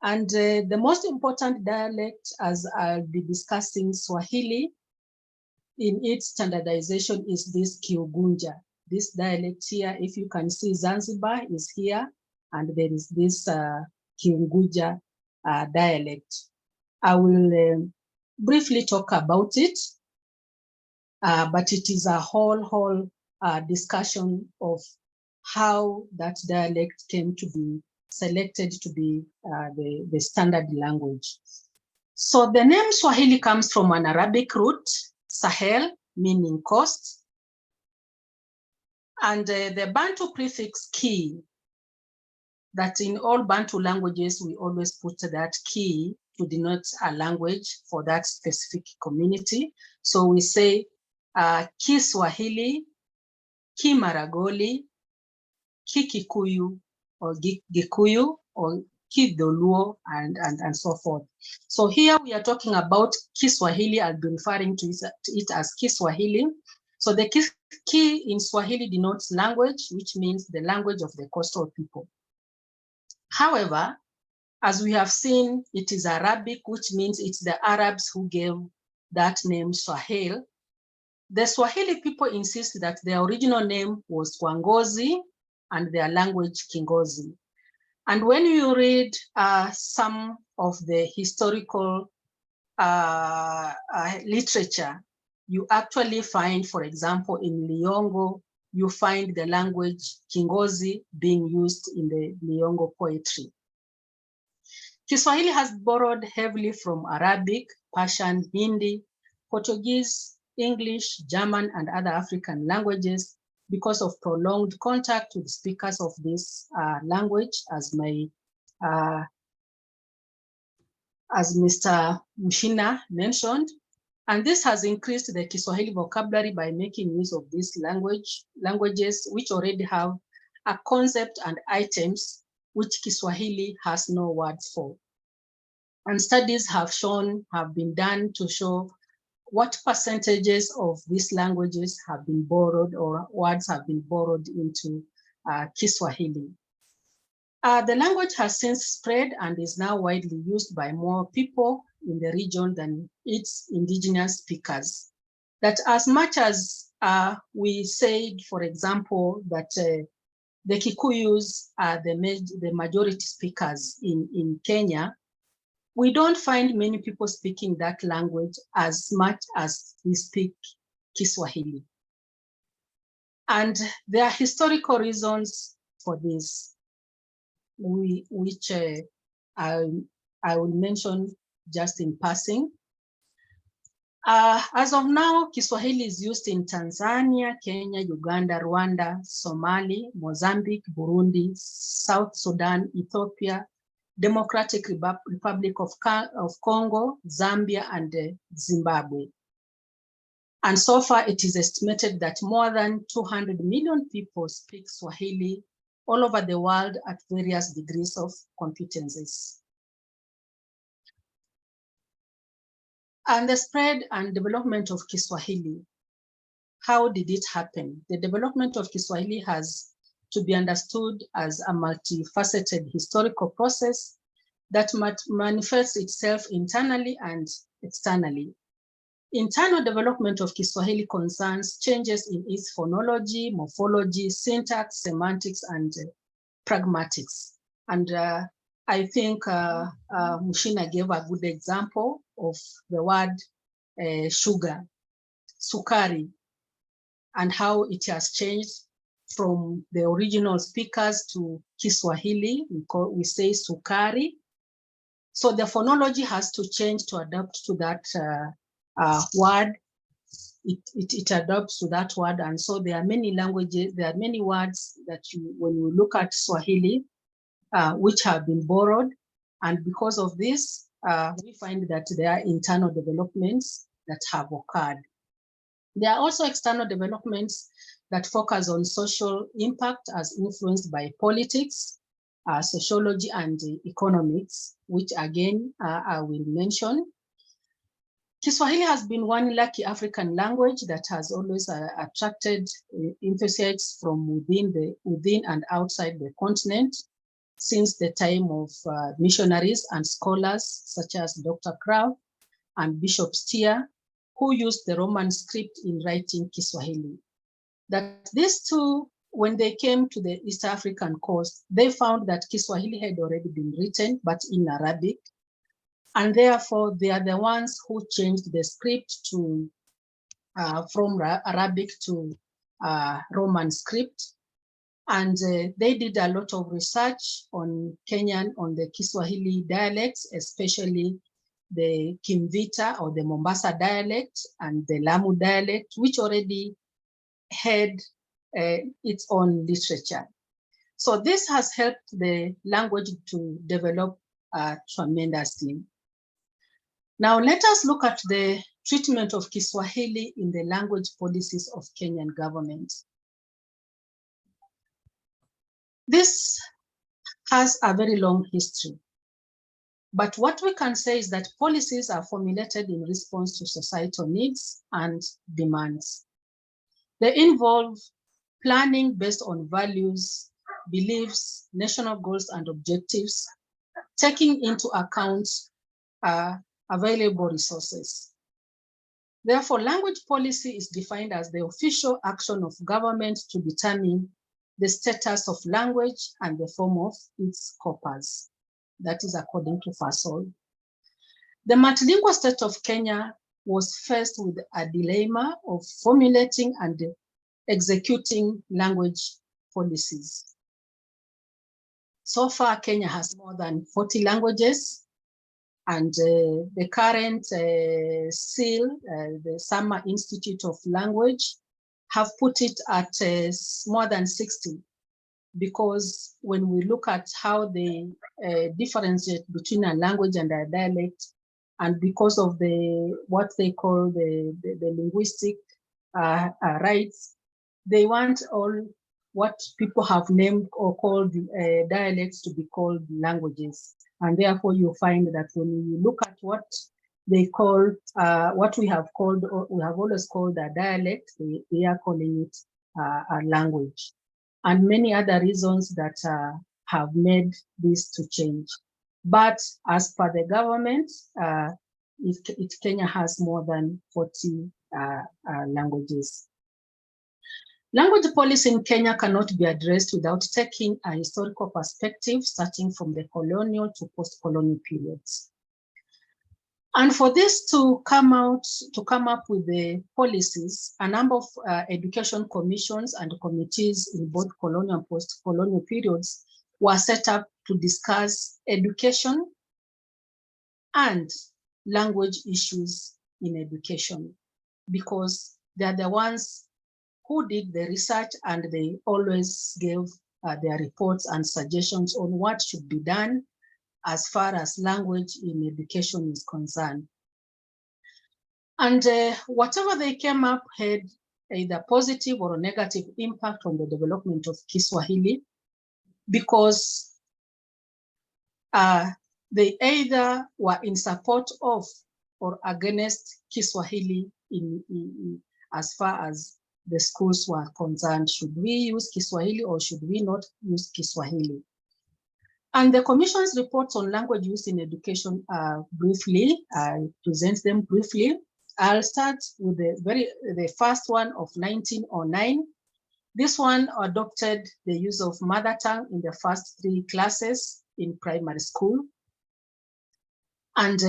And the most important dialect, as I'll be discussing Swahili, in its standardization is this Kiugunja. This dialect here, if you can see, Zanzibar is here, and there is this Kiunguja dialect. I will briefly talk about it, but it is a whole discussion of how that dialect came to be selected to be the standard language. So the name Swahili comes from an Arabic root, Sahel, meaning coast, and the Bantu prefix ki, that in all Bantu languages, we always put that ki to denote a language for that specific community. So we say Ki Swahili, Ki Maragoli, Ki Kikuyu, or Gikuyu, or Ki Doluo, and so forth. So here we are talking about Kiswahili. I'll be referring to it as Kiswahili. So the Ki in Swahili denotes language, which means the language of the coastal people. However, as we have seen, it is Arabic, which means it's the Arabs who gave that name Swahili. The Swahili people insist that their original name was Kwangozi and their language Kingozi. And when you read some of the historical literature, you actually find, for example, in Liyongo, you find the language Kingozi being used in the Liyongo poetry. Kiswahili has borrowed heavily from Arabic, Persian, Hindi, Portuguese, English, German, and other African languages because of prolonged contact with speakers of this language, as Mr. Mushina mentioned. And this has increased the Kiswahili vocabulary by making use of these languages which already have a concept and items which Kiswahili has no words for. And studies have been done to show what percentages of these languages have been borrowed or words have been borrowed into Kiswahili. The language has since spread and is now widely used by more people in the region than its indigenous speakers. That as much as we said, for example, that the Kikuyus are the majority speakers in Kenya, we don't find many people speaking that language as much as we speak Kiswahili. And there are historical reasons for this, which I will mention just in passing. As of now, Kiswahili is used in Tanzania, Kenya, Uganda, Rwanda, Somali, Mozambique, Burundi, South Sudan, Ethiopia, Democratic Republic of Congo, Zambia, and Zimbabwe. And so far, it is estimated that more than 200 million people speak Swahili all over the world at various degrees of competencies. And the spread and development of Kiswahili, how did it happen? The development of Kiswahili has to be understood as a multifaceted historical process that manifests itself internally and externally. Internal development of Kiswahili concerns changes in its phonology, morphology, syntax, semantics, and pragmatics. And I think Mushina gave a good example of the word sugar, sukari, and how it has changed from the original speakers to Kiswahili. We say sukari. So the phonology has to change to adapt to that word. It adapts to that word. And so there are many languages, there are many words that when you look at Swahili, which have been borrowed. And because of this, we find that there are internal developments that have occurred. There are also external developments that focus on social impact as influenced by politics, sociology and economics, which again I will mention. Kiswahili has been one lucky African language that has always attracted enthusiasts from within and outside the continent since the time of missionaries and scholars such as Dr. Krauth and Bishop Steer, who used the Roman script in writing Kiswahili. That these two, when they came to the East African coast, they found that Kiswahili had already been written, but in Arabic. And therefore, they are the ones who changed the script to from Arabic to Roman script. And they did a lot of research on Kenyan, on the Kiswahili dialects, especially the Kimvita or the Mombasa dialect and the Lamu dialect, which already had its own literature. So this has helped the language to develop tremendously. Now let us look at the treatment of Kiswahili in the language policies of Kenyan government. This has a very long history. But what we can say is that policies are formulated in response to societal needs and demands. They involve planning based on values, beliefs, national goals and objectives, taking into account available resources. Therefore, language policy is defined as the official action of government to determine the status of language and the form of its corpus. That is according to FASOL. The multilingual state of Kenya was faced with a dilemma of formulating and executing language policies. So far, Kenya has more than 40 languages, and the current seal, the Summer Institute of Language, have put it at more than 60. Because when we look at how they differentiate between a language and a dialect, and because of what they call the linguistic rights, they want all what people have named or called dialects to be called languages. And therefore you find that when you look at what they call, what we have called, or we have always called a dialect, they are calling it a language. And many other reasons that have made this to change. But as per the government, Kenya has more than 40 languages. Language policy in Kenya cannot be addressed without taking a historical perspective, starting from the colonial to post-colonial periods. And for this to come up with the policies, a number of education commissions and committees in both colonial and post-colonial periods were set up to discuss education and language issues in education, because they are the ones who did the research and they always gave their reports and suggestions on what should be done as far as language in education is concerned. And whatever they came up had either positive or negative impact on the development of Kiswahili, because they either were in support of or against Kiswahili as far as the schools were concerned. Should we use Kiswahili or should we not use Kiswahili? And the Commission's reports on language use in education briefly, I present them briefly. I'll start with the first one of 1909. This one adopted the use of mother tongue in the first 3 classes in primary school. And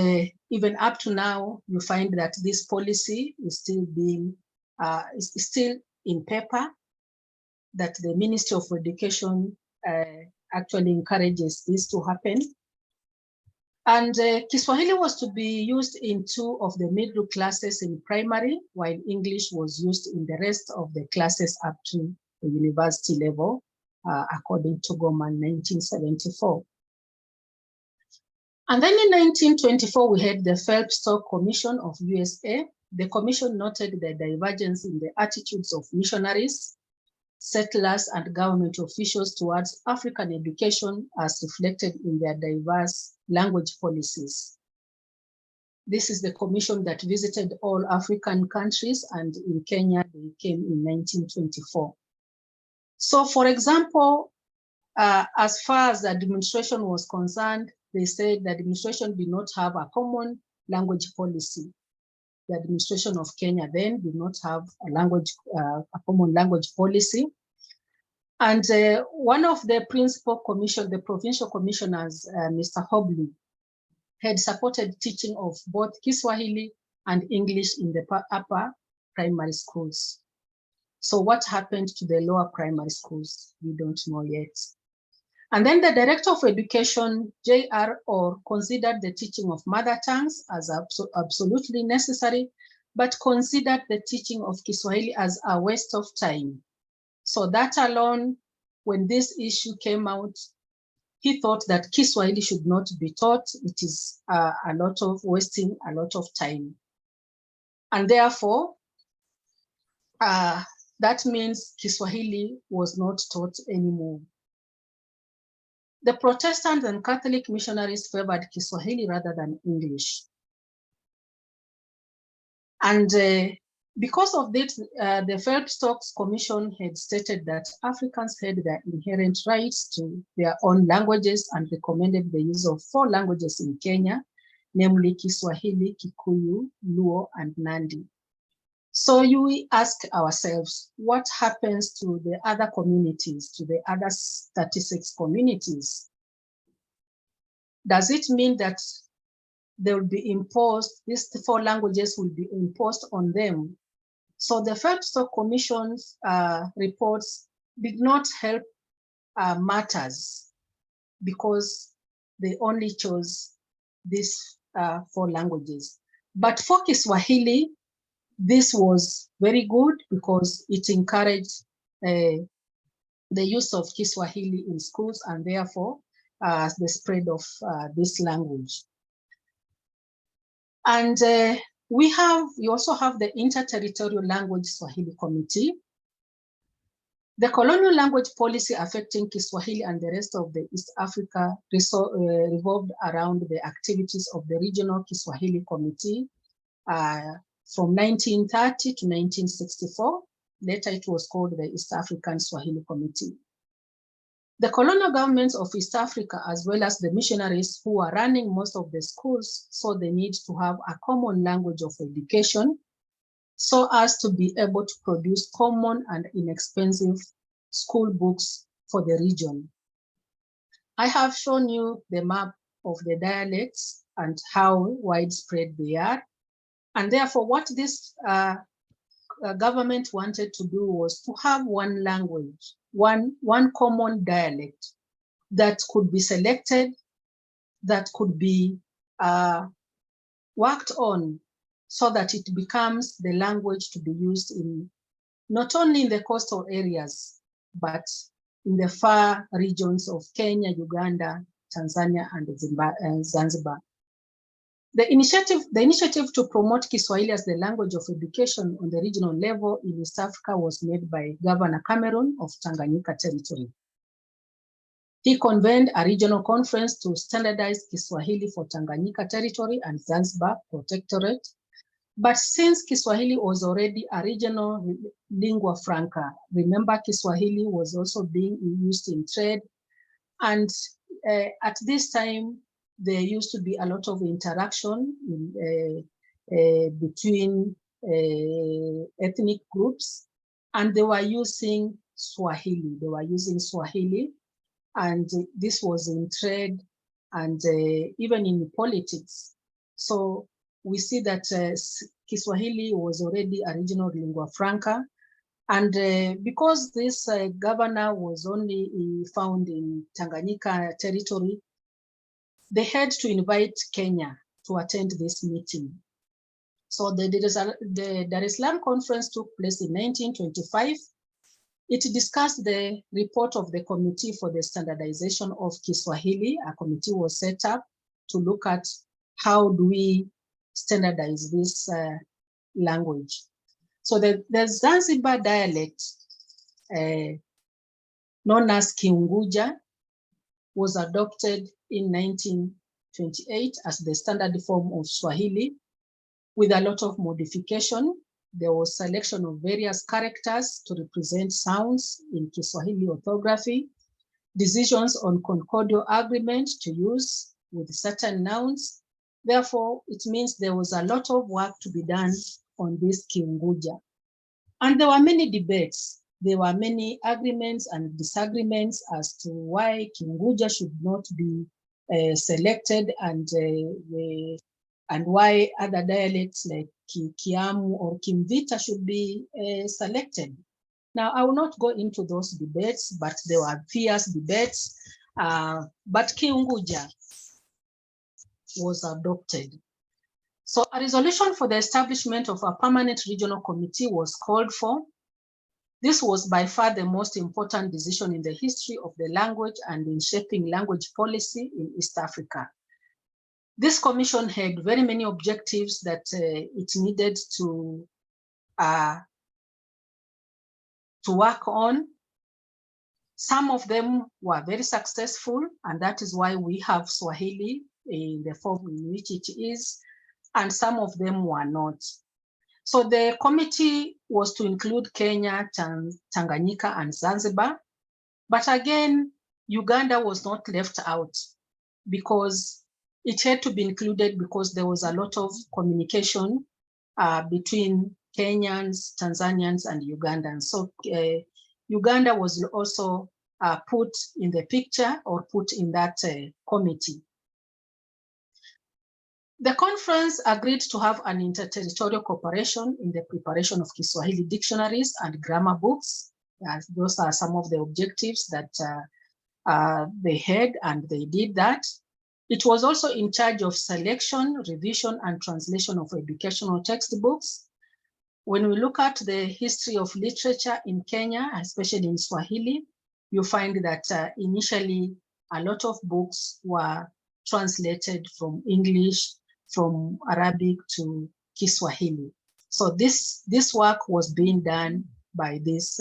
even up to now, you find that this policy is still being, is still in paper, that the Ministry of Education actually encourages this to happen. And Kiswahili was to be used in 2 of the middle classes in primary, while English was used in the rest of the classes up to the university level, according to Goman 1974. And then in 1924, we had the Phelps-Stock Commission of USA. The commission noted the divergence in the attitudes of missionaries settlers and government officials towards African education as reflected in their diverse language policies. This is the commission that visited all African countries, and in Kenya, they came in 1924. So for example, as far as the administration was concerned, they said the administration did not have a common language policy. The administration of Kenya then did not have a common language policy. And one of the principal commission, the provincial commissioners, Mr. Hobley, had supported teaching of both Kiswahili and English in the upper primary schools. So what happened to the lower primary schools? We don't know yet. And then the Director of Education, J.R. Orr, considered the teaching of mother tongues as absolutely necessary, but considered the teaching of Kiswahili as a waste of time. So that alone, when this issue came out, he thought that Kiswahili should not be taught. It is a lot of wasting a lot of time. And therefore, that means Kiswahili was not taught anymore. The Protestant and Catholic missionaries favored Kiswahili rather than English. And because of this, the Feldstocks Commission had stated that Africans had their inherent rights to their own languages and recommended the use of 4 languages in Kenya, namely Kiswahili, Kikuyu, Luo, and Nandi. So we ask ourselves, what happens to the other communities, to the other 36 communities? Does it mean that they will be imposed, these 4 languages will be imposed on them? So the Feldstock Commission's reports did not help matters because they only chose these 4 languages. But for Kiswahili, this was very good because it encouraged the use of Kiswahili in schools and therefore the spread of this language. And we also have the Interterritorial Language Swahili Committee. The colonial language policy affecting Kiswahili and the rest of the East Africa revolved around the activities of the Regional Kiswahili Committee from 1930 to 1964. Later it was called the East African Swahili Committee. The colonial governments of East Africa, as well as the missionaries who are running most of the schools, saw the need to have a common language of education so as to be able to produce common and inexpensive school books for the region. I have shown you the map of the dialects and how widespread they are. And therefore, what this government wanted to do was to have one language, one common dialect that could be selected, that could be worked on so that it becomes the language to be used in not only in the coastal areas, but in the far regions of Kenya, Uganda, Tanzania, and Zanzibar. The initiative to promote Kiswahili as the language of education on the regional level in East Africa was made by Governor Cameron of Tanganyika Territory. He convened a regional conference to standardize Kiswahili for Tanganyika Territory and Zanzibar Protectorate. But since Kiswahili was already a regional lingua franca, remember Kiswahili was also being used in trade. And at this time, there used to be a lot of interaction between ethnic groups, and they were using Swahili. They were using Swahili, and this was in trade and even in politics. So we see that Kiswahili was already a regional lingua franca. And because this governor was only found in Tanganyika Territory, they had to invite Kenya to attend this meeting. So the Dar es Salaam conference took place in 1925. It discussed the report of the Committee for the Standardization of Kiswahili. A committee was set up to look at how do we standardize this language. So the Zanzibar dialect known as Kiunguja, was adopted in 1928 as the standard form of Swahili with a lot of modification. There was selection of various characters to represent sounds in Kiswahili orthography, decisions on concordial agreement to use with certain nouns. Therefore, it means there was a lot of work to be done on this Kiunguja. And there were many debates. There were many agreements and disagreements as to why Kiunguja should not be selected and why other dialects like Kiamu or Kimvita should be selected. Now, I will not go into those debates, but there were fierce debates. But Kiunguja was adopted. So a resolution for the establishment of a permanent regional committee was called for. This was by far the most important decision in the history of the language and in shaping language policy in East Africa. This commission had very many objectives that it needed to work on. Some of them were very successful, and that is why we have Swahili in the form in which it is, and some of them were not. So the committee was to include Kenya, Tanganyika, and Zanzibar. But again, Uganda was not left out because it had to be included because there was a lot of communication between Kenyans, Tanzanians, and Ugandans. So Uganda was also put in the picture or put in that committee. The conference agreed to have an interterritorial cooperation in the preparation of Kiswahili dictionaries and grammar books. Those are some of the objectives that they had, and they did that. It was also in charge of selection, revision, and translation of educational textbooks. When we look at the history of literature in Kenya, especially in Swahili, you find that initially a lot of books were translated from English, from Arabic to Kiswahili. So this work was being done by this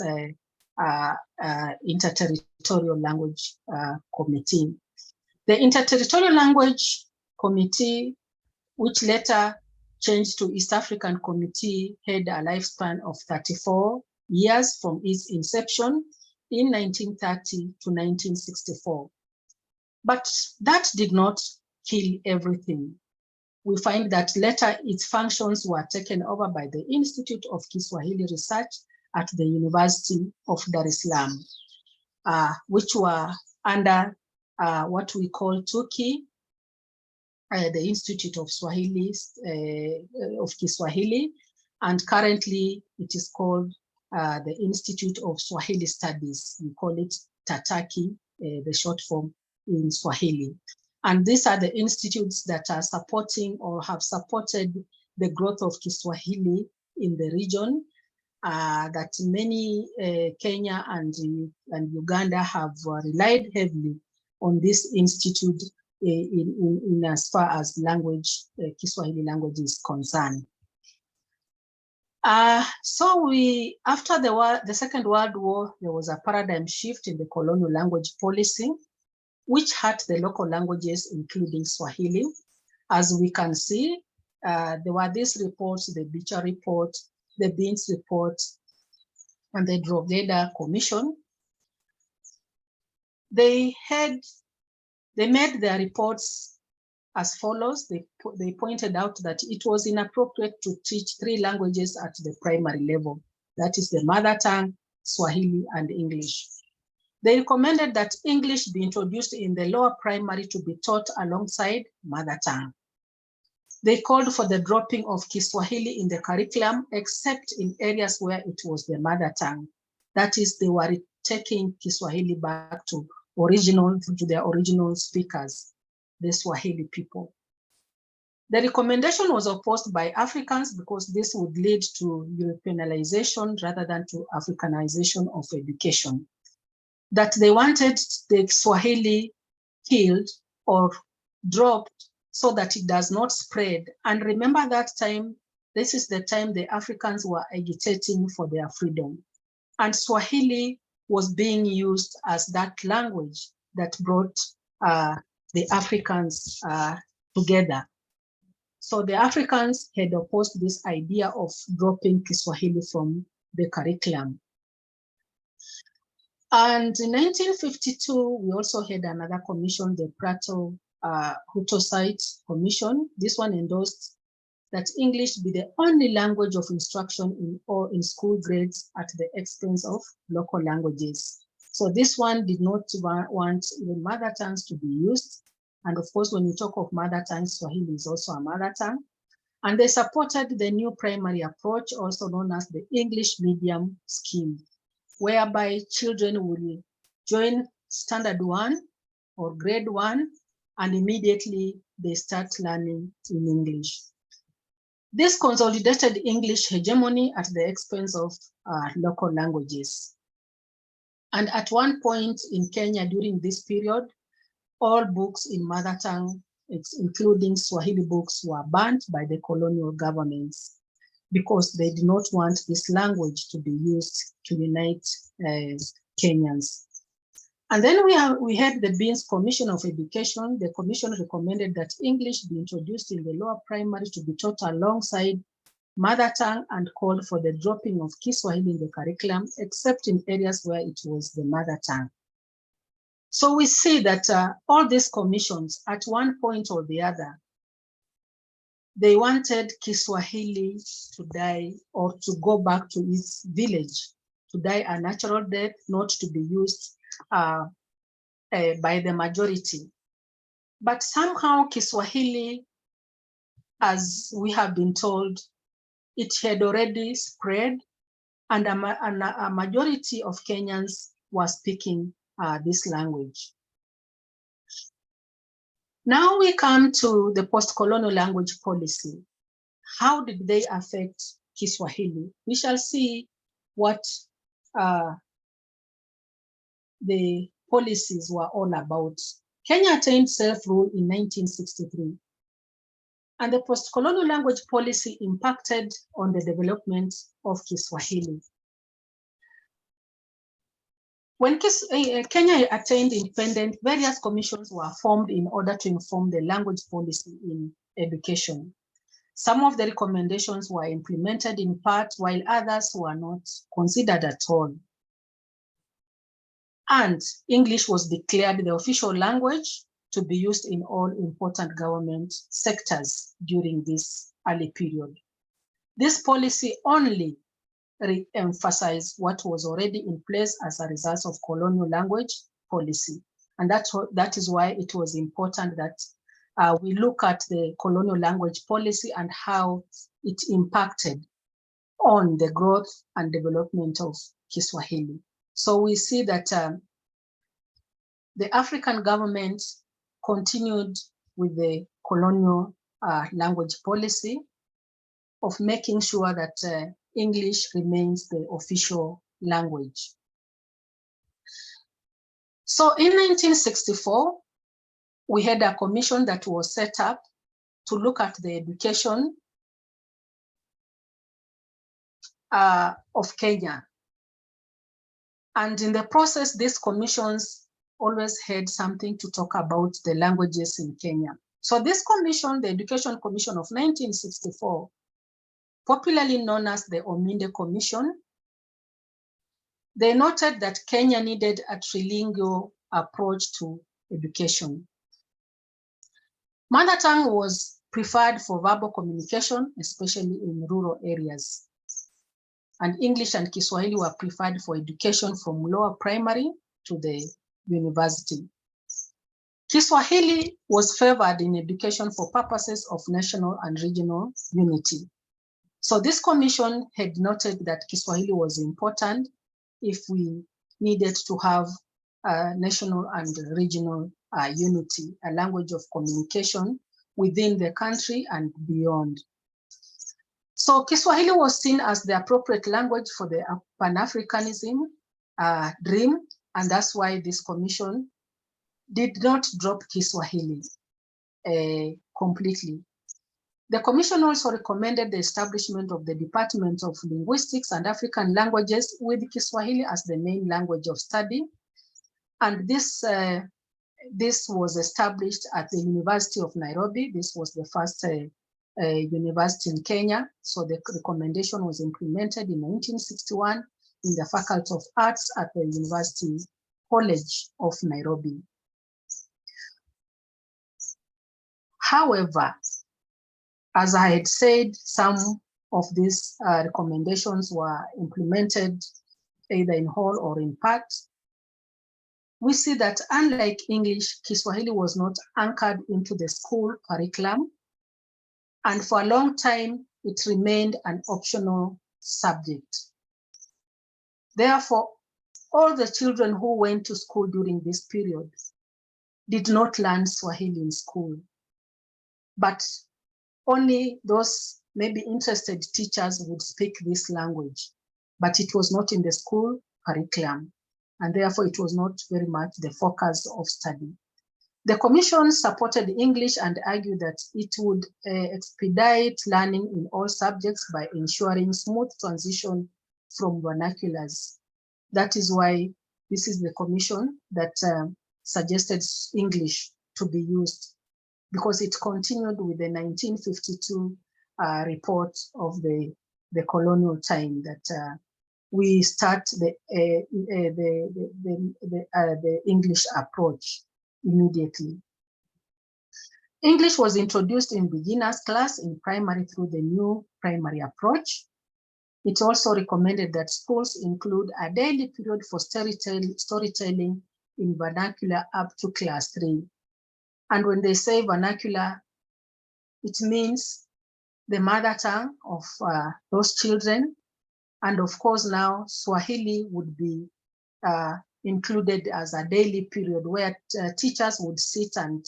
Interterritorial Language Committee. The Interterritorial Language Committee, which later changed to East African Committee, had a lifespan of 34 years from its inception in 1930 to 1964. But that did not kill everything. We find that later its functions were taken over by the Institute of Kiswahili Research at the University of Dar es Salaam, which were under what we call TUKI, the Institute of Swahili, of Kiswahili, and currently it is called the Institute of Swahili Studies. We call it TATAKI, the short form in Swahili. And these are the institutes that are supporting or have supported the growth of Kiswahili in the region, that many Kenya and Uganda have relied heavily on this institute in as far as language, Kiswahili language is concerned. So after the Second World War, there was a paradigm shift in the colonial language policy, which hurt the local languages, including Swahili. As we can see, there were these reports, the Beecher report, the Beans report, and the Drogheda Commission. They made their reports as follows. They pointed out that it was inappropriate to teach 3 languages at the primary level. That is the mother tongue, Swahili, and English. They recommended that English be introduced in the lower primary to be taught alongside mother tongue. They called for the dropping of Kiswahili in the curriculum, except in areas where it was the mother tongue. That is, they were taking Kiswahili back to their original speakers, the Swahili people. The recommendation was opposed by Africans because this would lead to Europeanization rather than to Africanization of education. That they wanted the Swahili killed or dropped so that it does not spread. And remember that time, this is the time the Africans were agitating for their freedom. and Swahili was being used as that language that brought the Africans together. So the Africans had opposed this idea of dropping Kiswahili from the curriculum. And in 1952, we also had another commission, the Prato Hutosite Commission. This one endorsed that English be the only language of instruction in school grades at the expense of local languages. So this one did not want even mother tongues to be used. And of course, when you talk of mother tongue, Swahili is also a mother tongue. And they supported the new primary approach, also known as the English medium scheme, whereby children will join standard 1 or grade 1, and immediately they start learning in English. This consolidated English hegemony at the expense of local languages. And at one point in Kenya during this period, all books in mother tongue, including Swahili books, were banned by the colonial governments because they did not want this language to be used to unite Kenyans. And then we had the Beans Commission of Education. The commission recommended that English be introduced in the lower primary to be taught alongside mother tongue, and called for the dropping of Kiswahili in the curriculum, except in areas where it was the mother tongue. So we see that all these commissions, at one point or the other, they wanted Kiswahili to die or to go back to its village, to die a natural death, not to be used by the majority. But somehow Kiswahili, as we have been told, it had already spread, and a majority of Kenyans were speaking this language. Now we come to the post-colonial language policy. How did they affect Kiswahili? We shall see what the policies were all about. Kenya attained self-rule in 1963. And the post-colonial language policy impacted on the development of Kiswahili. When Kenya attained independence, various commissions were formed in order to inform the language policy in education. Some of the recommendations were implemented in part, while others were not considered at all. And English was declared the official language to be used in all important government sectors during this early period. This policy only re-emphasized what was already in place as a result of colonial language policy. And that is why it was important that we look at the colonial language policy and how it impacted on the growth and development of Kiswahili. So we see that the African government continued with the colonial language policy of making sure that English remains the official language. So in 1964, we had a commission that was set up to look at the education of Kenya. And in the process, these commissions always had something to talk about the languages in Kenya. So this commission, the Education Commission of 1964, popularly known as the Ominde Commission, they noted that Kenya needed a trilingual approach to education. Mother tongue was preferred for verbal communication, especially in rural areas. And English and Kiswahili were preferred for education from lower primary to the university. Kiswahili was favored in education for purposes of national and regional unity. So this commission had noted that Kiswahili was important if we needed to have national and regional unity, a language of communication within the country and beyond. So Kiswahili was seen as the appropriate language for the Pan-Africanism dream, and that's why this commission did not drop Kiswahili completely. The Commission also recommended the establishment of the Department of Linguistics and African Languages with Kiswahili as the main language of study. And this was established at the University of Nairobi. This was the first university in Kenya. So the recommendation was implemented in 1961 in the Faculty of Arts at the University College of Nairobi. However, as I had said, some of these recommendations were implemented either in whole or in part. We see that unlike English, Kiswahili was not anchored into the school curriculum, and for a long time, it remained an optional subject. Therefore, all the children who went to school during this period did not learn Swahili in school, but only those maybe interested teachers would speak this language, but it was not in the school curriculum, and therefore it was not very much the focus of study. The Commission supported English and argued that it would expedite learning in all subjects by ensuring smooth transition from vernaculars. That is why this is the Commission that suggested English to be used, because it continued with the 1952 report of the colonial time that we start the English approach immediately. English was introduced in beginners class in primary through the new primary approach. It also recommended that schools include a daily period for storytelling in vernacular up to class 3. And when they say vernacular, it means the mother tongue of those children. And of course now Swahili would be included as a daily period where teachers would sit and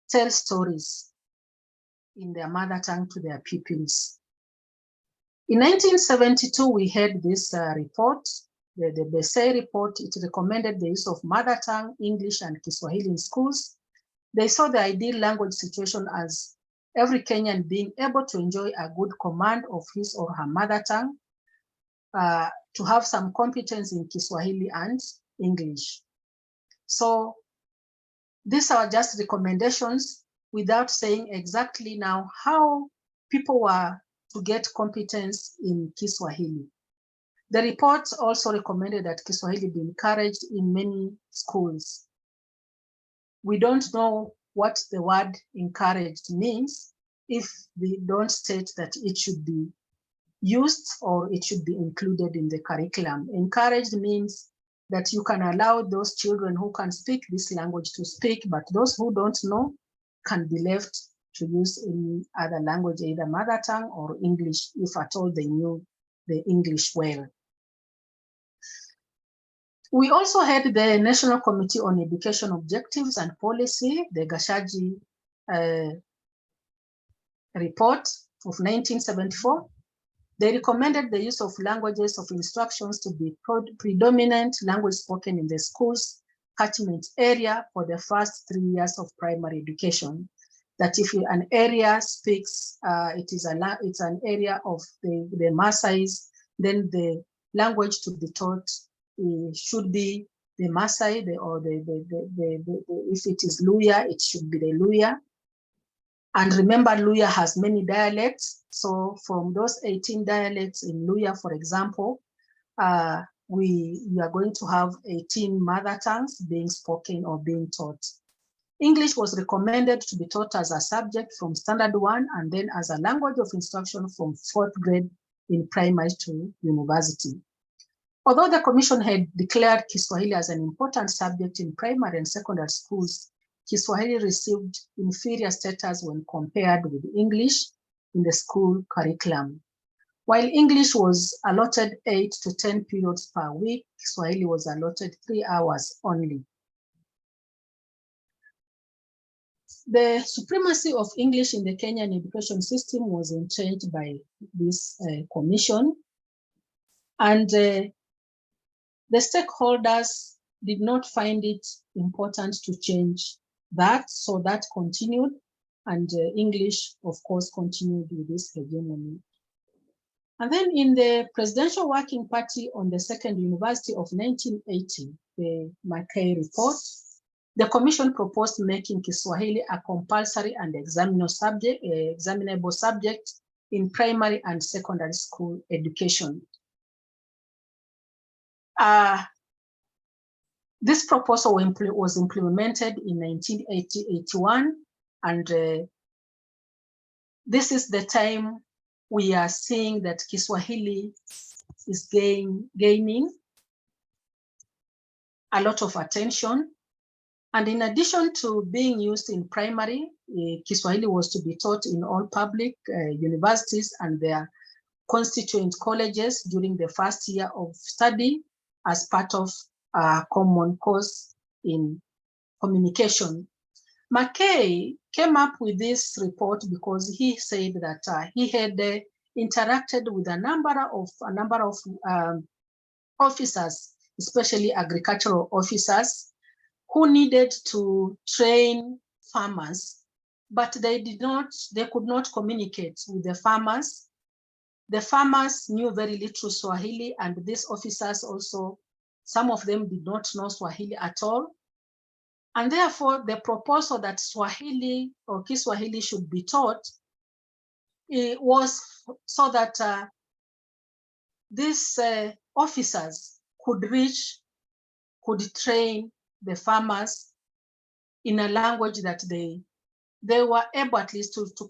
tell stories in their mother tongue to their pupils. In 1972, we had this report, the Bessay report. It recommended the use of mother tongue, English, and Kiswahili in schools. They saw the ideal language situation as every Kenyan being able to enjoy a good command of his or her mother tongue, to have some competence in Kiswahili and English. So these are just recommendations without saying exactly now how people were to get competence in Kiswahili. The report also recommended that Kiswahili be encouraged in many schools. We don't know what the word encouraged means if they don't state that it should be used or it should be included in the curriculum. Encouraged means that you can allow those children who can speak this language to speak, but those who don't know can be left to use any other language, either mother tongue or English, if at all they knew the English well. We also had the National Committee on Education Objectives and Policy, the Gashaji report of 1974. They recommended the use of languages of instructions to be predominant language spoken in the school's catchment area for the first 3 years of primary education. That if an area speaks, it's an area of the Maasais, then the language to be taught should be the Maasai, if it is Luya, it should be the Luya. And remember, Luya has many dialects. So from those 18 dialects in Luya, for example, we are going to have 18 mother tongues being spoken or being taught. English was recommended to be taught as a subject from standard 1 and then as a language of instruction from 4th grade in primary to university. Although the Commission had declared Kiswahili as an important subject in primary and secondary schools, Kiswahili received inferior status when compared with English in the school curriculum. While English was allotted 8 to 10 periods per week, Kiswahili was allotted 3 hours only. The supremacy of English in the Kenyan education system was entrenched by this commission, and the stakeholders did not find it important to change that, so that continued. and English, of course, continued with this hegemony. And then in the Presidential Working Party on the Second University of 1980, the Mackay report, the commission proposed making Kiswahili a compulsory and examinable subject in primary and secondary school education. This proposal was implemented in 1980-81, and this is the time we are seeing that Kiswahili is gaining a lot of attention. And in addition to being used in primary, Kiswahili was to be taught in all public universities and their constituent colleges during the first year of study as part of a common course in communication. Mackay came up with this report because he said that he had interacted with a number of officers, especially agricultural officers, who needed to train farmers, but they could not communicate with the farmers. The farmers knew very little Swahili, and these officers also, some of them did not know Swahili at all. And therefore, the proposal that Swahili or Kiswahili should be taught was so that these officers could train the farmers in a language that they were able at least to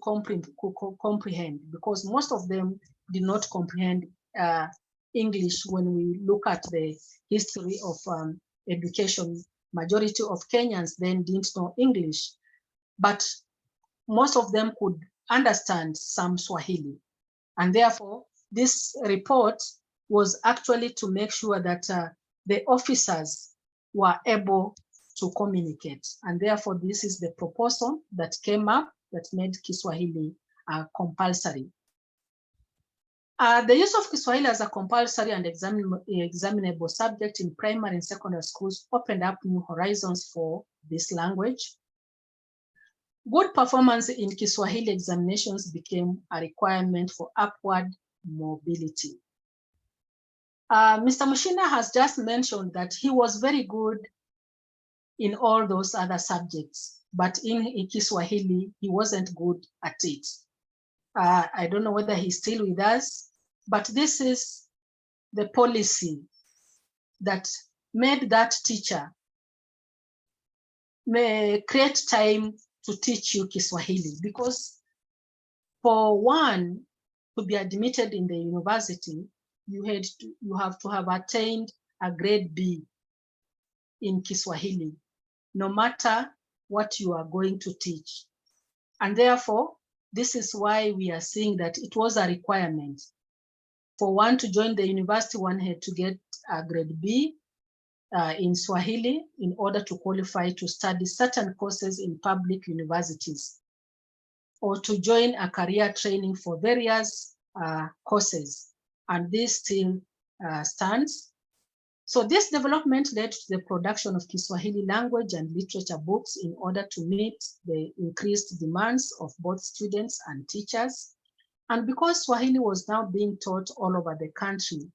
comprehend, because most of them did not comprehend English. When we look at the history of education, majority of Kenyans then didn't know English, but most of them could understand some Swahili. And therefore, this report was actually to make sure that the officers were able to communicate. And therefore, this is the proposal that came up that made Kiswahili compulsory. The use of Kiswahili as a compulsory and examinable subject in primary and secondary schools opened up new horizons for this language. Good performance in Kiswahili examinations became a requirement for upward mobility. Mr. Mushina has just mentioned that he was very good in all those other subjects, but in Kiswahili, he wasn't good at it. I don't know whether he's still with us, but this is the policy that made that teacher create time to teach you Kiswahili, because for one to be admitted in the university, you have to have attained a grade B in Kiswahili, no matter what you are going to teach. And therefore, this is why we are seeing that it was a requirement. For one to join the university, one had to get a grade B in Swahili in order to qualify to study certain courses in public universities, or to join a career training for various courses. And this still stands. So this development led to the production of Kiswahili language and literature books in order to meet the increased demands of both students and teachers. And because Swahili was now being taught all over the country,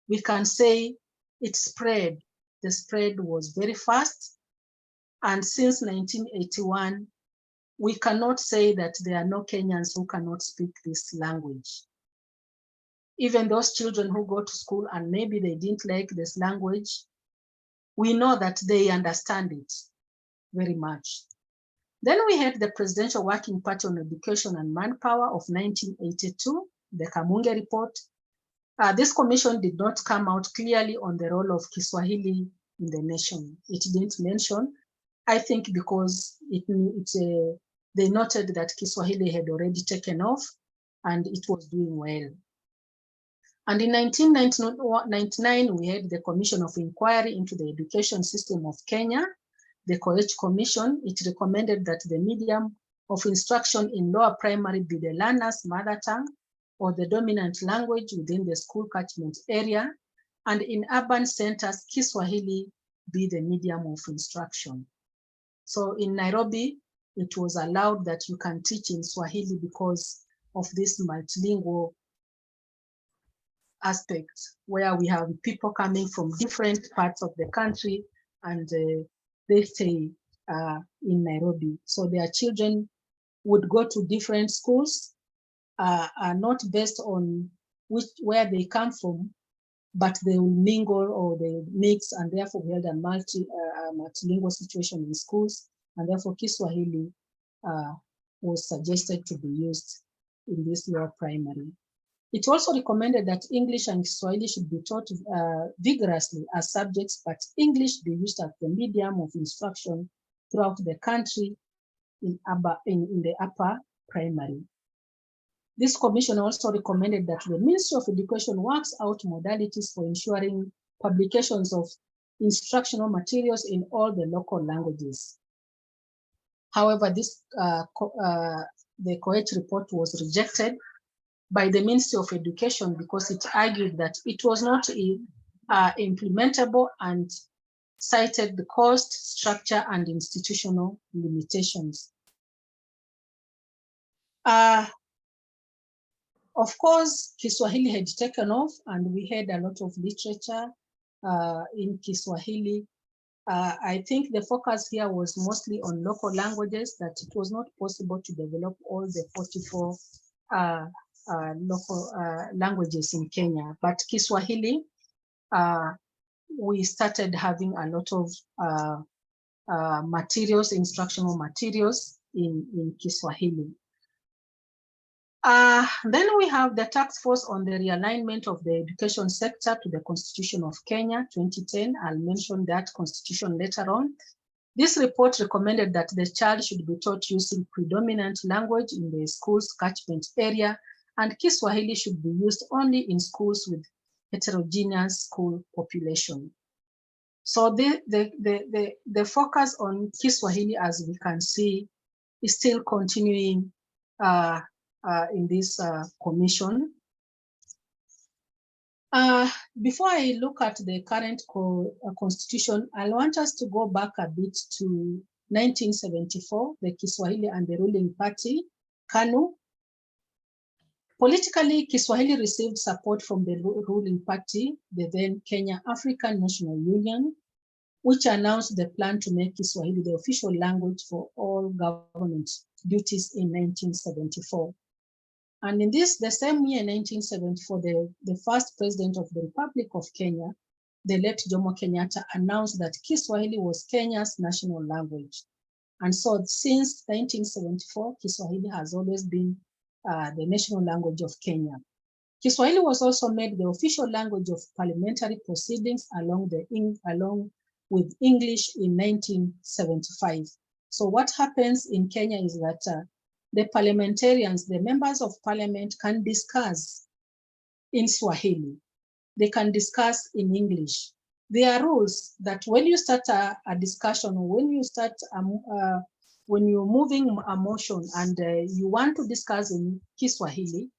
we can say it spread. The spread was very fast. And since 1981, we cannot say that there are no Kenyans who cannot speak this language. Even those children who go to school and maybe they didn't like this language, we know that they understand it very much. Then we had the Presidential Working Party on Education and Manpower of 1982, the Kamunge report. This commission did not come out clearly on the role of Kiswahili in the nation. It didn't mention, I think because they noted that Kiswahili had already taken off and it was doing well. And in 1999, we had the Commission of Inquiry into the Education System of Kenya, the Koech Commission. It recommended that the medium of instruction in lower primary be the learner's mother tongue or the dominant language within the school catchment area, and in urban centers, Kiswahili be the medium of instruction. So in Nairobi, it was allowed that you can teach in Swahili because of this multilingual aspect, where we have people coming from different parts of the country, and they stay in Nairobi. So their children would go to different schools, are not based on where they come from, but they will mingle or they mix, and therefore we had a multilingual situation in schools, and therefore Kiswahili was suggested to be used in this lower primary. It also recommended that English and Swahili should be taught vigorously as subjects, but English be used as the medium of instruction throughout the country in the upper primary. This commission also recommended that the Ministry of Education works out modalities for ensuring publications of instructional materials in all the local languages. However, the COET report was rejected by the Ministry of Education because it argued that it was not implementable and cited the cost, structure, and institutional limitations. Of course, Kiswahili had taken off, and we had a lot of literature in Kiswahili. I think the focus here was mostly on local languages, that it was not possible to develop all the 44 local languages in Kenya. But Kiswahili, we started having a lot of materials, instructional materials in Kiswahili. Then we have the task force on the realignment of the education sector to the Constitution of Kenya, 2010. I'll mention that constitution later on. This report recommended that the child should be taught using predominant language in the school's catchment area, and Kiswahili should be used only in schools with heterogeneous school population. So the focus on Kiswahili, as we can see, is still continuing in this commission. Before I look at the current constitution, I want us to go back a bit to 1974, the Kiswahili and the ruling party, KANU. Politically, Kiswahili received support from the ruling party, the then Kenya African National Union, which announced the plan to make Kiswahili the official language for all government duties in 1974. And in the same year, 1974, the first president of the Republic of Kenya, the late Jomo Kenyatta, announced that Kiswahili was Kenya's national language. And so since 1974, Kiswahili has always been the national language of Kenya. Kiswahili was also made the official language of parliamentary proceedings along with English in 1975. So what happens in Kenya is that the parliamentarians, the members of parliament, can discuss in Swahili. They can discuss in English. There are rules that when you start a discussion, or when you start, when you're moving a motion and you want to discuss in Kiswahili,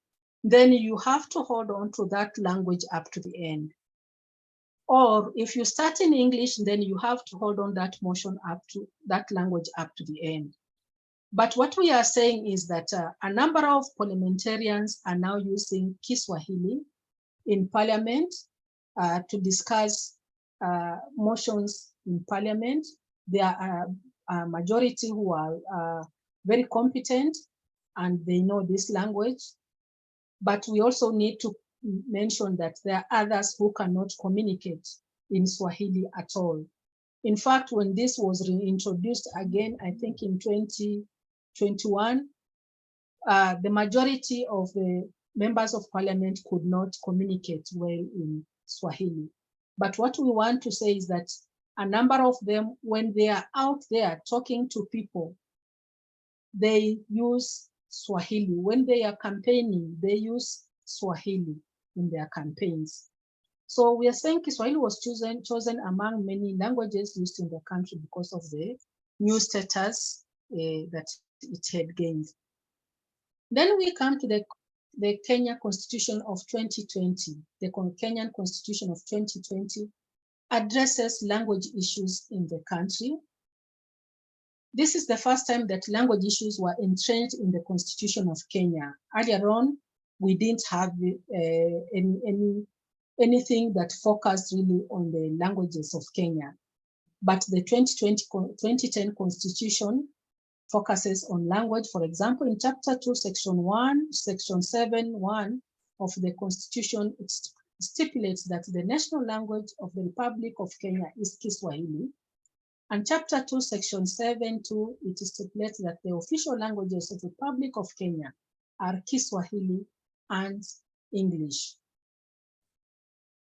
then you have to hold on to that language up to the end. Or if you start in English, then you have to hold on that motion up to that language up to the end. But what we are saying is that a number of parliamentarians are now using Kiswahili in parliament to discuss motions in parliament. There are a majority who are very competent and they know this language. But we also need to mention that there are others who cannot communicate in Swahili at all. In fact, when this was reintroduced again, I think in 2021, the majority of the members of parliament could not communicate well in Swahili. But what we want to say is that a number of them, when they are out there talking to people, they use Swahili. When they are campaigning, they use Swahili in their campaigns. So we are saying Kiswahili was chosen among many languages used in the country because of the new status that it had gained. Then we come to the Kenya Constitution of 2020. The Kenyan Constitution of 2020 addresses language issues in the country. this is the first time that language issues were entrenched in the Constitution of Kenya. Earlier on, we didn't have anything that focused really on the languages of Kenya. But the 2010 Constitution focuses on language. For example, in Chapter 2, Section 1, Section 7(1) of the Constitution, it stipulates that the national language of the Republic of Kenya is Kiswahili. And Chapter 2, Section 7(2), it stipulates that the official languages of the Republic of Kenya are Kiswahili and English.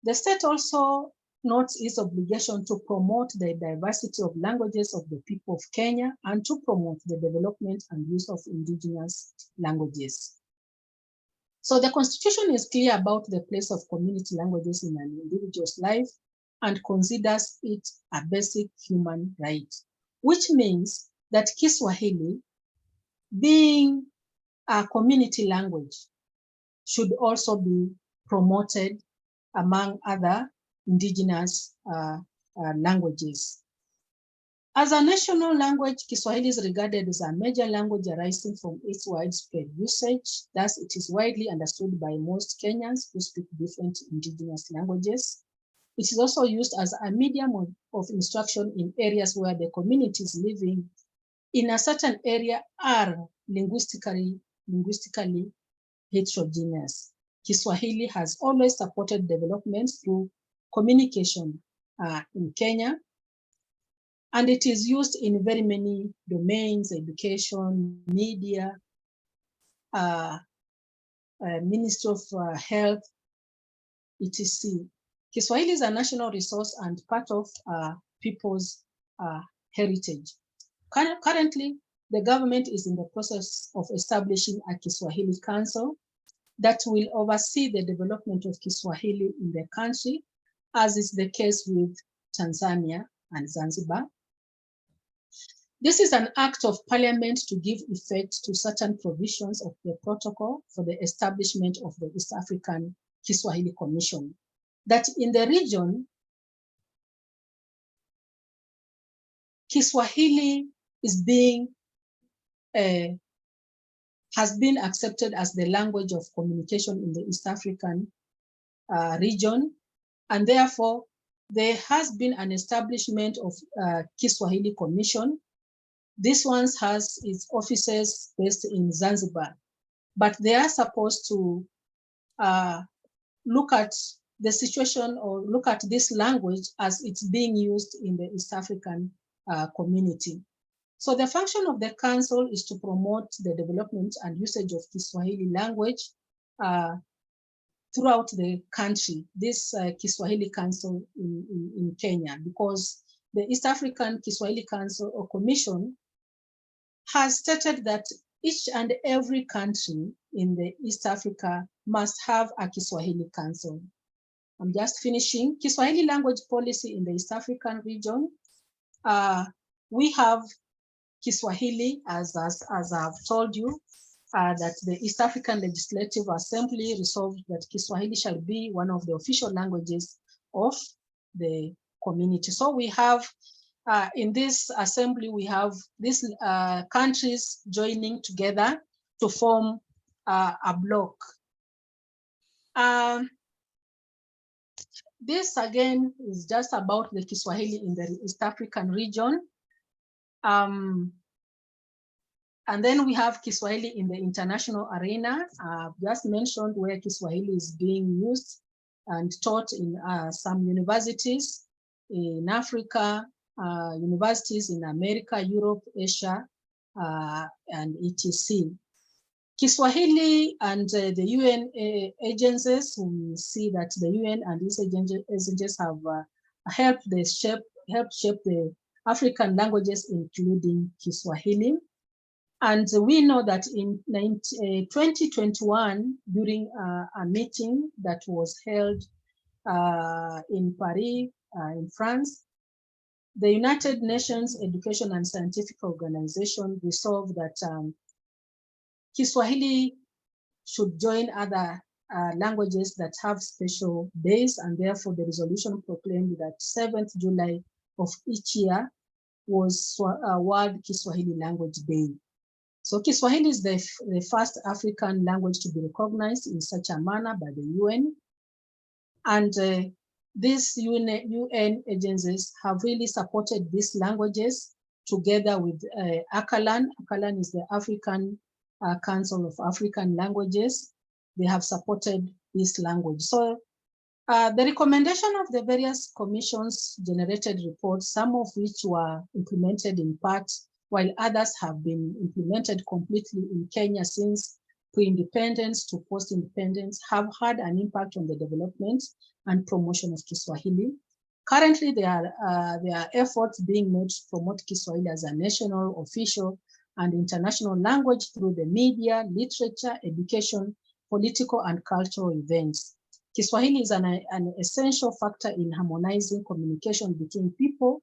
The state also notes its obligation to promote the diversity of languages of the people of Kenya and to promote the development and use of indigenous languages. So the Constitution is clear about the place of community languages in an individual's life and considers it a basic human right, which means that Kiswahili, being a community language, should also be promoted among other indigenous languages. As a national language, Kiswahili is regarded as a major language arising from its widespread usage. Thus, it is widely understood by most Kenyans who speak different indigenous languages. It is also used as a medium of instruction in areas where the communities living in a certain area are linguistically heterogeneous. Kiswahili has always supported development through communication in Kenya, and it is used in very many domains: education, media, Ministry of Health, etc. Kiswahili is a national resource and part of people's heritage. Currently, the government is in the process of establishing a Kiswahili Council that will oversee the development of Kiswahili in the country, as is the case with Tanzania and Zanzibar. This is an act of parliament to give effect to certain provisions of the protocol for the establishment of the East African Kiswahili Commission, that in the region, Kiswahili is has been accepted as the language of communication in the East African region, and therefore there has been an establishment of Kiswahili Commission. This one has its offices based in Zanzibar, but they are supposed to look at the situation or look at this language as it's being used in the East African community. So the function of the council is to promote the development and usage of Kiswahili language throughout the country, this Kiswahili Council in Kenya, because the East African Kiswahili Council or Commission has stated that each and every country in the East Africa must have a Kiswahili Council. I'm just finishing. Kiswahili language policy in the East African region. We have Kiswahili, as I've told you, that the East African Legislative Assembly resolved that Kiswahili shall be one of the official languages of the community. So we have, in this assembly, we have these countries joining together to form a bloc. This again is just about the Kiswahili in the East African region. And then we have Kiswahili in the international arena. I've just mentioned where Kiswahili is being used and taught in some universities in Africa, universities in America, Europe, Asia, and etc. Kiswahili and the UN agencies, we see that the UN and these agencies have helped shape the African languages, including Kiswahili. And we know that in 2021, during a meeting that was held in Paris, in France, the United Nations Education and Scientific Organization resolved that Kiswahili should join other languages that have special days, and therefore the resolution proclaimed that 7th July of each year was World Kiswahili Language Day. So Kiswahili is the first African language to be recognized in such a manner by the UN. And these UN agencies have really supported these languages together with ACALAN. ACALAN is the African Council of African Languages. They have supported this language. So the recommendation of the various commissions generated reports, some of which were implemented in part, while others have been implemented completely in Kenya since pre-independence to post-independence, have had an impact on the development and promotion of Kiswahili. Currently, there are efforts being made to promote Kiswahili as a national, official, and international language through the media, literature, education, political, and cultural events. Kiswahili is an essential factor in harmonizing communication between people,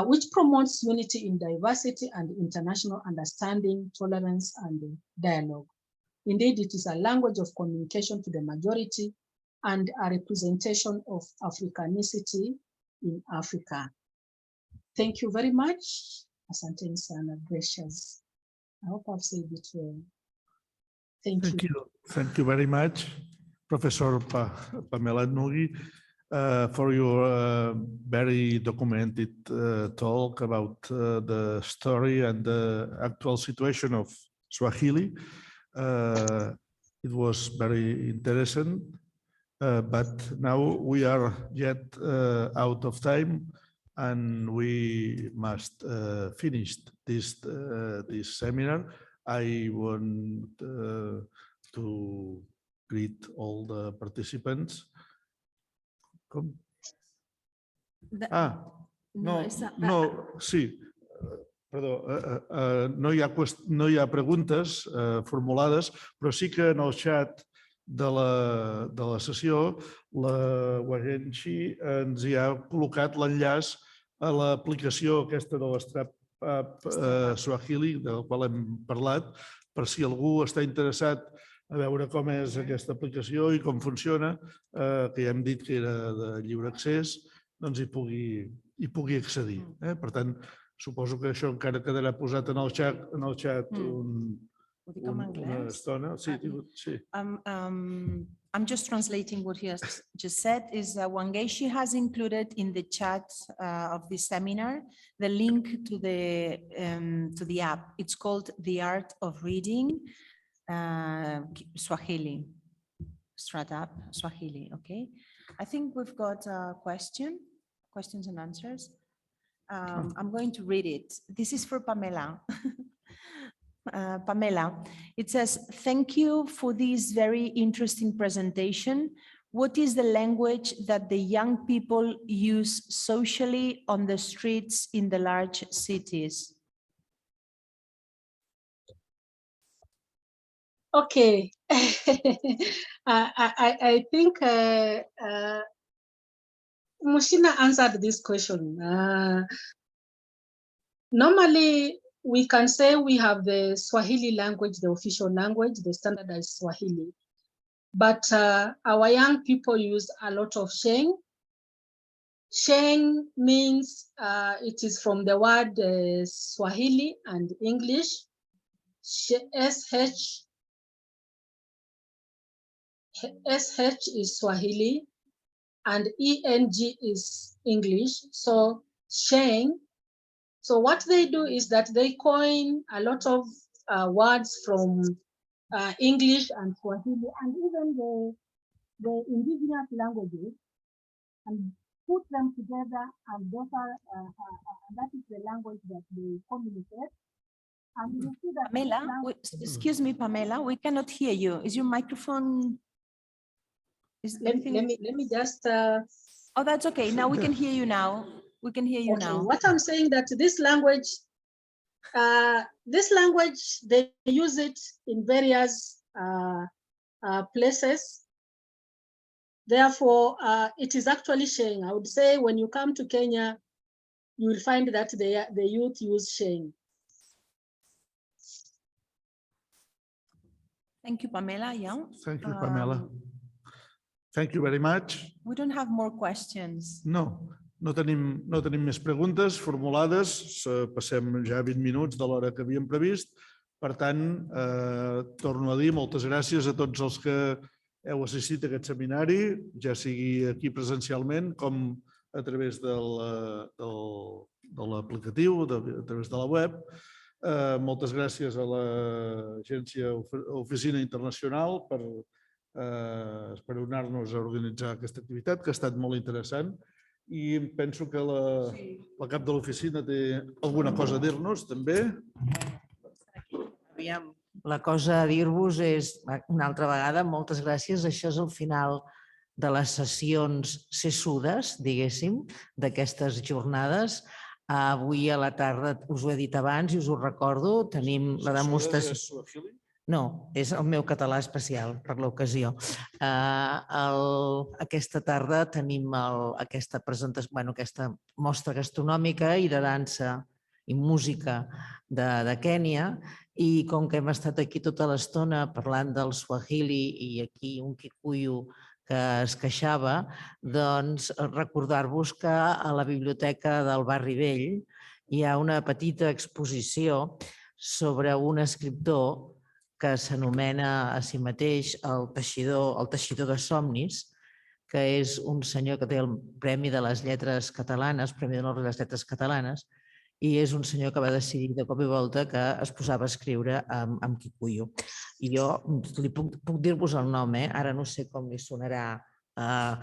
which promotes unity in diversity and international understanding, tolerance, and dialogue. Indeed, it is a language of communication to the majority and a representation of Africanicity in Africa. Thank you very much. Asanteni sana, gracious. I hope I've said it well. Thank you. Thank you very much, Professor Pamela Nugi, for your very documented talk about the story and the actual situation of Swahili. It was very interesting, but now we are yet out of time and we must finish this seminar. I want to greet all the participants. Sí. Perdó, no hi ha preguntes formulades, però sí que en el xat de la sessió la Wagenchi ens hi ha col·locat l'enllaç a l'aplicació aquesta de l'Strap Swahili, del qual hem parlat, per si algú està interessat a veure com és aquesta aplicació i com funciona, que ja hem dit que era de lliure accés, doncs hi pugui accedir. Per tant, suposo que això encara quedarà posat en el xat una estona. Sí, sí. I'm just translating what he has just said. Is Wangeshi has included in the chat of this seminar the link to the app. It's called The Art of Reading Swahili. Startup Swahili. Okay. I think we've got a questions and answers. I'm going to read it. This is for Pamela. Pamela, it says, thank you for this very interesting presentation. What is the language that the young people use socially on the streets in the large cities? Okay. I think Mushina answered this question. Normally, we can say we have the Swahili language, the official language, the standardized Swahili. But our young people use a lot of Sheng. Sheng means it is from the word Swahili and English. SH is Swahili and ENG is English. So Sheng. So what they do is that they coin a lot of words from English and Swahili and even the indigenous languages and put them together, and those are, that is the language that they communicate. And you see that Pamela, excuse me, Pamela, we cannot hear you. Is your microphone? Let me just. Oh, that's okay. Now we can hear you now. We can hear you now. What I'm saying that this language, they use it in various places. Therefore, it is actually Sheng. I would say when you come to Kenya, you will find that the youth use Sheng. Thank you, Pamela. Yeah. Thank you, Pamela. Thank you very much. We don't have more questions. No, No tenim més preguntes formulades. Passem ja 20 minuts de l'hora que havíem previst. Per tant, torno a dir moltes gràcies a tots els que heu assistit a aquest seminari, ja sigui aquí presencialment com a través de l'aplicatiu, a través de la web. Moltes gràcies a l'Agència Oficina Internacional per esperonar-nos a organitzar aquesta activitat, que ha estat molt interessant. I penso que la cap de l'oficina té alguna cosa a dir-nos, també. Aviam, la cosa a dir-vos és, una altra vegada, moltes gràcies. Això és el final de les sessions sessudes, diguéssim, d'aquestes jornades. Avui a la tarda, us ho he dit abans i us ho recordo, tenim la demostració... No, és el meu català especial per l'ocasió. Aquesta tarda tenim aquesta presentació, aquesta mostra gastronòmica i de dansa i música de Kènia, i com que hem estat aquí tota l'estona parlant del Swahili i aquí un Kikuyu que es queixava, doncs recordar-vos que a la biblioteca del Barri Vell hi ha una petita exposició sobre un escriptor que s'anomena a si mateix el teixidor de somnis, que és un senyor que té el Premi de les Lletres Catalanes, Premi d'Honor de les Lletres Catalanes, i és un senyor que va decidir de cop i volta que es posava a escriure en Kikuyu. I jo puc dir-vos el nom, ara no sé com li sonarà el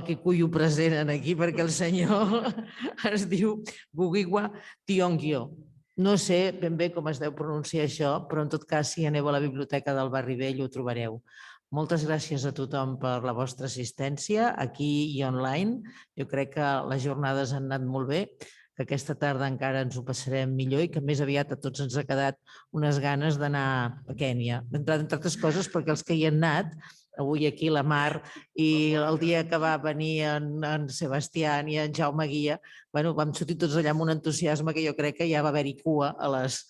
Kikuyu present aquí, perquè el senyor es diu Gugiwa Tiongyo. No sé ben bé com es deu pronunciar això, però en tot cas, si aneu a la biblioteca del Barri Vell ho trobareu. Moltes gràcies a tothom per la vostra assistència, aquí i online. Jo crec que les jornades han anat molt bé, que aquesta tarda encara ens ho passarem millor i que més aviat a tots ens ha quedat unes ganes d'anar a Kènia. Entre altres coses perquè els que hi han anat, avui aquí la Mar i el dia que va venir en Sebastián i en Jaume Guia, vam sortir tots allà amb un entusiasme que jo crec que ja va haver-hi cua a les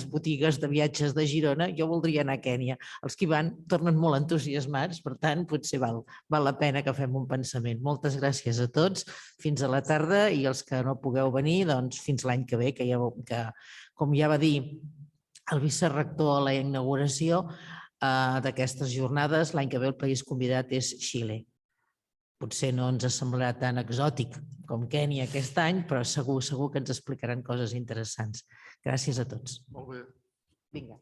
botigues de viatges de Girona. Jo voldria anar a Kènia. Els que hi van tornen molt entusiasmats, per tant, potser val la pena que fem un pensament. Moltes gràcies a tots, fins a la tarda, i els que no pugueu venir, doncs fins l'any que ve, que com ja va dir el vicerector a la inauguració d'aquestes jornades, l'any que ve el país convidat és Xile. Potser no ens semblarà tan exòtic com Kènia aquest any, però segur que ens explicaran coses interessants. Gràcies a tots. Molt bé. Vinga.